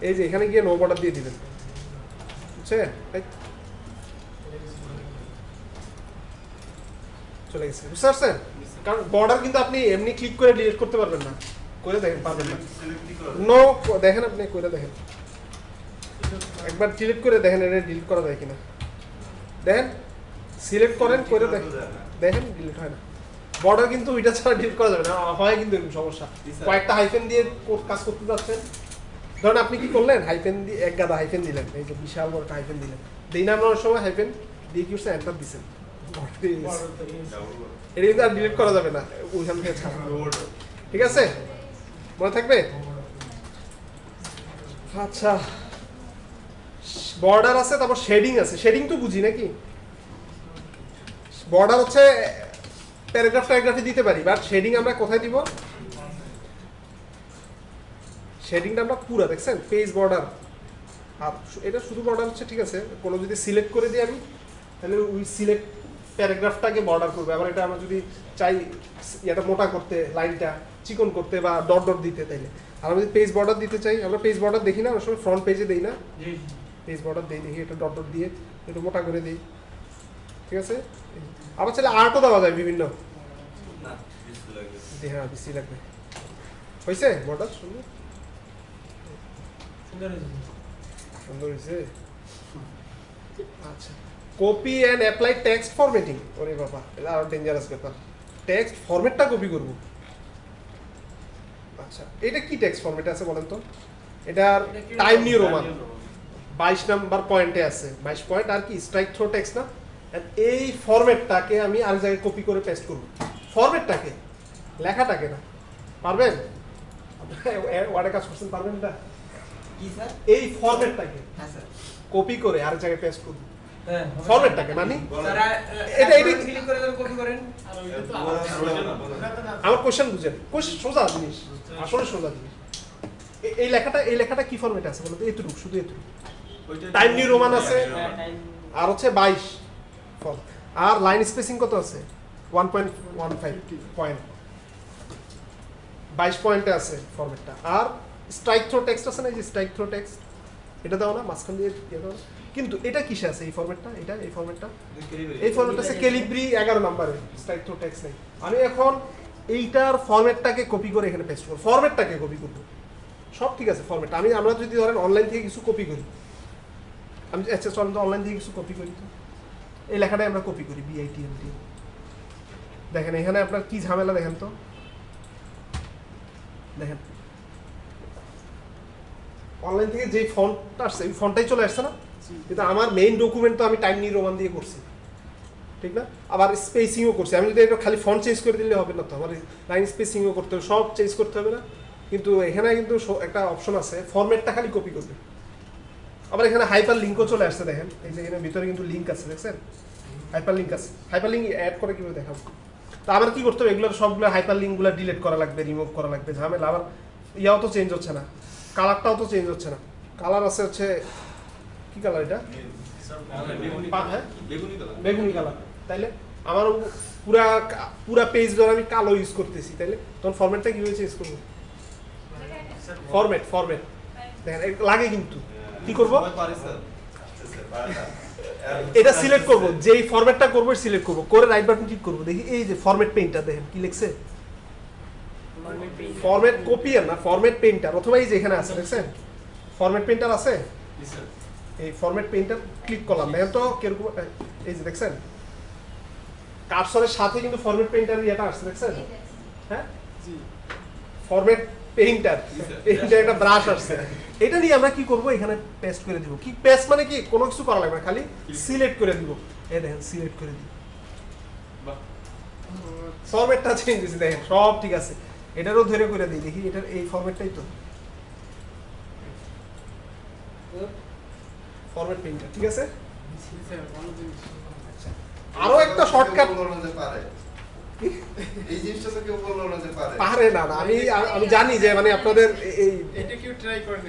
এই যে এখানে গিয়ে নো বর্ডার দিয়ে দিবেন, বুঝছেন? চলে গেছে, বুঝতে পারছেন? কারণ বর্ডার কিন্তু আপনি এমনি ক্লিক করে ডিলিট করতে পারবেন না, করে দেখেন, পারবেন না। নো, দেখেন আপনি করে দেখেন, একবার ডিলিট করে দেখেন, এটা ডিলিট করা যায় কিনা দেখেন, সিলেক্ট করেন, করে দেখেন ডিলিট হয় না। বর্ডার কিন্তু ওইটা ছাড়া ডিলিট করা যাবে না, হয় কিন্তু এরকম সমস্যা। কয়েকটা হাইফেন দিয়ে কাজ করতে যাচ্ছেন, ধরেন আপনি কি করলেন, হাইফেন দিয়ে এক গাদা হাইফেন দিলেন, এই যে বিশাল বড় একটা হাইফেন দিলেন, দিই না আপনার সময় হাইফেন দিয়ে কি হচ্ছে, এন্টার দিচ্ছেন, এটা কিন্তু আর ডিলিট করা যাবে না ওইখান থেকে ছাড়া। ঠিক আছে, মনে থাকবে? আচ্ছা, বর্ডার আছে, তারপর শেডিং আছে। শেডিং তো বুঝি নাকি? বর্ডার হচ্ছে প্যারাগ্রাফ ট্যারাগ্রাফে দিতে পারি, বাট শেডিং আমরা কোথায় দিব? শেডিংটা আমরা পুরো দেখছেন, পেজ বর্ডার, আর এটা শুধু বর্ডার হচ্ছে। ঠিক আছে, কোনো যদি সিলেক্ট করে দিই আমি, তাহলে ওই সিলেক্ট প্যারাগ্রাফটাকে বর্ডার করবে। আবার এটা আমরা যদি চাই এটা মোটা করতে, লাইনটা চিকন করতে বা ডট ডট দিতে, তাইলে। আর আমরা যদি পেজ বর্ডার দিতে চাই, আমরা পেজ বর্ডার দেখি না, ওই সময় ফ্রন্ট পেজে দিই না, পেজ বর্ডার দিই, দেখি এটা ডট ডট দিয়ে একটু মোটা করে দিই। ঠিক আছে, আবার চাইলে আর্টও দেওয়া যায় বিভিন্ন, হ্যাঁ বেশি লাগবে। হয়েছে বর্ডার? সুন্দর সুন্দর হয়েছে। আচ্ছা, copy and apply text formatting. ওরে বাবা, এটা আরো ডেঞ্জারাস ব্যাপার, টেক্সট ফরম্যাটটা কপি করব। আচ্ছা, এটা কি টেক্সট ফরম্যাট আছে বলেন তো? এটার টাইম নিউ রোমান 22 নাম্বার পয়েন্টে আছে, 22 পয়েন্ট, আর কি স্ট্রাইক থ্রো টেক্সট না? এই ফরম্যাটটাকে আমি আর জায়গায় কপি করে পেস্ট করব। ফরম্যাটটাকে, লেখাটাকে না। পারবেন? ওয়ার্ডে কাজ করছেন, পারবেন এটা? কি স্যার? এই ফরম্যাটটাকে হ্যাঁ স্যার, কপি করে আর জায়গায় পেস্ট করব। হ্যাঁ, ফরম্যাটটাকে মানে এটা ক্লিক করে দেন, কপি করেন। আর ওইটা তো আমার কোশ্চেন বুঝেন, কোশ্চেন সোজা জিনিস, আসলে সোজা জিনিস। এই লেখাটা কি ফরম্যাটে আছে বলতো? এতটুকু, শুধু এতটুকু। টাইম নিউ রোমান আছে, আর হচ্ছে 22 ফল, আর লাইন স্পেসিং কত আছে? 1.15 পয়েন্ট, 22 পয়েন্টে আছে ফরম্যাটটা। আর স্ট্রাইক থ্রো টেক্সট আছে না, এই যে স্ট্রাইক থ্রো টেক্সট, এটা দাও না, মাঝখান দিয়ে দিয়ে দাও না। কিন্তু এটা কিসে আছে এই ফরম্যাটটা, এই ফরম্যাটটা আছে ক্যালিব্রি 11 নম্বরে স্ট্রাইক থ্রু টেক্সট নাই। আমি এখন এইটার ফরম্যাটটাকে কপি করে এখানে পেস্ট করব, ফরম্যাটটাকে কপি করব, সব ঠিক আছে ফরম্যাট। আমরা যদি ধরেন অনলাইন থেকে কিছু কপি করি, আমি অনলাইন থেকে কিছু কপি করি, তো এই লেখাটাই আমরা কপি করি BITMT। দেখেন এখানে আপনার কি ঝামেলা, দেখেন তো, দেখেন অনলাইন থেকে যে ফন্টটা আসছে এই ফন্টটাই চলে আসছে না, কিন্তু আমার মেইন ডকুমেন্ট তো আমি টাইম নিউ রোমান দিয়ে করছি, ঠিক না? আবার স্পেসিংও করছি। আমি যদি এটা খালি ফন্ট চেঞ্জ করে দিলে হবে না, তো আমার লাইন স্পেসিংও করতে হবে, সব চেঞ্জ করতে হবে না। কিন্তু এখানে কিন্তু একটা অপশন আছে ফরম্যাটটা খালি কপি করবে। আবার এখানে হাইপার লিঙ্কও চলে আসছে, দেখেন এই যে এখানে ভিতরে কিন্তু লিঙ্ক আছে, দেখছেন হাইপার লিঙ্ক আছে। হাইপার লিঙ্ক অ্যাড করে কীভাবে দেখাবো? তো আমার কি করতে হবে, এগুলোর সবগুলো হাইপার লিঙ্কগুলো ডিলিট করা লাগবে, রিমুভ করা লাগবে, ঝামেলা। আবার ইয়াও তো চেঞ্জ হচ্ছে না, কালারটাও তো চেঞ্জ হচ্ছে না। কালার আছে হচ্ছে কি কালার এটা, বেগুনি কালার। তাইলে আমার পুরা পেজ ধরে আমি কালো ইউজ করতেছি, তাইলে তখন ফরম্যাটটা কিভাবে চেঞ্জ করবো? ফরম্যাট দেখেন লাগে, কিন্তু কি করবো, এটা সিলেক্ট করবো, যেই ফরম্যাটটা করবো সিলেক্ট করবো, করে রাইট বাটন ক্লিক করবো। দেখি এই যে ফরম্যাট পেইন্টার, দেখেন কি লিখছে, ফরম্যাট কপিয়ার না, ফরম্যাট পেইন্টার। অথবা এই যে এখানে আছে, দেখছেন ফরম্যাট পেইন্টার আছে, এই ফরম্যাট পেইন্টার ক্লিক করলাম, দেখেন তো কিরকম, এই যে দেখছেন কার্সরের সাথে কিন্তু ফরম্যাট পেইন্টার এটা আসছে, দেখছেন? হ্যাঁ, ফরম্যাট পেইন্টার, এটা একটা ব্রাশ আসছে। এটা নিয়ে আমরা কি করব, এখানে পেস্ট করে দিব। কি পেস্ট মানে কি, কোনো কিছু করা লাগবে না, খালি সিলেক্ট করে দিব। এই দেখেন সিলেক্ট করে দিব, ফরম্যাটটা চেঞ্জ হয়েছে, দেখেন সব ঠিক আছে। এটারও ধরে করে দিই, দেখি এটার এই ফরম্যাটটাই তো ফরম্যাট পেইন্টার, ঠিক আছে। আরো একটা শর্টকাট এই জিনিসটা তো কেউ বললো না যে পারে না, আমি জানি যে মানে আপনাদের এই এটা কেউ ট্রাই করেন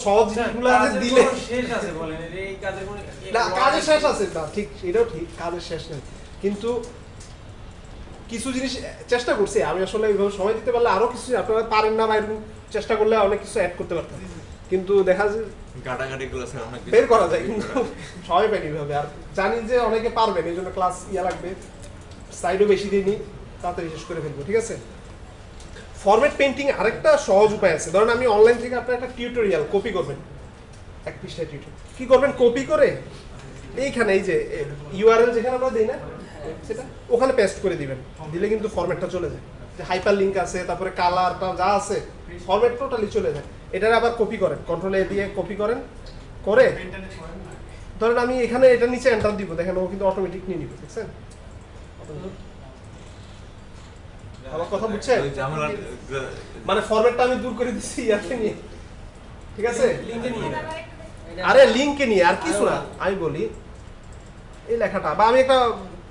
সহজ জিনিসগুলো দিলে শেষ আছে বলেন, এই কাজের কোনো না, কাজের শেষ আছে না, ঠিক এটাও ঠিক, কাজের শেষ নেই। কিন্তু কিছু জিনিস চেষ্টা করছি আমি, আসলে এইভাবে সময় দিতে পারলে আরো কিছু আপনারা পারেন না, বা এরকম চেষ্টা করলে অনেক কিছু অ্যাড করতে পারতাম, কিন্তু দেখা যায় গাটাগাটিগুলো স্যার অনেক বের করা যায়, কিন্তু সবাই পাইনি এইভাবে। আর জানি যে অনেকে পারবেন, এই জন্য ক্লাস লাগবে, সাইডও বেশি দিইনি, তাড়াতাড়ি শেষ করে ফেলবো, ঠিক আছে। ফরম্যাট পেইন্টিং আরেকটা সহজ উপায় আছে। ধরেন আমি অনলাইন থেকে আপনার একটা টিউটোরিয়াল কপি করবেন, এক পৃষ্ঠা টিউটোরিয়াল, কি করবেন, কপি করে এইখানে এই যে ইউআরএল যেখানে আমরা দিই না, সেটা ওখানে পেস্ট করে দিবেন, দিলে কিন্তু ফরম্যাটটা চলে যায়। যে হাইপার লিঙ্ক আছে, তারপরে কালারটা যা আছে, ফরম্যাট টোটালি চলে যায়। এটার আবার কপি করেন, কন্ট্রোল এ দিয়ে কপি করেন, করে ধরেন আমি এখানে এটা নিচে এন্টার দিব, দেখেন ও কিন্তু অটোমেটিক নিয়ে নিবে, দেখছেন? আমার কথা বুঝছেন? মানে ফরম্যাটটা আমি দূর করে দিচ্ছি ইয়াতে নিয়ে, ঠিক আছে? আরে লিংকে নিয়ে, আর কিছু না। আমি বলি এই লেখাটা, বা আমি একটা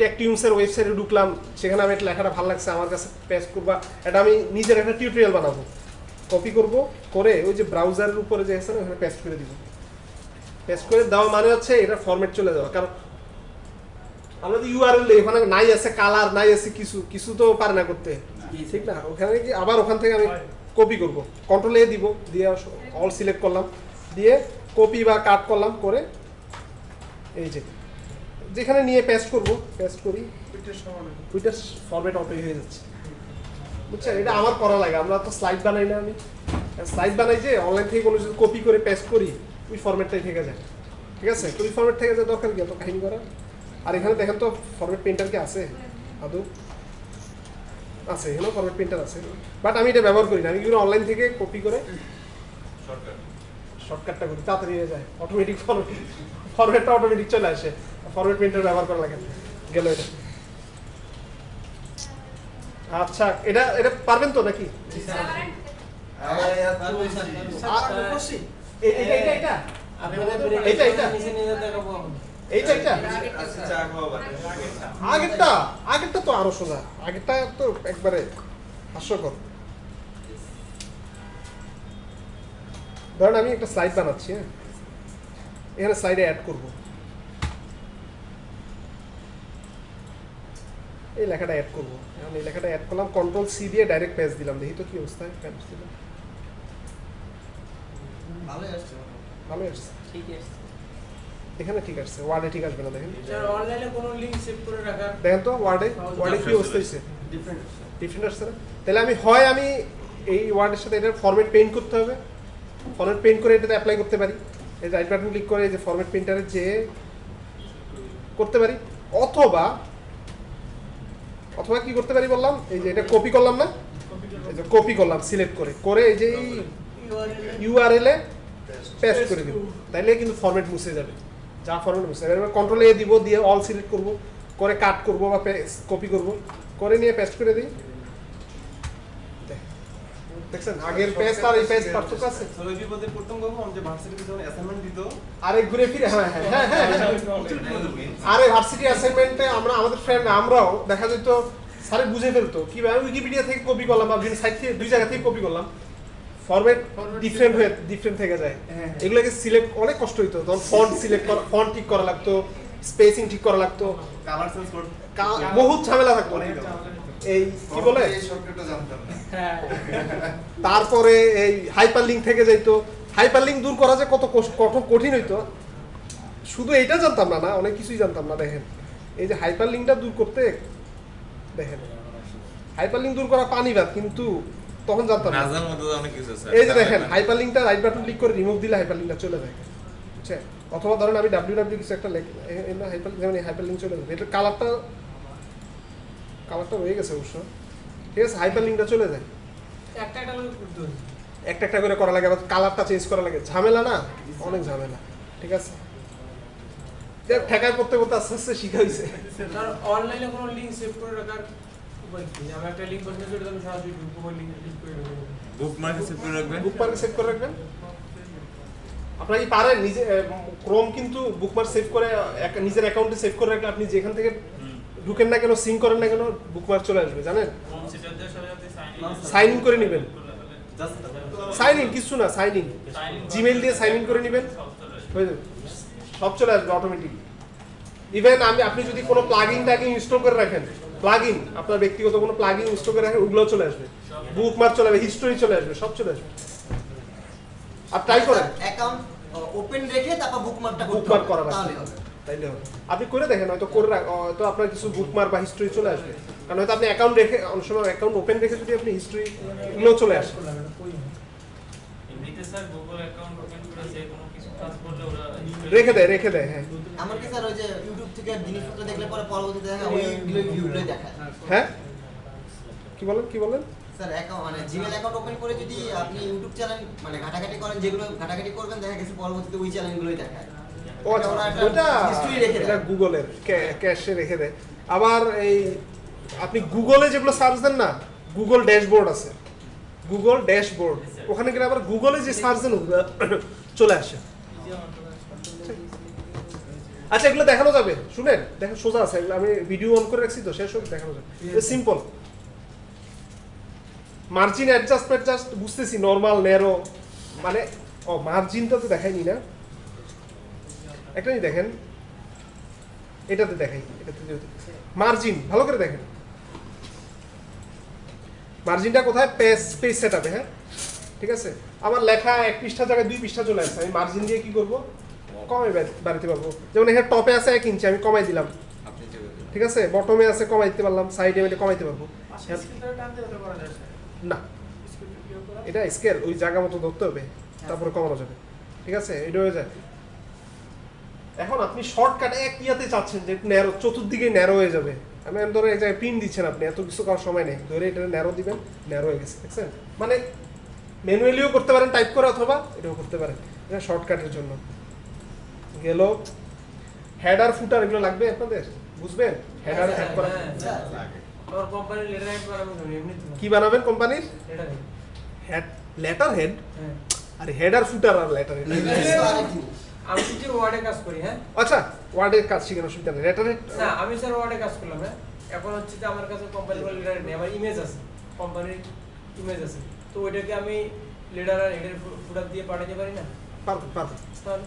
টেকটিউমসের ওয়েবসাইটে ঢুকলাম, সেখানে আমি একটা লেখাটা ভালো লাগছে, আমার কাছে পেস্ট করবা, এটা আমি নিজের একটা টিউটোরিয়াল বানাবো, কপি করব, করে ওই যে ব্রাউজারের উপরে যে আছে না, ওখানে পেস্ট করে দিব। পেস্ট করে দেওয়া মানে হচ্ছে এটা ফরম্যাট চলে যাওয়া। কারণ আমরা তো ইউআরএল ওখানে নাই আছে, কালার নাই আছে, কিছু তো পারে না করতে, ঠিক না? ওখানে কি আবার ওখান থেকে আমি কপি করব, কন্ট্রোল এ দিব, দিয়ে অল সিলেক্ট করলাম, দিয়ে কপি বা কাট করলাম, করে এই যে যেখানে নিয়ে পেস্ট করব, পেস্ট করি, ওইটার ফরম্যাট অটো হয়ে যাচ্ছে, বুঝছেন? এটা আমার করা লাগে, আমরা তো স্লাইড বানাই না, আমি স্লাইড বানাই যে অনলাইন থেকে কোনো যদি কপি করে পেস্ট করি, ওই ফরম্যাটটাই থেকে যায়, ঠিক আছে? তো ওই ফরম্যাট থেকে যায়, দরকার কি এত কাহিনী করা। আর এখানে দেখেন তো ফরম্যাট পেইন্টার কি আছে আদৌ? আছে, এখানেও ফরম্যাট পেইন্টার আছে, বাট আমি এটা ব্যবহার করি না। আমি কিন্তু অনলাইন থেকে কপি করে শর্টকাটটা করি, তাড়াতাড়ি হয়ে যায়, অটোমেটিক ফরম্যাটটা অটোমেটিক চলে আসে, ফরম্যাট পেইন্টার ব্যবহার করা লাগে গেল এটা। আচ্ছা, এটা পারবেন তো নাকি? আগেরটা তো আরো সোজা, আগেরটা তো একবারে হাস্যকর। ধরেন আমি একটা স্লাইড বানাচ্ছি, হ্যাঁ, এখানে স্লাইডে অ্যাড করব, এই লেখাটা অ্যাড করবো। এখন এই লেখাটা অ্যাড করলাম, কন্ট্রোল সি দিয়ে ডাইরেক্ট পেজ দিলাম, দেখি তো কি অবস্থায় পেজ দিলাম। ভালোই আসছে, ভালোই আসছে, ঠিকই আসছে। এখানে ঠিক আছে, ওয়ার্ডে ঠিক আসবে না দেখেন। স্যার অনলাইনে কোনো লিংক সেভ করে রাখার দেখেন তো ওয়ার্ডে কি অবস্থা হয়েছে, ডিফারেন্ট ডিফারেন্ট আসছে না? তাহলে আমি এই ওয়ার্ডের সাথে এটার ফরম্যাট পেইন্ট করতে হবে, ফরম্যাট পেইন্ট করে এটাতে অ্যাপ্লাই করতে পারি। এই রাইট বাটন ক্লিক করে এই যে ফরম্যাট পেইন্টারে যে করতে পারি, অথবা কি করতে পারি বললাম, এই যে এটা কপি করলাম না, এই যে কপি করলাম সিলেক্ট করে এই যে ইউআরএল এ পেস্ট করে দিব, তাইলে কিন্তু ফরম্যাট মুছে যাবে, যা ফরম্যাট মুছে যাবে। এবার কন্ট্রোল এ দিব, দিয়ে অল সিলেক্ট করব, করে কাট করব বা কপি করব, করে নিয়ে পেস্ট করে দিই। দেখছেন আগের পেস্ট আর এই পেস্ট পার্থক্য আছে। সবাই বিপদে পড়তাম কখন যে ভার্সিটিতে যখন অ্যাসাইনমেন্ট দিত, আরে ঘুরে ফিরে হ্যাঁ আরে ভার্সিটি অ্যাসাইনমেন্টে আমাদের ফ্রেন্ড আমরাও দেখা যেত স্যারে বুঝে ফেলতো কি আমি উইকিপিডিয়া থেকে কপি করলাম বা বিভিন্ন সাইট থেকে দুই জায়গা থেকে কপি করলাম, ফরম্যাট ডিফারেন্ট থেকে যায়। এগুলোকে সিলেক্ট অনেক কষ্ট হইতো, তখন ফন্ট সিলেক্ট করা, ফন্ট ঠিক করা লাগতো, স্পেসিং ঠিক করা লাগতো, কালার চেঞ্জ করতে বহুত ঝামেলা থাকতো। এই কি বলে এই শর্টকাটটা জানতাম না। হ্যাঁ তারপরে এই হাইপার লিঙ্ক থেকে যাইতো, হাইপার লিঙ্ক দূর করা যে কত কঠিন হইতো, শুধু এইটা জানতাম না, অনেক কিছুই জানতাম না। দেখেন এই যে হাইপার লিঙ্কটা দূর করতে, দেখেন হাইপার লিঙ্ক দূর করা পানি ভাত, কিন্তু তখন জানতাম না। নাজার মধ্যে অনেক কিছু আছে। এই যে দেখেন হাইপার লিঙ্কটা রাইট বাটন ক্লিক করে রিমুভ দিলে হাইপার লিঙ্কটা চলে যায়, বুঝছেন? অথবা ধরেন আমি www কিছু একটা হাইপার যেমন হাইপার লিঙ্ক চলে যাবে, এটা কালারটা হয়ে গেছে অবশ্য, ঠিক আছে, হাইপার লিঙ্কটা চলে যায়। একটা করে করতে হবে, একটা করে করা লাগে, আবার কালারটা চেঞ্জ করা লাগে, ঝামেলা না, অনেক ঝামেলা, ঠিক আছে। ঠেকায় করতে আস্তে আস্তে শিখা হয়েছে। স্যার অনলাইনে কোনো লিংক সেভ করে রাখার উপায় কি? আমি একটা লিংক পছন্দ করি, আমি সরাসরি ঢুকবো, লিংক ক্লিক করে দেবো। বুকমার্ক সেভ করে রাখবেন। বুকমার্ক সেভ করে রাখবেন। আপনারা কি পারেন নিজে ক্রোম কিন্তু বুকমার্ক সেভ করে নিজের অ্যাকাউন্টে সেভ করে রাখলে আপনি যেখান থেকে ঢুকেন না কেন, সিং করেন না কেন, বুকমার্ক চলে আসবে, জানেন? সাইন ইন করে নেবেন, সাইন ইন কিছু না, সাইন ইন জিমেইল দিয়ে সাইন ইন করে নেবেন, হয়ে যাবে, সব চলে আসবে অটোমেটিক। ইভেন আপনি যদি কোনো প্লাগইন ইনস্টল করে রাখেন, প্লাগইন আপনার ব্যক্তিগত কোনো প্লাগইন ইনস্টল করে রাখেন, ওগুলো চলে আসবে, বুকমার্ক চলে আসবে, হিস্টোরি চলে আসবে, সব চলে আসবে। আর ট্রাই করেন অ্যাকাউন্ট ওপেন রেখে তারপর বুকমার্কটা বুকমার্ক করা তাহলে রাখবেন, হবে। তাইলে হবে। আপনি করে দেখেন, হয়তো হয়তো আপনার কিছু বুকমার্ক বা হিস্ট্রি চলে আসবে, কারণ হয়তো আপনি অ্যাকাউন্ট রেখে অনেক সময় অ্যাকাউন্ট ওপেন রেখে যদি আপনি হিস্ট্রি এগুলো চলে আসে। এমনিতে স্যার গুগল অ্যাকাউন্ট ওপেন করে যে কোনো কিছু কাজ করলে ওরা রেখে দেয় হ্যাঁ। আমার কি স্যার ওই যে ইউটিউব থেকে জিনিসপত্র দেখলে পরে পরবর্তীতে দেখা ওইগুলো ভিউগুলো দেখায়। হ্যাঁ কি বলেন স্যার অ্যাকাউন্ট মানে জিমেল অ্যাকাউন্ট ওপেন করে যদি আপনি ইউটিউব চ্যানেল মানে ঘাটাঘাটি করেন, যেগুলো ঘাটাঘাটি করবেন দেখা গেছে পরবর্তীতে ওই চ্যানেলগুলোই দেখায়। ও আচ্ছা, ওরা একটা ওটা history রেখে দেয়। এটা গুগলের ক্যাশে রেখে দেয়। আবার এই আপনি গুগলে যেগুলো সার্চ দেন না, গুগল ড্যাশবোর্ড আছে, গুগল ড্যাশবোর্ড, ওখানে গেলে আবার গুগলে যে সার্চ দেন ওগুলো চলে আসে। আচ্ছা এগুলো দেখানো যাবে, শুনেন দেখেন সোজা আছে, এগুলো আমি ভিডিও অন করে রাখছি তো, শেষ হোক দেখানো যাবে, সিম্পল। মার্জিন অ্যাডজাস্টমেন্ট জাস্ট বুঝতেছি, নরমাল ন্যারো মানে মার্জিনটা তো দেখাইনি না, একটা দেখেন এটাতে দেখাই, এটাতে মার্জিন ভালো করে দেখেন, মার্জিনটা কোথায়, পেজ সেটআপে, হ্যাঁ ঠিক আছে। আমার লেখা 1 পৃষ্ঠা জায়গায় 2 পৃষ্ঠা চলে আসছে, আমি মার্জিন দিয়ে কি করব, কমাই বাড়াতে পারবো। যেমন এখানে টপে আছে 1 ইঞ্চি, আমি কমাই দিলাম, ঠিক আছে, বটমে আছে কমাই দিতে পারলাম, সাইডে আমি কমাইতে পারবো না, এটা স্কেল ওই জায়গা মতো ধরতে হবে, তারপরে কমানো যাবে, ঠিক আছে, এটা হয়ে যায়। এখন আপনি শর্টকাট এক ইয়াতে চাচ্ছেন যে ন্যারো, চতুর্দিকে ন্যারো হয়ে যাবে, আমি ধরো এক জায়গায় পিন দিচ্ছেন, আপনি এত কিছু করার সময় নেই, ধরে এটা ন্যারো দিবেন, ন্যারো হয়ে গেছে, দেখছেন, মানে ম্যানুয়ালিও করতে পারেন টাইপ করে, অথবা এটাও করতে পারেন, এটা শর্টকাটের জন্য গেল। হেডার ফুটার এগুলো লাগবে আপনাদের, বুঝবেন হেডার হেড করা আমার কোম্পানির লেটার হেড বানাবো এমনি তো কি বানাবেন, কোম্পানির লেটার হেড, লেটার হেড, হ্যাঁ আরে হেডার ফুটার আর লেটার হেড, আমি যে ওয়ার্ডে কাজ করি, হ্যাঁ আচ্ছা ওয়ার্ডের কাজ শিখানো সুবিধা নেই, লেটার হেড না আমি স্যার ওয়ার্ডে কাজ করলাম, হ্যাঁ এখন হচ্ছে যে আমার কাছে কোম্পানির লেটার নেই, আমার ইমেজ আছে, কোম্পানির ইমেজ আছে, তো ওইটাকে আমি লেটার আর হেডের ফুটার দিয়ে পাঠাতে পারি না, পারবেন তাহলে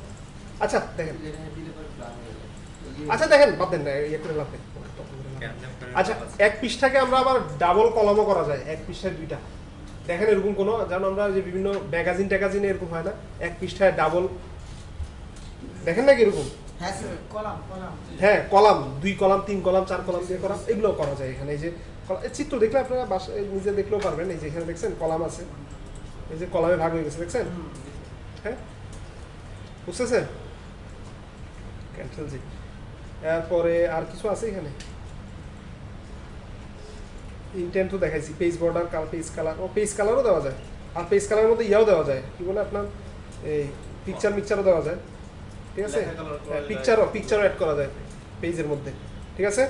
আচ্ছা দেখেন, আচ্ছা দেখেন বাদ দেন না, ইয়ে করে লাভ নেই। আচ্ছা 1 পৃষ্ঠাকে আমরা আবার ডাবল কলামও করা যায়, 1 পৃষ্ঠায় 2টা, দেখেন এরকম কোনো, যেমন আমরা যে বিভিন্ন ম্যাগাজিনে এরকম হয় না, 1 পৃষ্ঠায় ডাবল, দেখেন নাকি এরকম হ্যাঁ স্যার হ্যাঁ কলাম 2 কলাম 3 কলাম 4 কলাম দিয়ে করা এগুলো করা যায় এখানে। এই যে এই চিত্র দেখলে আপনারা বাসায় নিজে দেখলেও পারবেন। এই যে এখানে দেখছেন কলাম আছে, এই যে কলামে ভাগ হয়ে গেছে দেখছেন, হ্যাঁ বুঝতেছেন? ক্যান্সেল জি। এরপরে আর কিছু আছে এখানে, ইন্টেন্ট তো দেখাইছি, পেজ বর্ডার, পেজ কালার, ও পেজ কালারও দেওয়া যায়। আর পেজ কালারের মধ্যে ইয়াও দেওয়া যায়, কি বলে আপনার এই পিকচারও দেওয়া যায়, ঠিক আছে? পিকচারও অ্যাড করা যায় পেজের মধ্যে, ঠিক আছে?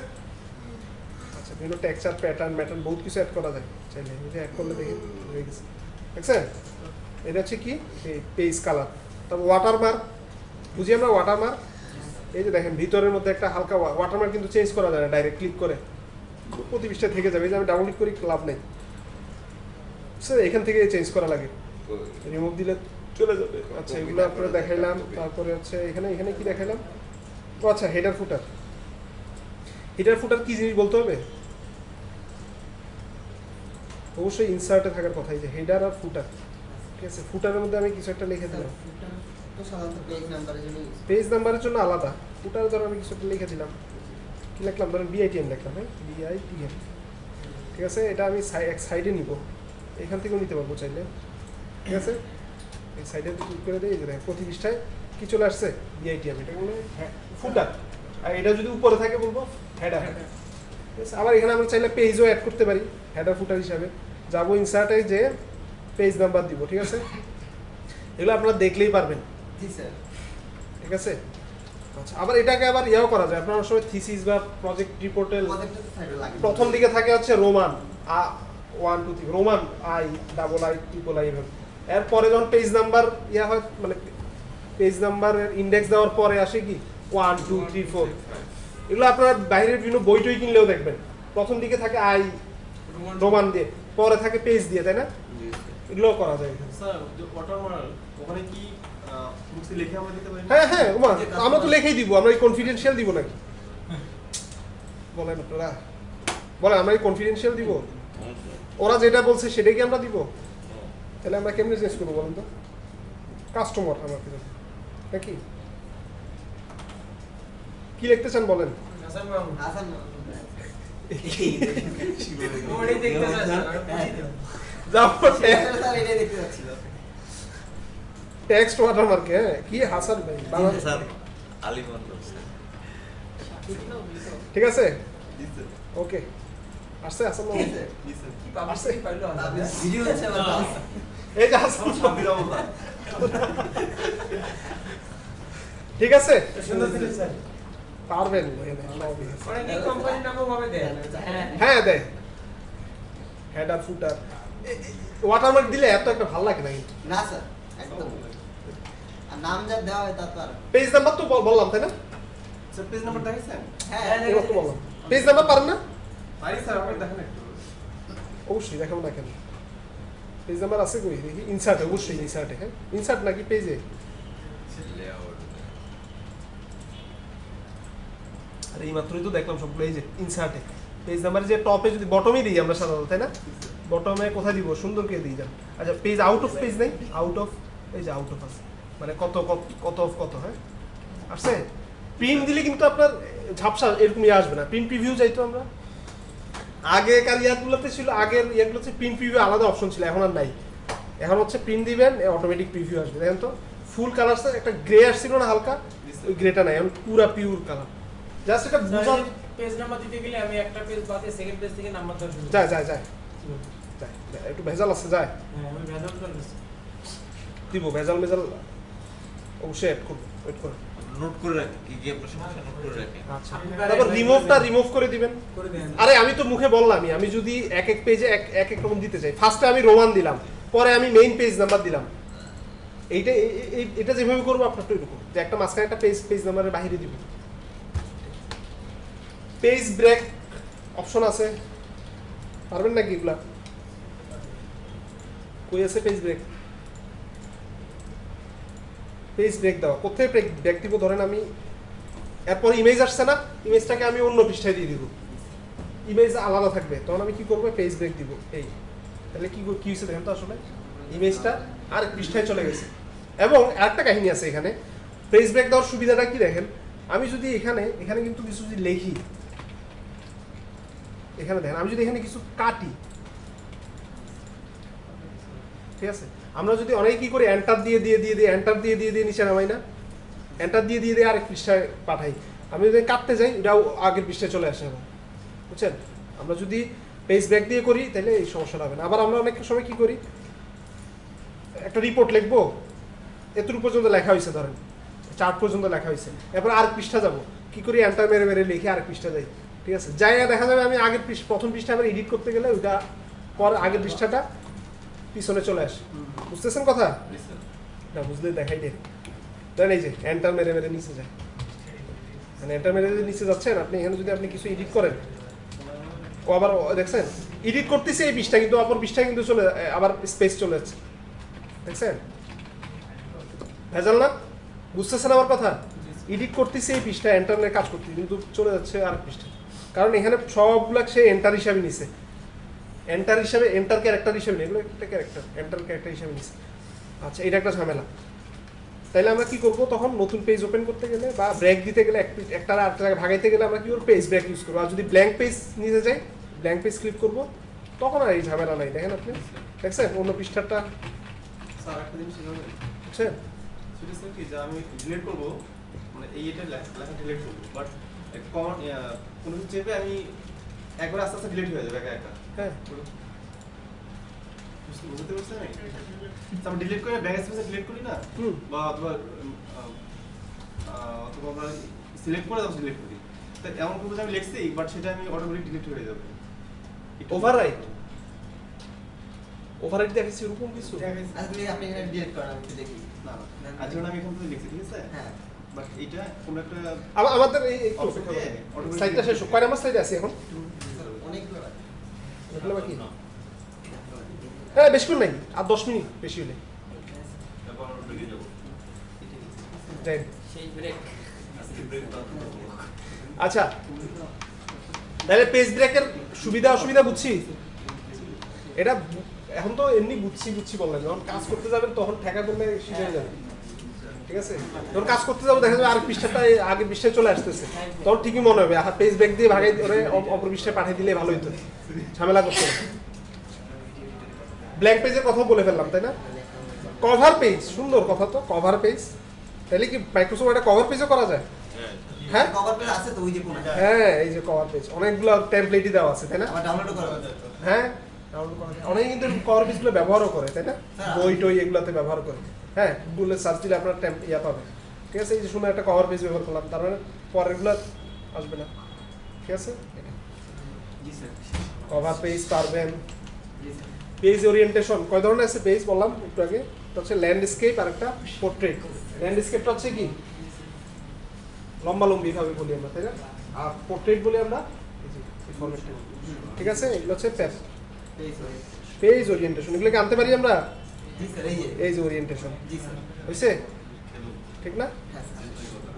আচ্ছা বিভিন্ন টেক্সচার প্যাটার্ন বহুত কিছু অ্যাড করা যায় চাইলে, এটা অ্যাড করলে দেখি হয়ে গেছে, দেখছেন? এটা হচ্ছে কি এই পেজ কালার। তারপর ওয়াটারমার্ক, বুঝি আমরা ওয়াটারমার্ক, এই যে দেখেন ভিতরের মধ্যে একটা হালকা ওয়াটারমার্ক কিন্তু চেঞ্জ করা যায় না, ডাইরেক্ট ক্লিক করে প্রতি পৃষ্ঠায় থেকে যাবে। এই যে আমি ডাবল ক্লিক করি লাভ নেই, স্যার এখান থেকে চেঞ্জ করা লাগে, রিমুভ দিলে চলে যাবে। আচ্ছা এগুলো আপনারা দেখাইলাম। তারপরে হচ্ছে এখানে কি দেখাইলাম? ও আচ্ছা হেডার ফুটার কি জিনিস বলতে হবে? অবশ্যই ইনসার্টে থাকার কথা, এই যে হেডার আর ফুটার, ঠিক আছে? ফুটারের মধ্যে আমি কিছু একটা লিখে দিলাম, তো সাধারণত পেজ নাম্বারের জন্য পেজ নাম্বারের জন্য আলাদা। ফুটারে ধরো আমি কিছু একটা লিখে দিলাম, কি লিখলাম? ধরেন বিআইটিএম লিখলাম, হ্যাঁ বিআইটিএম, ঠিক আছে? এটা আমি এক সাইডে নিব, এখান থেকেও নিতে পারবো চাইলে, ঠিক আছে? এই সাইডে ক্লিক করে দিই, যে প্রতি পৃষ্ঠায় কি চলে আসছে বিআইটিএম, এটা বলে ফুটার। আর এটা যদি উপরে থাকে বলবো হেডার, ঠিক আছে? আবার এখানে আমরা চাইলে পেজও অ্যাড করতে পারি হেডার ফুটার হিসাবে। যাবো ইনসার্টে, যে পেজ নাম্বার দিব, ঠিক আছে? এগুলো আপনারা দেখলেই পারবেন, জি স্যার, ঠিক আছে? আচ্ছা আবার এটাকে আবার ইয়াও করা যায়, আপনার সময় থিসিস বা প্রজেক্ট রিপোর্টে প্রথম দিকে থাকে হচ্ছে রোমান 1 2 3 রোমান I এভাবে। এরপরে যখন পেজ নাম্বার ইয়া হয়, মানে পেজ নাম্বারের ইন্ডেক্স দেওয়ার পরে আসে কি 1 2 3 4। এগুলো আপনারা বাইরের বিভিন্ন বই টই কিনলেও দেখবেন প্রথম দিকে থাকে I রোমান দিয়ে, পরে থাকে পেজ দিয়ে, তাই না? এগুলো করা যায় এখানে। স্যার ওয়াটারমার্ক ওখানে কি মুক্তি লিখে আমরা দিতে পারি? হ্যাঁ হ্যাঁ ওমা, আমরা তো লিখেই দিব, আমরা কনফিডেন্সিয়াল দিব নাকি? বলেন আপনারা, বলেন আমরা কনফিডেন্সিয়াল দিব? ওরা যেটা বলছে সেটাই কি আমরা দিব? তাহলে আমরা কেমনে চেঞ্জ করবো বলেন তো? কাস্টমার আমার নাকি কি লিখতে চান বলেন? হাসান মাহমুদ হাসান ওটাই দেখতে চাই যাও স্যার এটাই দেখতে যাচ্ছিল। টেক্সট ওয়াটারমার্ক, হ্যাঁ কি হাসান ভাই বাংলা, স্যার আলী মন্ডল স্যার। ঠিক আছে ওকে আসছে হাসান মাহমুদ। কি পাবলিসিটি পাইলো হাসান ভিডিও হচ্ছে আবার এই যে হাসান সাবির রহমান ঠিক আছে সুন্দর ছিল স্যার। পারবেন অনেক কোম্পানির নামও ভাবে দেয়। হ্যাঁ দেয় হেডার ফুটার ওয়াটারমার্ক দিলে এত একটা ভালো লাগে না কিন্তু। না স্যার একদম, আর নাম যা দেওয়া হয় তা তো আর পেজ নাম্বার তো বললাম তাই না? স্যার পেজ নাম্বার দেখাইছেন? হ্যাঁ এবার তো বললাম পেজ নাম্বার পারেন না? পারি স্যার, আপনি দেখেন একটু। অবশ্যই দেখাবো না কেন, পেজ নাম্বার আছে কই দেখি? ইনসার্টে, অবশ্যই ইনসার্টে। হ্যাঁ ইনসার্ট নাকি পেজে? আরে এই মাত্রই তো দেখলাম সবগুলো, এই যে ইনসার্টে পেজ নাম্বার, যে টপে যদি বটমে দিই আমরা সাধারণত, তাই না? বটমে কোথায় দিব? সুন্দর করে দিই যান। আচ্ছা পেজ আউট অফ পেজ নেই, আউট অফ, এই যে আউট অফ আছে, মানে কত কত অফ কত, হ্যাঁ আসছে। প্রিন্ট দিলে কিন্তু আপনার ঝাপসা এরকম ইয়ে আসবে না। প্রিন্ট প্রিভিউ চাইতো আমরা আগেকার ইয়াগুলোতে ছিল, আগের ইয়াগুলোতে প্রিন্ট প্রিভিউ আলাদা অপশন ছিল, এখন আর নাই। এখন হচ্ছে প্রিন্ট দিবেন অটোমেটিক প্রিভিউ আসবে। দেখেন তো ফুল কালার, একটা গ্রে আসছিল না হালকা, ওই গ্রেটা নাই, এখন পুরা পিওর কালার। জাস্ট এটা বুঝা পেজ নাম্বার দিতে গেলে আমি একটা পেজ বাদে সেকেন্ড পেজ থেকে নাম্বার দেব। যায় যায় যায় যায়, একটু ভেজাল আছে, যায় হ্যাঁ আমি ভেজাল করতেছি। দিব ভেজাল মেজাল অবশ্যই অ্যাড করবো, ওয়েট করুন। নোট করে রাখেন, কি কি আপনার সমস্যা নোট করে রাখেন। আচ্ছা তারপর রিমুভ করে দিবেন। করে দেন। আরে আমি তো মুখে বললামই, আমি যদি এক এক পেজে এক এক রকম দিতে চাই, ফার্স্টে আমি রোমান দিলাম, পরে আমি মেইন পেজ নাম্বার দিলাম, এইটা এটা যেভাবে করবো আপনার তো এরকম, যে একটা মাঝখানে একটা পেজ নাম্বারের বাইরে দিব। পেজ ব্রেক অপশন আছে, পারবেন নাকি এগুলা? কই আছে পেজ ব্রেক? পেজ ব্রেক দাও, কোথায় ব্রেক দিব? ধরেন আমি এরপর ইমেজ আসছে না, ইমেজটাকে আমি অন্য পৃষ্ঠায় দিয়ে দিব, ইমেজ আলাদা থাকবে, তখন আমি কি করবো? পেজ ব্রেক দিব। এই তাহলে কি হয়েছে দেখেন তো, আসলে ইমেজটা আর পৃষ্ঠায় চলে গেছে। এবং আরেকটা কাহিনী আছে এখানে, পেজ ব্রেক দেওয়ার সুবিধাটা কি দেখেন, আমি যদি এখানে এখানে কিন্তু কিছু যদি লিখি, এখানে দেখেন আমি যদি এখানে কিছু কাটি, ঠিক আছে, আমরা যদি অনেক কি করি এন্টার দিয়ে এন্টার দিয়ে নিচে নামাই না, এন্টার দিয়ে আরেক পৃষ্ঠায় পাঠাই। আমি যদি কাটতে যাই এটাও আগের পৃষ্ঠায় চলে আসে আমার, বুঝছেন? আমরা যদি পেজ ব্যাক দিয়ে করি তাহলে এই সমস্যাটা হবে না। আবার আমরা অনেক সময় কি করি, একটা রিপোর্ট লিখবো, এতটুকু পর্যন্ত লেখা হয়েছে, ধরেন চার্ট পর্যন্ত লেখা হয়েছে, এরপর আরেক পৃষ্ঠা যাবো, কি করি এন্টার মেরে লিখে আরেক পৃষ্ঠা যাই, ঠিক আছে, যাই দেখা যাবে আমি আগের প্রথম পৃষ্ঠা আবার এডিট করতে গেলে ওইটা পর আগের পৃষ্ঠাটা পিছনে চলে আসে। বুঝতেছেন কথা? না বুঝলে দেখাই দে, ধরেন এই যে এন্টার মেরে নিচে যায়, মানে এন্টার মেরে নিচে যাচ্ছেন আপনি, এখানে যদি আপনি কিছু এডিট করেন, ও আবার দেখছেন এডিট করতেছে এই পৃষ্ঠা, কিন্তু অপর পৃষ্ঠায় কিন্তু চলে আবার স্পেস চলে যাচ্ছে, দেখছেন ভেজাল না? বুঝতেছেন আমার কথা? এডিট করতেছে এই পৃষ্ঠা, এন্টারনের কাজ করতে কিন্তু চলে যাচ্ছে আর পৃষ্ঠা, কারণ এখানে সবগুলা সে এন্টার হিসাবে নিছে, এন্টার হিসাবে এন্টার ক্যারেক্টার হিসাবে নেই, এগুলো একটা ক্যারেক্টার, এন্টার ক্যারেক্টার হিসাবে নিছে। আচ্ছা এটা একটা ঝামেলা। তাইলে আমরা কি করব, তখন নতুন পেজ ওপেন করতে গেলে বা ব্রেক দিতে গেলে একটা আরেকটা জায়গায় ভাগাইতে গেলে আমরা কি করব, পেজ ব্রেক ইউজ করবো। আর যদি ব্ল্যাঙ্ক পেজ নিতে যাই, ব্ল্যাঙ্ক পেজ ক্লিক করব, তখন আর এই ঝামেলা নাই। দেখেন আপনি দেখছেন অন্য পৃষ্ঠাটা, স্যার একটা জিনিস শিখাবেন, বুঝছেন? সেটা স্যার কি যে আমি ডিলিট করবো, মানে এটা লেখা ডিলিট করবো, বাট কোনো কিছু চেপে আমি একবার আস্তে আস্তে ডিলিট হয়ে যাবে একা একা। হ্যাঁ বুঝতে পারছেন? আমি ডিলিট করে ব্যাক স্পেসে ডিলিট করি না, বা অথবা আমরা সিলেক্ট করে তারপর ডিলিট করি, তাই এমন কোনো আমি লিখছি বাট সেটা আমি অটোমেটিক ডিলিট হয়ে যাবে। ওভাররাইট দেখেছি এরকম কিছু? আজকে আপনি এখানে ডিলিট করেন, আমি একটু দেখি। না আজ আমি এখান থেকে লিখছি, ঠিক আছে, হ্যাঁ বাট এটা কোন একটা আমাদের এই সাইটটা শেষ কয় নাম্বার সাইটে আছে এখন? অনেকগুলো দেখলে বাকি হ্যাঁ বেশিক্ষণ নাই, আর 10 মিনিট বেশি হলে সেই ব্রেক। আচ্ছা তাহলে পেজ ব্রেকের সুবিধা অসুবিধা বুঝছি, এটা এখন তো এমনি বুঝছি বললেন, যখন কাজ করতে যাবেন তখন ঠেকা করলে শিখে যাবে, ঠিক আছে? যখন কাজ করতে যাবো দেখা যাবে আরেক পৃষ্ঠাটা আগের পৃষ্ঠায় চলে আসতেছে, তখন ঠিকই মনে হবে পেজ ব্রেক দিয়ে ভাগাই ওরে অপর পৃষ্ঠায় পাঠিয়ে দিলে ভালো হতো, ঝামেলা করতে হবে। ব্ল্যাঙ্ক পেজের কথা বলে ফেললাম তাই না? কভার পেজ, সুন্দর কথা তো, কভার পেজ। তাহলে কি মাইক্রোসফট এটা কভার পেজও করা যায়? হ্যাঁ কভার পেজ আছে তো, ওই যে কোন হ্যাঁ এই যে কভার পেজ অনেকগুলো টেমপ্লেটই দেওয়া আছে তাই না? আমার ডাউনলোড করা আছে। হ্যাঁ ডাউনলোড করা যায়। অনেকে কিন্তু কভার পেজগুলো ব্যবহারও করে তাই না? বই টই এগুলোতে ব্যবহার করে। হ্যাঁ গুগলে সার্চ দিলে আপনার ইয়া পাবে, ঠিক আছে? এই যে শুনে একটা কভার পেজ ব্যবহার করলাম, তার মানে পরেরগুলো আসবে না, ঠিক আছে? জি স্যার। কভার পেজ পারবেন। জি স্যার। পেজ ওরিয়েন্টেশন কয় ধরনের আছে পেজ বললাম একটু আগে, এটা হচ্ছে ল্যান্ডস্কেপ আর একটা পোর্ট্রেট। ল্যান্ডস্কেপটা হচ্ছে কি লম্বালম্বি ভাবে বলি আমরা তাই না, আর পোর্ট্রেট বলি আমরা এই ফরম্যাটটা, ঠিক আছে? এগুলো হচ্ছে পেজ ওরিয়েন্টেশন, এগুলোকে আনতে পারি আমরা। জি স্যার, এই যে এই যে ওরিয়েন্টেশন জি স্যার। হয়েছে, ঠিক না? হ্যাঁ স্যার।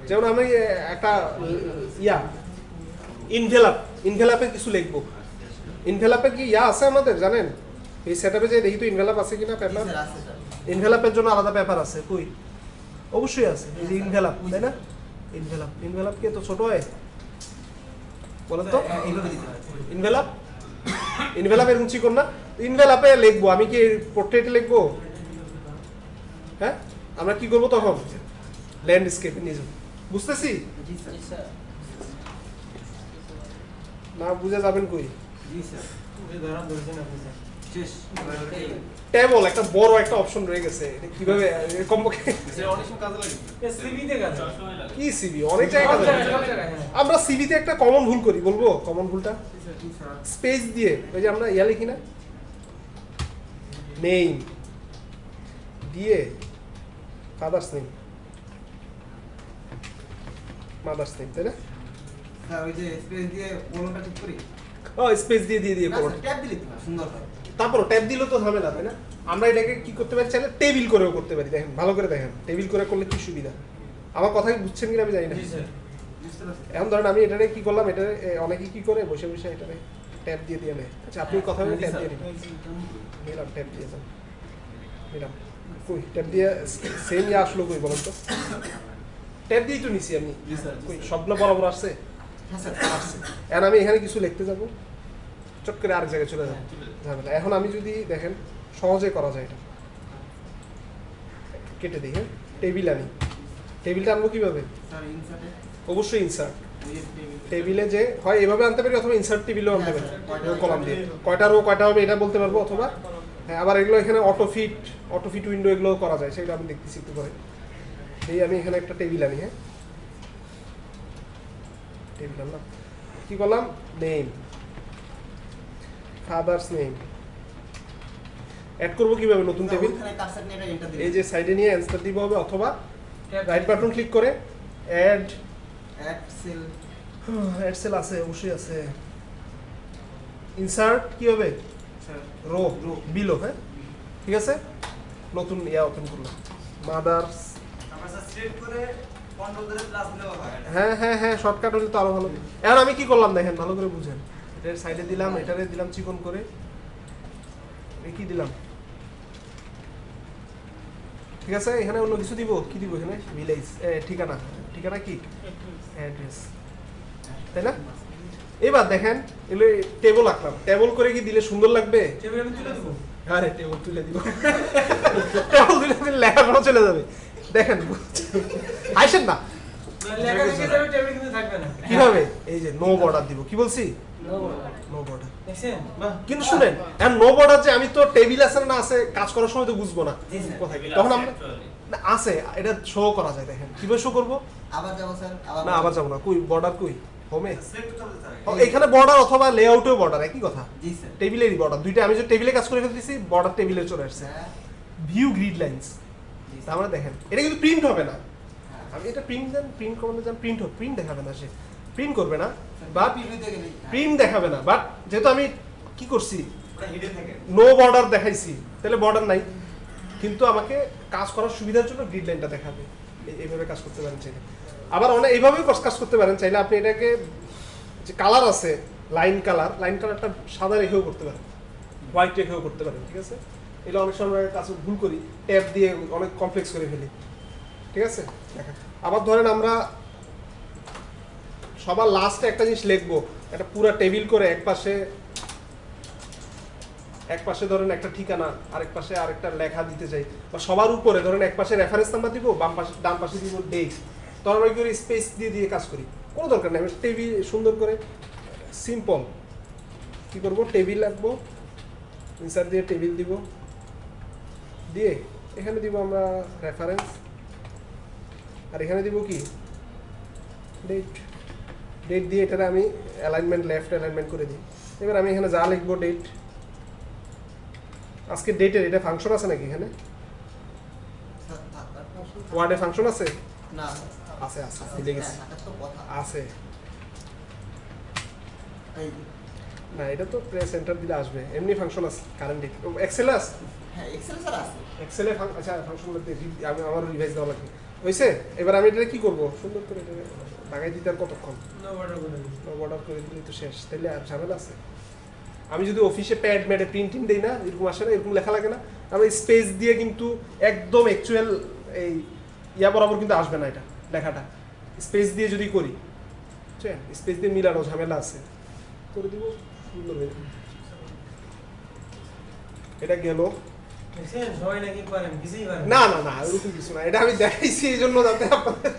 যেমন আমি একটা ইনভেলাপে কিছু লিখবো, ইনভেলাপে কি আছে আমাদের জানেন? এই সেটআপে যে দেখি তো ইনভেলাপ আছে কিনা, জি পেপার স্যার আছে স্যার। ইনভেলাপের জন্য আলাদা পেপার আছে কই? অবশ্যই আছে, এই যে ইনভেলাপ তাই না? ইনভেলাপ কি তো ছোট হয় বলেন তো? এইভাবে দিতে হয়। ইনভেলাপ এর উঁচি কোন না, ইনভেলাপে লিখবো আমি কি পোর্ট্রেটে লিখবো? হ্যাঁ আমরা কি করবো তখন? ল্যান্ডস্কেপে নিয়ে যাবো। বুঝতেছি জি স্যার। জি স্যার। না বুঝে যাবেন কই? জি স্যার। ধরা ধরছেন আপনি স্যার। শেষ। ট্যাবল একটা বড় একটা অপশন রয়ে গেছে, এটা কিভাবে কমপক্ষে সেটা অনেক সময় কাজে লাগে। সিভিতে কাজ কি সিভি অনেক জায়গায় কাজে লাগে। আমরা সিভিতে একটা কমন ভুল করি, বলবো কমন ভুলটা? স্পেস দিয়ে ওই যে আমরা লিখি না নেম দিয়ে ফাদার্স নেম মাদার্স নেম তাই না? স্যার ওই যে স্পেস দিয়ে কোনটা ঠিক করি? ও স্পেস দিয়ে না করো, স্যার, ট্যাব দিলে তো সুন্দর হয়। তারপর ট্যাব দিলেও তো ঝামেলা তাই না? আমরা এটাকে কি করতে পারি, চাইলে টেবিল করেও করতে পারি। দেখেন ভালো করে দেখেন টেবিল করে করলে কি সুবিধা, আমার কথা কি বুঝছেন কিনা আমি জানি না। জি স্যার। বুঝতে পারছি। এখন ধরেন আমি এটারে কি করলাম, এটা অনেকে কি করে বসে বসে এটারে ট্যাব দিয়ে নেয়। আচ্ছা আপনি কথা বলে ট্যাব দিয়ে নিলাম, ট্যাব দিয়ে যান নিলাম, কই ট্যাব দিয়ে সেম আসলো কই বলেন তো? ট্যাব দিয়েই তো নিছি আমি জি স্যার, জি কই স্যার। সবগুলো বরাবর আসছে হ্যাঁ স্যার আসছে এখন আমি এখানে কিছু লিখতে যাব চট করে আরেক জায়গায় চলে যাবো ঝামেলা এখন আমি যদি দেখেন সহজে করা যায় এটা কেটে দিই হ্যাঁ টেবিল আনি টেবিলটা আনবো কিভাবে স্যার ইনসার্টে অবশ্যই ইনসার্ট ওই টেবিল টেবিলে যে হয় এভাবে আনতে পারি অথবা ইনসার্ট টেবিলেও আনতে পারি হ্যাঁ, স্যার, কলাম দিয়ে কয়টা রো কয়টা হবে এটা বলতে পারবো অথবা হ্যাঁ আবার এগুলো এখানে অটো ফিট উইন্ডো এগুলো করা যায় সেটা আমি দেখতেছি একটু পরে এই আমি এখানে একটা টেবিল আনি হ্যাঁ টেবিল আনলাম কি করলাম নেম ফাদার্স নেম অ্যাড করবো কিভাবে নতুন টেবিল ওখানে কার্সর নিয়ে এটা এন্টার দিবেন এই যে সাইডে নিয়ে অ্যান্সার দিব হবে অথবা রাইট বাটন ক্লিক করে add add cell add cell আছে অবশ্যই আছে ইনসার্ট কি হবে স্যার রো বিলো হ্যাঁ ঠিক আছে নতুন ইয়া ওপেন করলাম মাদার্স আমরা স্যার সিলেক্ট করে কন্ট্রোল ধরে প্লাস দেওয়া হয় হ্যাঁ শর্টকাট হলে তো আরো ভালো এখন আমি কি করলাম দেখেন ভালো করে বুঝেন এটার সাইডে দিলাম এটারে দিলাম চিকন করে কি দিলাম ঠিক আছে এখানে অন্য কিছু দিব কি দিব এখানে ভিলেজ ঠিকানা ঠিকানা কি অ্যাড্রেস তাই না এবার দেখেন এগুলো টেবল আঁকলাম টেবল করে কি দিলে সুন্দর লাগবে টেবিল আমি তুলে দেবো আরে টেবল তুলে দিব টেবল তুলে দিলে লেখাপড়া চলে যাবে দেখেন আইসেন না লেখা লিখে যাবে টেবিল কিন্তু থাকবে না কিভাবে এই যে নো বর্ডার দিব কি বলছি No border. নো বর্ডার দেখছেন কিন্তু শুনেন এখন নো বর্ডার যে আমি তো টেবিল আছে না আছে কাজ করার সময় তো বুঝবো না জি স্যার। কোথায় তখন আমরা না, আছে এটা শো করা যায় দেখেন কিভাবে শো করবো আবার যাব স্যার না আবার যাবো না কই বর্ডার কই হোমে সিলেক্ট করতে হবে স্যার এখানে বর্ডার অথবা লেআউটেও বর্ডার একই কথা জি স্যার টেবিলেরই বর্ডার দুইটা আমি যে টেবিলে কাজ করে ফেলতেছি বর্ডার টেবিলে চলে আসছে হ্যাঁ ভিউ গ্রিড লাইন্স জি তার মানে দেখেন এটা কিন্তু প্রিন্ট হবে না হ্যাঁ। আমি এটা প্রিন্ট দেন প্রিন্ট করতে যান প্রিন্ট দেখাবে না সে প্রিন্ট করবে না বা পিভিতে গেলে প্রিন্ট দেখাবে না বাট যেহেতু আমি কি করছি ওটা হিডেন থাকে নো বর্ডার দেখাইছি তাহলে বর্ডার নাই কিন্তু আমাকে কাজ করার সুবিধার জন্য গ্রিড লাইনটা দেখাবে এইভাবে কাজ করতে পারেন চাইলে আবার অনেক এইভাবেও কাজ করতে পারেন চাইলে আপনি এটাকে যে কালার আছে লাইন কালারটা সাদা রেখেও করতে পারেন হোয়াইট রেখেও করতে পারেন ঠিক আছে এগুলো অনেক সময় কাজ ভুল করি ট্যাব দিয়ে অনেক কমপ্লেক্স করে ফেলি ঠিক আছে দেখেন আবার ধরেন আমরা সবার লাস্টে একটা জিনিস লিখবো একটা পুরো টেবিল করে এক পাশে ধরেন একটা ঠিকানা আরেক পাশে আরেকটা লেখা দিতে চাই বা সবার উপরে ধরেন এক পাশে রেফারেন্স নাম্বার দিব ডান পাশে দিব ডেট তখন আমি করে স্পেস দিয়ে কাজ করি কোনো দরকার নেই আমি টেবিল সুন্দর করে সিম্পল কি করব টেবিল রাখবো ইনসার্ট দিয়ে টেবিল দিব দিয়ে এখানে দিব আমরা রেফারেন্স আর এখানে দিব কি ডেট দিয়ে এটা আমি অ্যালাইনমেন্ট লেফট অ্যালাইনমেন্ট করে দিই এবার আমি এখানে যা লিখবো ডেট আজকে ডেটের এটা ফাংশন আছে নাকি এখানে ওয়ার্ডে ফাংশন আছে না আছে ভুলে গেছি থাকার তো কথা আছে এই না এটা তো প্রেস এন্টার দিলে আসবে এমনি ফাংশন আছে কারেন্ট এক্সেল আছে হ্যাঁ এক্সেল স্যার আছে এক্সেলে আচ্ছা ফাংশন বলতে আমি আমার রিভাইজ দেওয়া লাগবে হয়েছে এবার আমি এটা কি করব সুন্দর করে এটা লাগাই দিতে আর কতক্ষণ নো বর্ডার করে দিই অর্ডার করে দিলেই তো শেষ তাহলে আর ঝামেলা আছে আমি যদি অফিসে প্যাড ম্যাডে প্রিন্টিং দেই না এরকম আসে না এরকম লেখা লাগে না আমি স্পেস দিয়ে কিন্তু একদম অ্যাকচুয়াল এই ইয়া বরাবর কিন্তু আসবে না এটা লেখাটা স্পেস দিয়ে যদি করি বুঝছেন স্পেস দিয়ে মিলানো ঝামেলা আছে করে দিব সুন্দর হয়ে যাবে। এটা গেল দেখছেন সবাই নাকি পারেন কিছুই পারেন না না না ওরকম কিছু না এটা আমি দেখাইছি এই জন্য যাতে আপনাদের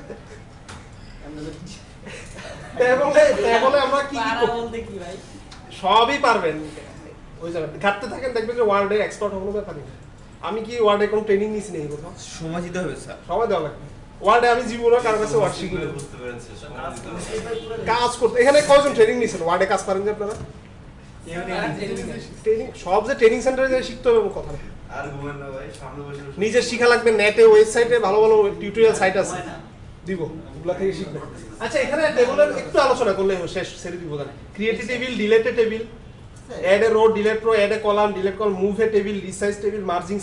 ট্যাবলে আমরা কি কি পারা করব? বলতে কি ভাই? সবই পারবেন ওই জায়গায় ঘাটতে থাকেন দেখবেন যে ওয়ার্ল্ডে এক্সপার্ট হবো ব্যাপার নেই আমি কি ওয়ার্ল্ডে কোনো ট্রেনিং নিয়েছি নেই কোথাও সময় দিতে হবে স্যার সবাই দেওয়া লাগবে ওয়ার্ল্ডে আমি জীবনে কারোর কাছে ওয়ার্ড শিখি না। বুঝতে পেরেছি সময় দিতে হবে। কাজ করতে এখানে কয়জন ট্রেনিং নিয়েছেন ওয়ার্ডে কাজ পারেন যে আপনারা ট্রেনিং সব যে ট্রেনিং সেন্টারে যে শিখতে হবে এমন কথা না আর ঘুমেন না ভাই সামনে বসে বসে- নিজের শিখা লাগবে নেটে ওয়েবসাইটে ভালো ভালো টিউটোরিয়াল সাইট আছে দিব ওগুলা থেকে শিখবে আচ্ছা এখানে টেবিলের একটু আলোচনা করলে শেষ ছেড়ে দিব জানেন create table delete table add a row delete row add a column delete column move a table resize table merging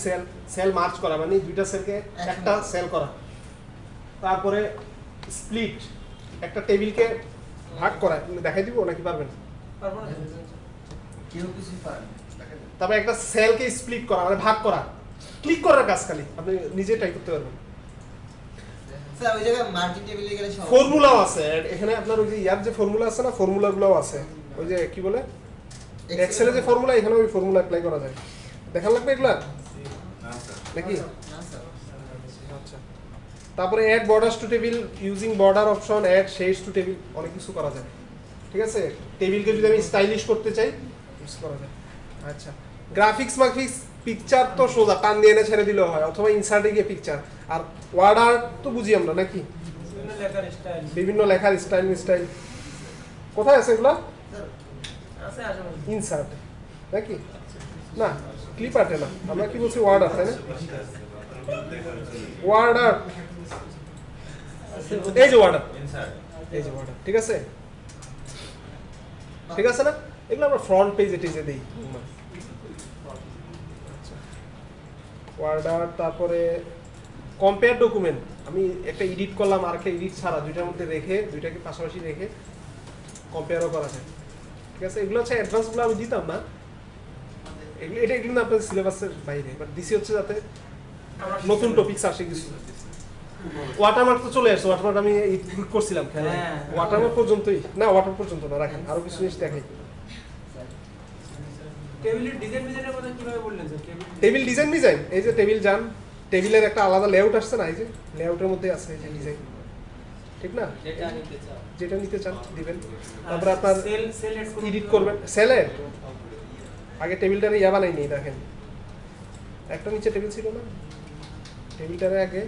cell merge করা মানে দুইটা সেলকে একটা সেল করা তারপরে স্প্লিট একটা টেবিলকে ভাগ করা দেখাই দিব নাকি পারবেন পারবো না কেউ কিছুই পারে না। তারপরে একটা সেলকে স্প্লিট করা মানে ভাগ করা ক্লিক করার কাজ খালি আপনি নিজে ট্রাই করতে পারবেন স্যার ওই জায়গায় মার্জিন টেবিলে গেলে সব ফর্মুলাও আছে এখানে আপনার ওই যে ইয়ার যে ফর্মুলা আছে না ফর্মুলাগুলোও আছে ওই যে কি বলে এক্সেলে যে ফর্মুলা এখানে ওই ফর্মুলা অ্যাপ্লাই করা যায় দেখার লাগবে এগুলা নাকি না স্যার আচ্ছা তারপরে add borders to table using border option add shades to table অনেক কিছু করা যায় ঠিক আছে টেবিলকে যদি আমি স্টাইলিশ করতে চাই ইউজ করা যায় আচ্ছা গ্রাফিক্স মাফিক্স পিকচার তো সোজা টান দিয়ে এনে ছেড়ে দিলেও হয় অথবা ইনসার্টে গিয়ে পিকচার আর ওয়ার্ড আর্ট তো বুঝি আমরা নাকি বিভিন্ন লেখার স্টাইল বিভিন্ন লেখার স্টাইল কোথায় আছে এগুলা আছে আসলে ইনসার্ট নাকি না ক্লিপ আর্টে না আমরা কি বলছি ওয়ার্ড আর্ট তাই না ওয়ার্ড আর্ট এই যে ওয়ার্ড আর্ট এই যে ওয়ার্ড আর্ট ঠিক আছে ঠিক আছে না এগুলো আমরা ফ্রন্ট পেজে টেজে দিই ওয়ার্ড আর্ট তারপরে কম্পেয়ার ডকুমেন্ট আমি একটা এডিট করলাম আর একটা এডিট ছাড়া দুইটার মধ্যে রেখে দুইটাকে পাশাপাশি রেখে কম্পেয়ারও করা যায় ঠিক আছে এগুলো হচ্ছে অ্যাডভান্সগুলো আমি দিতাম না এগুলো এটা কিন্তু আপনাদের সিলেবাসের বাইরে বাট দিছি হচ্ছে যাতে নতুন টপিকস আসে কিছু ওয়াটারমার্ক তো চলে আসছে ওয়াটারমার্ক আমি ক্লিক করছিলাম খেলা ওয়াটারমার্ক পর্যন্তই না ওয়াটার পর্যন্ত না রাখেন আরো কিছু জিনিস দেখাই টেবিলের ডিজাইনের কথা কিভাবে বললেন স্যার টেবিল ডিজাইন এই যে টেবিল যান টেবিলের একটা আলাদা লেআউট আসছে না এই যে লেআউটের মধ্যে আছে এই যে ডিজাইন ঠিক না যেটা নিতে চান দিবেন তারপরে আপনার সেল এডিট করবেন সেলে আগে টেবিলটারে ইয়া বানাই নি দেখেন একটা নিচে টেবিল ছিল না টেবিলটারে আগে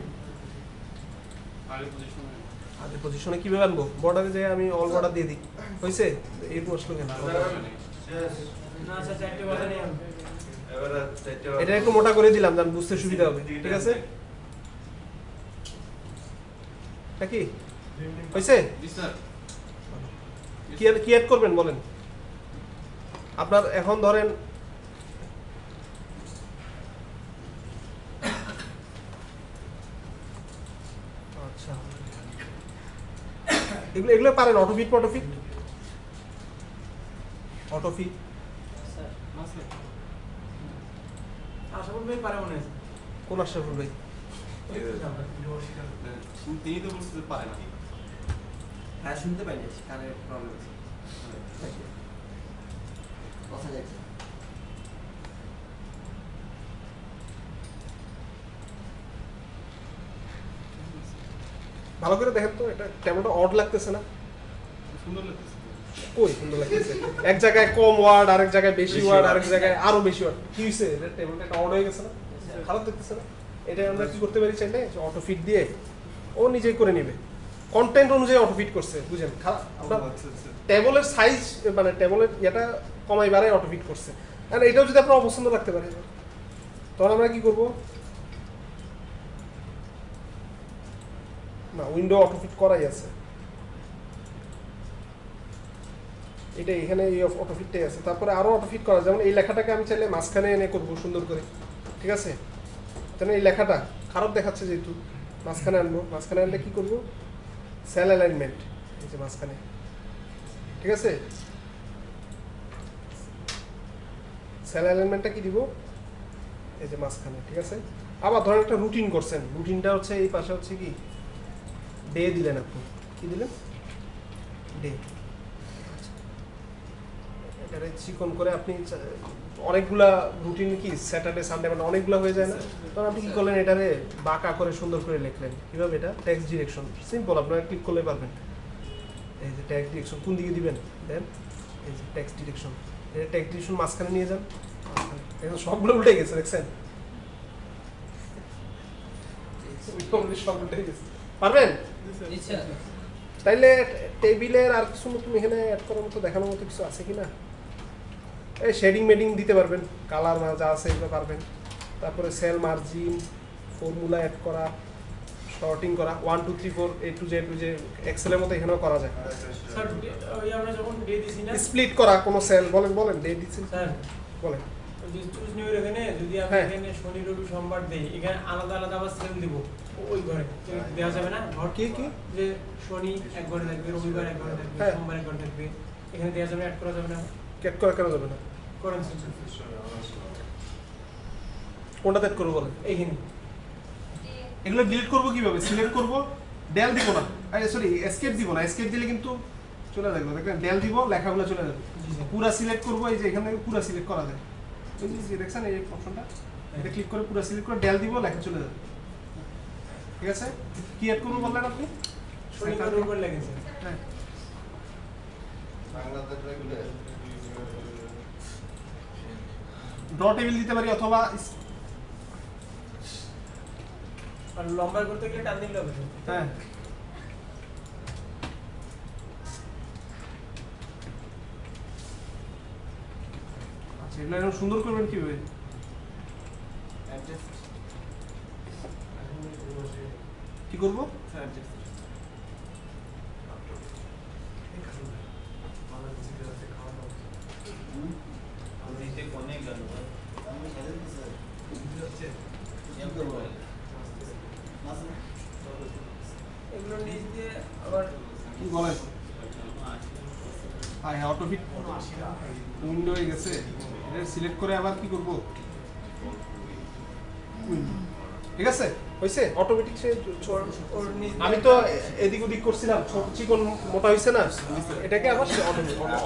পজিশনে কিভাবে আনবো বর্ডারে যে আমি অল বর্ডার দিয়ে দিই হইছে এই প্রশ্ন কেন না স্যার চারটে কথা নেই এটা একটু মোটা করে দিলাম জান বুঝতে সুবিধা হবে ঠিক আছে নাকি হইছে কি অ্যাড করবেন বলেন আপনার এখন ধরেন আচ্ছা এগুলো পারেন অটোফিট আশাফুল ভাই পারে মনে হয় কোন আশরাফুল ভাই তিনি তো বলতে পারে না হ্যাঁ শুনতে পাইনি কানের প্রবলেম আছে কথা যাচ্ছে ভালো করে দেখেন তো এটা কেমনটা অড লাগতেছে না সুন্দর লাগতেছে কই সুন্দর লাগতেছে এক জায়গায় কম ওয়ার্ড আরেক জায়গায় বেশি ওয়ার্ড আরেক জায়গায় আরো বেশি ওয়ার্ড কি হইছে টেবিলটা একটা অড হয়ে গেছে না খারাপ দেখতেছে না এটা আমরা কি করতে পারি চাইলে অটো ফিট দিয়ে ও নিজেই করে নেবে কন্টেন্ট অনুযায়ী অটো ফিট করছে বুঝেন আপনার টেবলের সাইজ মানে টেবলের এটা কমাই বাড়াই অটো ফিট করছে আর এটাও যদি আপনার অপছন্দ লাগতে পারে তখন আমরা কি করব না উইন্ডো অটো ফিট করাই আছে এটা এখানে এই অটো ফিটটাই আছে তারপরে আরো অটো ফিট করা যেমন এই লেখাটাকে আমি চাইলে মাঝখানে এনে করব সুন্দর করে ঠিক আছে তাহলে এই লেখাটা খারাপ দেখাচ্ছে যেহেতু মাঝখানে আনবো মাঝখানে আনলে কি করব সেল অ্যালাইনমেন্ট এই যে মাঝখানে ঠিক আছে সেল অ্যালাইনমেন্টটা কি দিব এই যে মাঝখানে ঠিক আছে আবার ধরেন একটা রুটিন করছেন রুটিনটা হচ্ছে এই পাশে হচ্ছে কি ডে দিলেন আপনি কি দিলেন ডে এটারে চিকন করে আপনি অনেকগুলা রুটিন কি স্যাটারডে সানডে মানে অনেকগুলা হয়ে যায় না তখন আপনি কি করলেন এটারে বাঁকা করে সুন্দর করে লিখলেন কিভাবে এটা টেক্সট ডিরেকশন সিম্পল আপনারা ক্লিক করলে পারবেন এই যে টেক্সট ডিরেকশন কোন দিকে দিবেন দেন এই যে টেক্সট ডিরেকশন এটা টেক্সট ডিরেকশন মাঝখানে নিয়ে যান এখন সবগুলো উল্টে গেছে দেখছেন সব উল্টে গেছে পারবেন তাইলে টেবিলের আর কিছু নতুন এখানে অ্যাড করার মতো দেখানোর মতো কিছু আছে কিনা এই শেডিং মেডিং দিতে পারবেন কালার যা আছে এগুলো পারবেন তারপরে সেল মার্জিন ফর্মুলা অ্যাড করা শর্টিং করা 1 2 3 4 A to Z যে এক্সেলের মতো এখানেও করা যায় স্যার ওই আমরা যখন ডে দিছি না স্প্লিট করা কোনো সেল বলেন ডে দিছি স্যার বলেন যে চুজ নিউ এখানে যদি আমি এখানে শনি রবি সোমবার দেই এখানে আলাদা আলাদা আবার সেল দিব ওই ঘরে দেওয়া যাবে না ঘর কি যে শনি এক ঘরে থাকবে রবিবার এক ঘরে থাকবে সোমবার এক ঘরে থাকবে এখানে দেওয়া যাবে অ্যাড করা যাবে না ক্যাট করা কেন যাবে না করেন কোনটা সেট করব বলেন এইখানে এগুলো ডিলিট করব কিভাবে সিলেক্ট করব ডেল দিব না, সরি এসকেপ দিব না, এসকেপ দিলে কিন্তু চলে যাবে, দেখেন ডেল দিব লেখাগুলো চলে যাবে। পুরা সিলেক্ট করবো, এই যে এখান থেকে পুরা সিলেক্ট করা যায়, এই যে দেখছেন এই অপশনটা, এটা ক্লিক করে পুরা সিলেক্ট করে ডেল দিব, লেখা চলে যাবে। ঠিক আছে, কি অ্যাড করবো বললেন আপনি? শনিবারের উপর লেগেছে। হ্যাঁ, ড্র টেবিল দিতে পারি অথবা আর লম্বা করতে গেলে টান দিলে হবে। হ্যাঁ আচ্ছা, এগুলো এরকম সুন্দর করবেন কিভাবে? কি করবো? এগুলো নিচ দিয়ে আবার কি বলেন? হ্যাঁ হ্যাঁ, অটো ফিট উইন্ডো হয়ে গেছে, এটা সিলেক্ট করে আবার কি করব? ঠিক আছে, হইছে অটোমেটিক। সে ওর নিচ আমি তো এদিক ওদিক করছিলাম, ছোট চিকন মোটা হইছে না, এটাকে আবার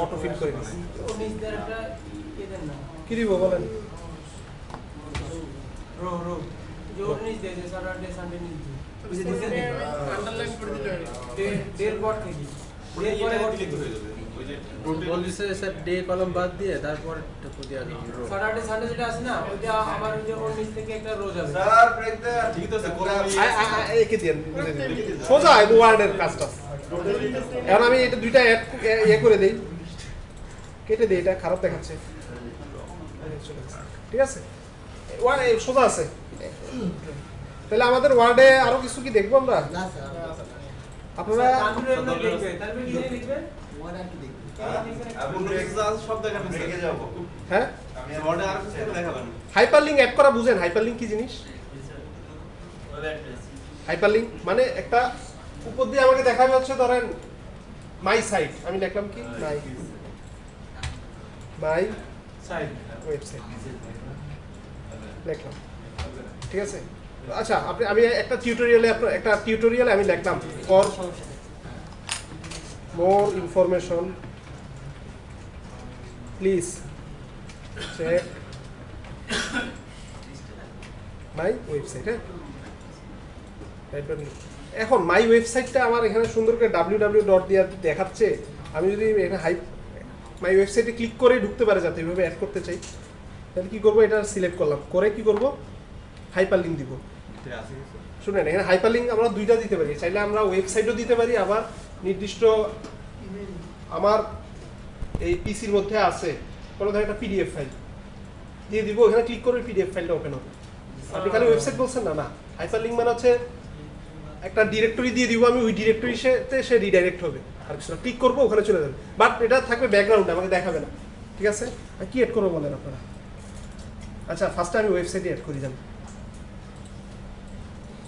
অটো ফিট করে দিছি। ওর নিচ দিয়ে একটা ইয়ে দেন না, কি দিব বলেন? রো রো যে ওর নিচ দিয়ে, যে স্যাটারডে সানডে নিচ দিয়ে আন্ডারলাইন করে দিলে ডের পর থেকে ডের পরে বলছে স্যার ডে কলম বাদ দিয়ে তারপর টুকু দিয়ে রো স্যাটারডে সানডে যেটা আছে না, ওইটা আবার ওই যে ওর নিচ থেকে একটা রো যাবে। স্যার ব্রেক দেন। ঠিক আছে, কলম একে দেন, সোজা ওয়ার্ডের কাজটা। এখন আমি এটা দুইটা ইয়ে করে দেই, কেটে দেই, এটা খারাপ দেখাচ্ছে। ঠিক আছে, সোজা আছে। তাহলে আমাদের ওয়ার্ডে আরো কিছু কি দেখবো আমরা? না স্যার, আপনারা তানভীর দেখবে, তানভীর কি দেখবে? ওয়ার্ড আর কি দেখবেন? আপনি সব দেখাবেন, ব্রেকে যাব। হ্যাঁ, আমি ওয়ার্ডে আর কিছু দেখাবেন। হাইপারলিংক অ্যাড করা বুঝেন? হাইপারলিংক কি জিনিস? হাইপারলিংক মানে একটা উপর দিয়ে আমাকে দেখাবে হচ্ছে ধরেন মাই সাইট, আমি লিখলাম কি মাই সাইড ওয়েবসাইট লিখলাম। ঠিক আছে, আচ্ছা আমি একটা টিউটোরিয়ালে আমি লিখলাম for more information please check my website. হ্যাঁ, এখন মাই ওয়েবসাইটটা আমার এখানে সুন্দর করে www ডট দিয়ে দেখাচ্ছে। আমি যদি এখানে মাই ওয়েবসাইটে ক্লিক করে ঢুকতে পারে, যাতে এইভাবে অ্যাড করতে চাই, তাহলে কি করবো? এটা সিলেক্ট করলাম, করে কি করব? হাইপারলিংক দিব। শুনেন, এখানে হাইপারলিংক আমরা দুইটা দিতে পারি, চাইলে আমরা ওয়েবসাইটও দিতে পারি, আবার নির্দিষ্ট আমার এই পিসির মধ্যে আছে কোনো ধরনের একটা পিডিএফ ফাইল দিয়ে দিব, এখানে ক্লিক করে পিডিএফ ফাইলটা ওপেন হবে। আপনি খালি ওয়েবসাইট বলছেন না, না, হাইপারলিংক মানে হচ্ছে একটা ডিরেক্টরি দিয়ে দিব আমি, ওই ডিরেক্টরিতে সে রিডাইরেক্ট হবে, আর কিছু না, ক্লিক করবো ওখানে চলে যাবে, বাট এটা থাকবে ব্যাকগ্রাউন্ডে, আমাকে দেখাবে না। ঠিক আছে, আর কি অ্যাড করবো বলেন আপনারা? আচ্ছা, ফার্স্টে আমি ওয়েবসাইটে অ্যাড করি। যান,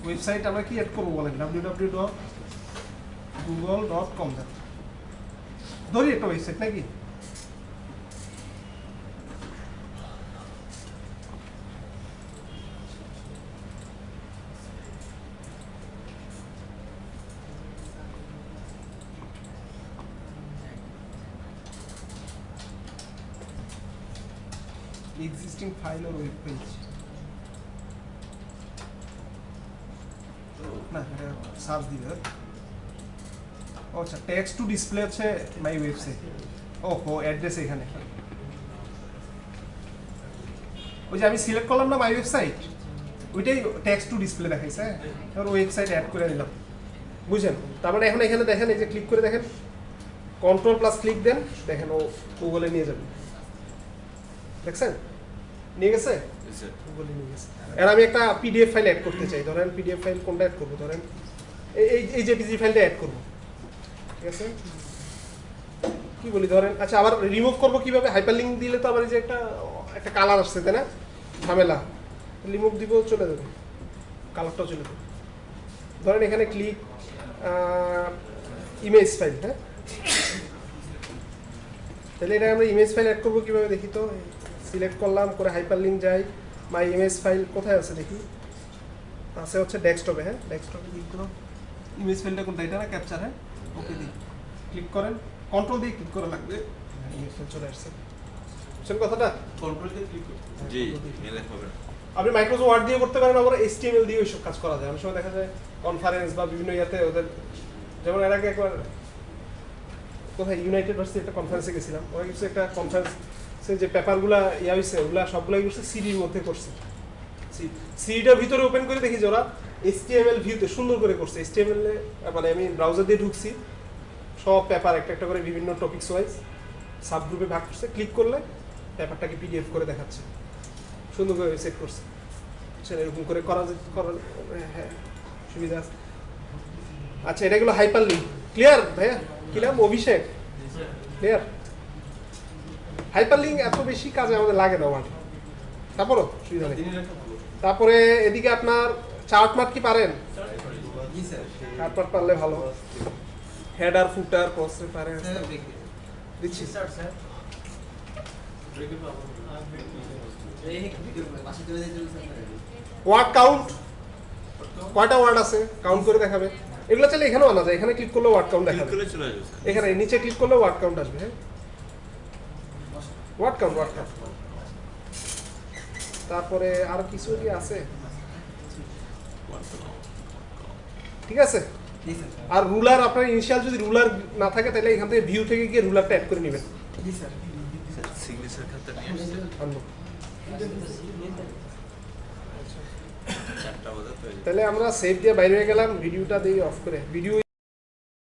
ওয়েবসাইট আমরা কি অ্যাড করবো বলেন? www.google.com। ধরি একটা ওয়েবসাইট নাকি? existing file or web page না, সার্চ দিবে। আচ্ছা, টেক্সট টু ডিসপ্লে হচ্ছে মাই ওয়েবসাইট। ওহো, অ্যাড্রেস এখানে, ওই যে আমি সিলেক্ট করলাম না মাই ওয়েবসাইট, ওইটাই টেক্সট টু ডিসপ্লে দেখাইছে। এবার ওয়েবসাইট অ্যাড করে নিলাম, বুঝছেন? তার মানে এখন এখানে দেখেন, এই যে ক্লিক করে দেখেন, কন্ট্রোল প্লাস ক্লিক দেন, দেখেন ও গুগলে নিয়ে যাবে। দেখছেন নিয়ে গেছে, গুগলে নিয়ে গেছে। এর আমি একটা পিডিএফ ফাইল অ্যাড করতে চাই, ধরেন পিডিএফ ফাইল কোনটা অ্যাড করবো? ধরেন এই জেপিজি ফাইলটা অ্যাড করবো। ঠিক আছে, কি বলি ধরেন, আচ্ছা আবার রিমুভ করবো কিভাবে? হাইপারলিংক দিলে তো আবার এই যে একটা কালার আসছে, তাই না? ঝামেলা, রিমুভ দিব, চলে যাবে, কালারটাও চলে যাবে। ধরেন এখানে ক্লিক ইমেজ ফাইল। হ্যাঁ, তাহলে এটা আমরা ইমেজ ফাইল অ্যাড করবো কিভাবে দেখি তো? সিলেক্ট করলাম, করে হাইপারলিংক যাই, মাই ইমেজ ফাইল কোথায় আছে দেখি, আছে হচ্ছে ডেস্কটপে। হ্যাঁ, ডেস্কটপে ক্লিক করো, ইমেজ ফাইলটা কোনটা, এটা না ক্যাপচার? হ্যাঁ, ওকে দিই, ক্লিক করেন, কন্ট্রোল দিয়ে ক্লিক করা লাগবে, ইমেজ ফাইল চলে আসছে। বুঝছেন কথাটা? কন্ট্রোল দিয়ে ক্লিক করতে জি মেলে হবে না। আপনি মাইক্রোসফট ওয়ার্ড দিয়ে করতে পারেন, আবার HTML দিয়ে ওইসব কাজ করা যায়। অনেক সময় দেখা যায় কনফারেন্স বা বিভিন্ন ইয়াতে ওদের, যেমন এর আগে একবার কোথায় ইউনাইটেড ভার্সিটি একটা কনফারেন্সে গেছিলাম, ওরা কিছু একটা কনফারেন্সে যে পেপারগুলা ইয়া হয়েছে ওগুলা সবগুলাই করছে সিডির মধ্যে করছে। সিডিটার ভিতরে ওপেন করে দেখি যে ওরা HTML ভিউতে সুন্দর করে করছে। HTML মানে আমি ব্রাউজার দিয়ে ঢুকছি, সব পেপার একটা একটা করে বিভিন্ন টপিকস ওয়াইজ সাব গ্রুপে ভাগ করছে, ক্লিক করলে পেপারটাকে PDF করে দেখাচ্ছে, সুন্দর করে সেট করছে। সেটা এরকম করে করার হ্যাঁ সুবিধা আছে। আচ্ছা, এটা গুলো হাইপার লিঙ্ক। ক্লিয়ার ভাইয়া? কি নাম? অভিষেক। ক্লিয়ার? হাইপার লিঙ্ক এত বেশি কাজে আমাদের লাগে না ওয়ার্ডে, তারপরও সুবিধা নেই। তারপরে এদিকে আপনার চার্ট মার্ক কি পারেন? জি স্যার। চার্ট মার্ক পারলে ভালো। হেডার ফুটার ক্রসে পারেন? দিচ্ছি স্যার স্যার পাশে চলে যেতে স্যার। ওয়ার্ড কাউন্ট, কয়টা ওয়ার্ড আছে কাউন্ট করে দেখাবে। এগুলো চাইলে এখানেও আনা যায়, এখানে ক্লিক করলে ওয়ার্ড কাউন্ট ক্লিক দেখাবে। করলে চলে আসবে। এখানে নিচে ক্লিক করলে ওয়ার্ড কাউন্ট আসবে। হ্যাঁ, ওয়ার্ড কাউন্ট। তারপরে আর কিছু কি আছে? ঠিক আছে। জি স্যার। আর রুলার, আপনার ইনিশিয়াল যদি রুলার না থাকে তাহলে এখান থেকে ভিউ থেকে গিয়ে রুলারটা অ্যাড করে নেবেন। জি স্যার। সিগনেচার খাতা নিয়ে আসছে আনবো। 4টা বাজে তো এই যে। তাহলে আমরা সেভ দিয়ে বাইরে হয়ে গেলাম, ভিডিওটা দিয়ে অফ করে ভিডিও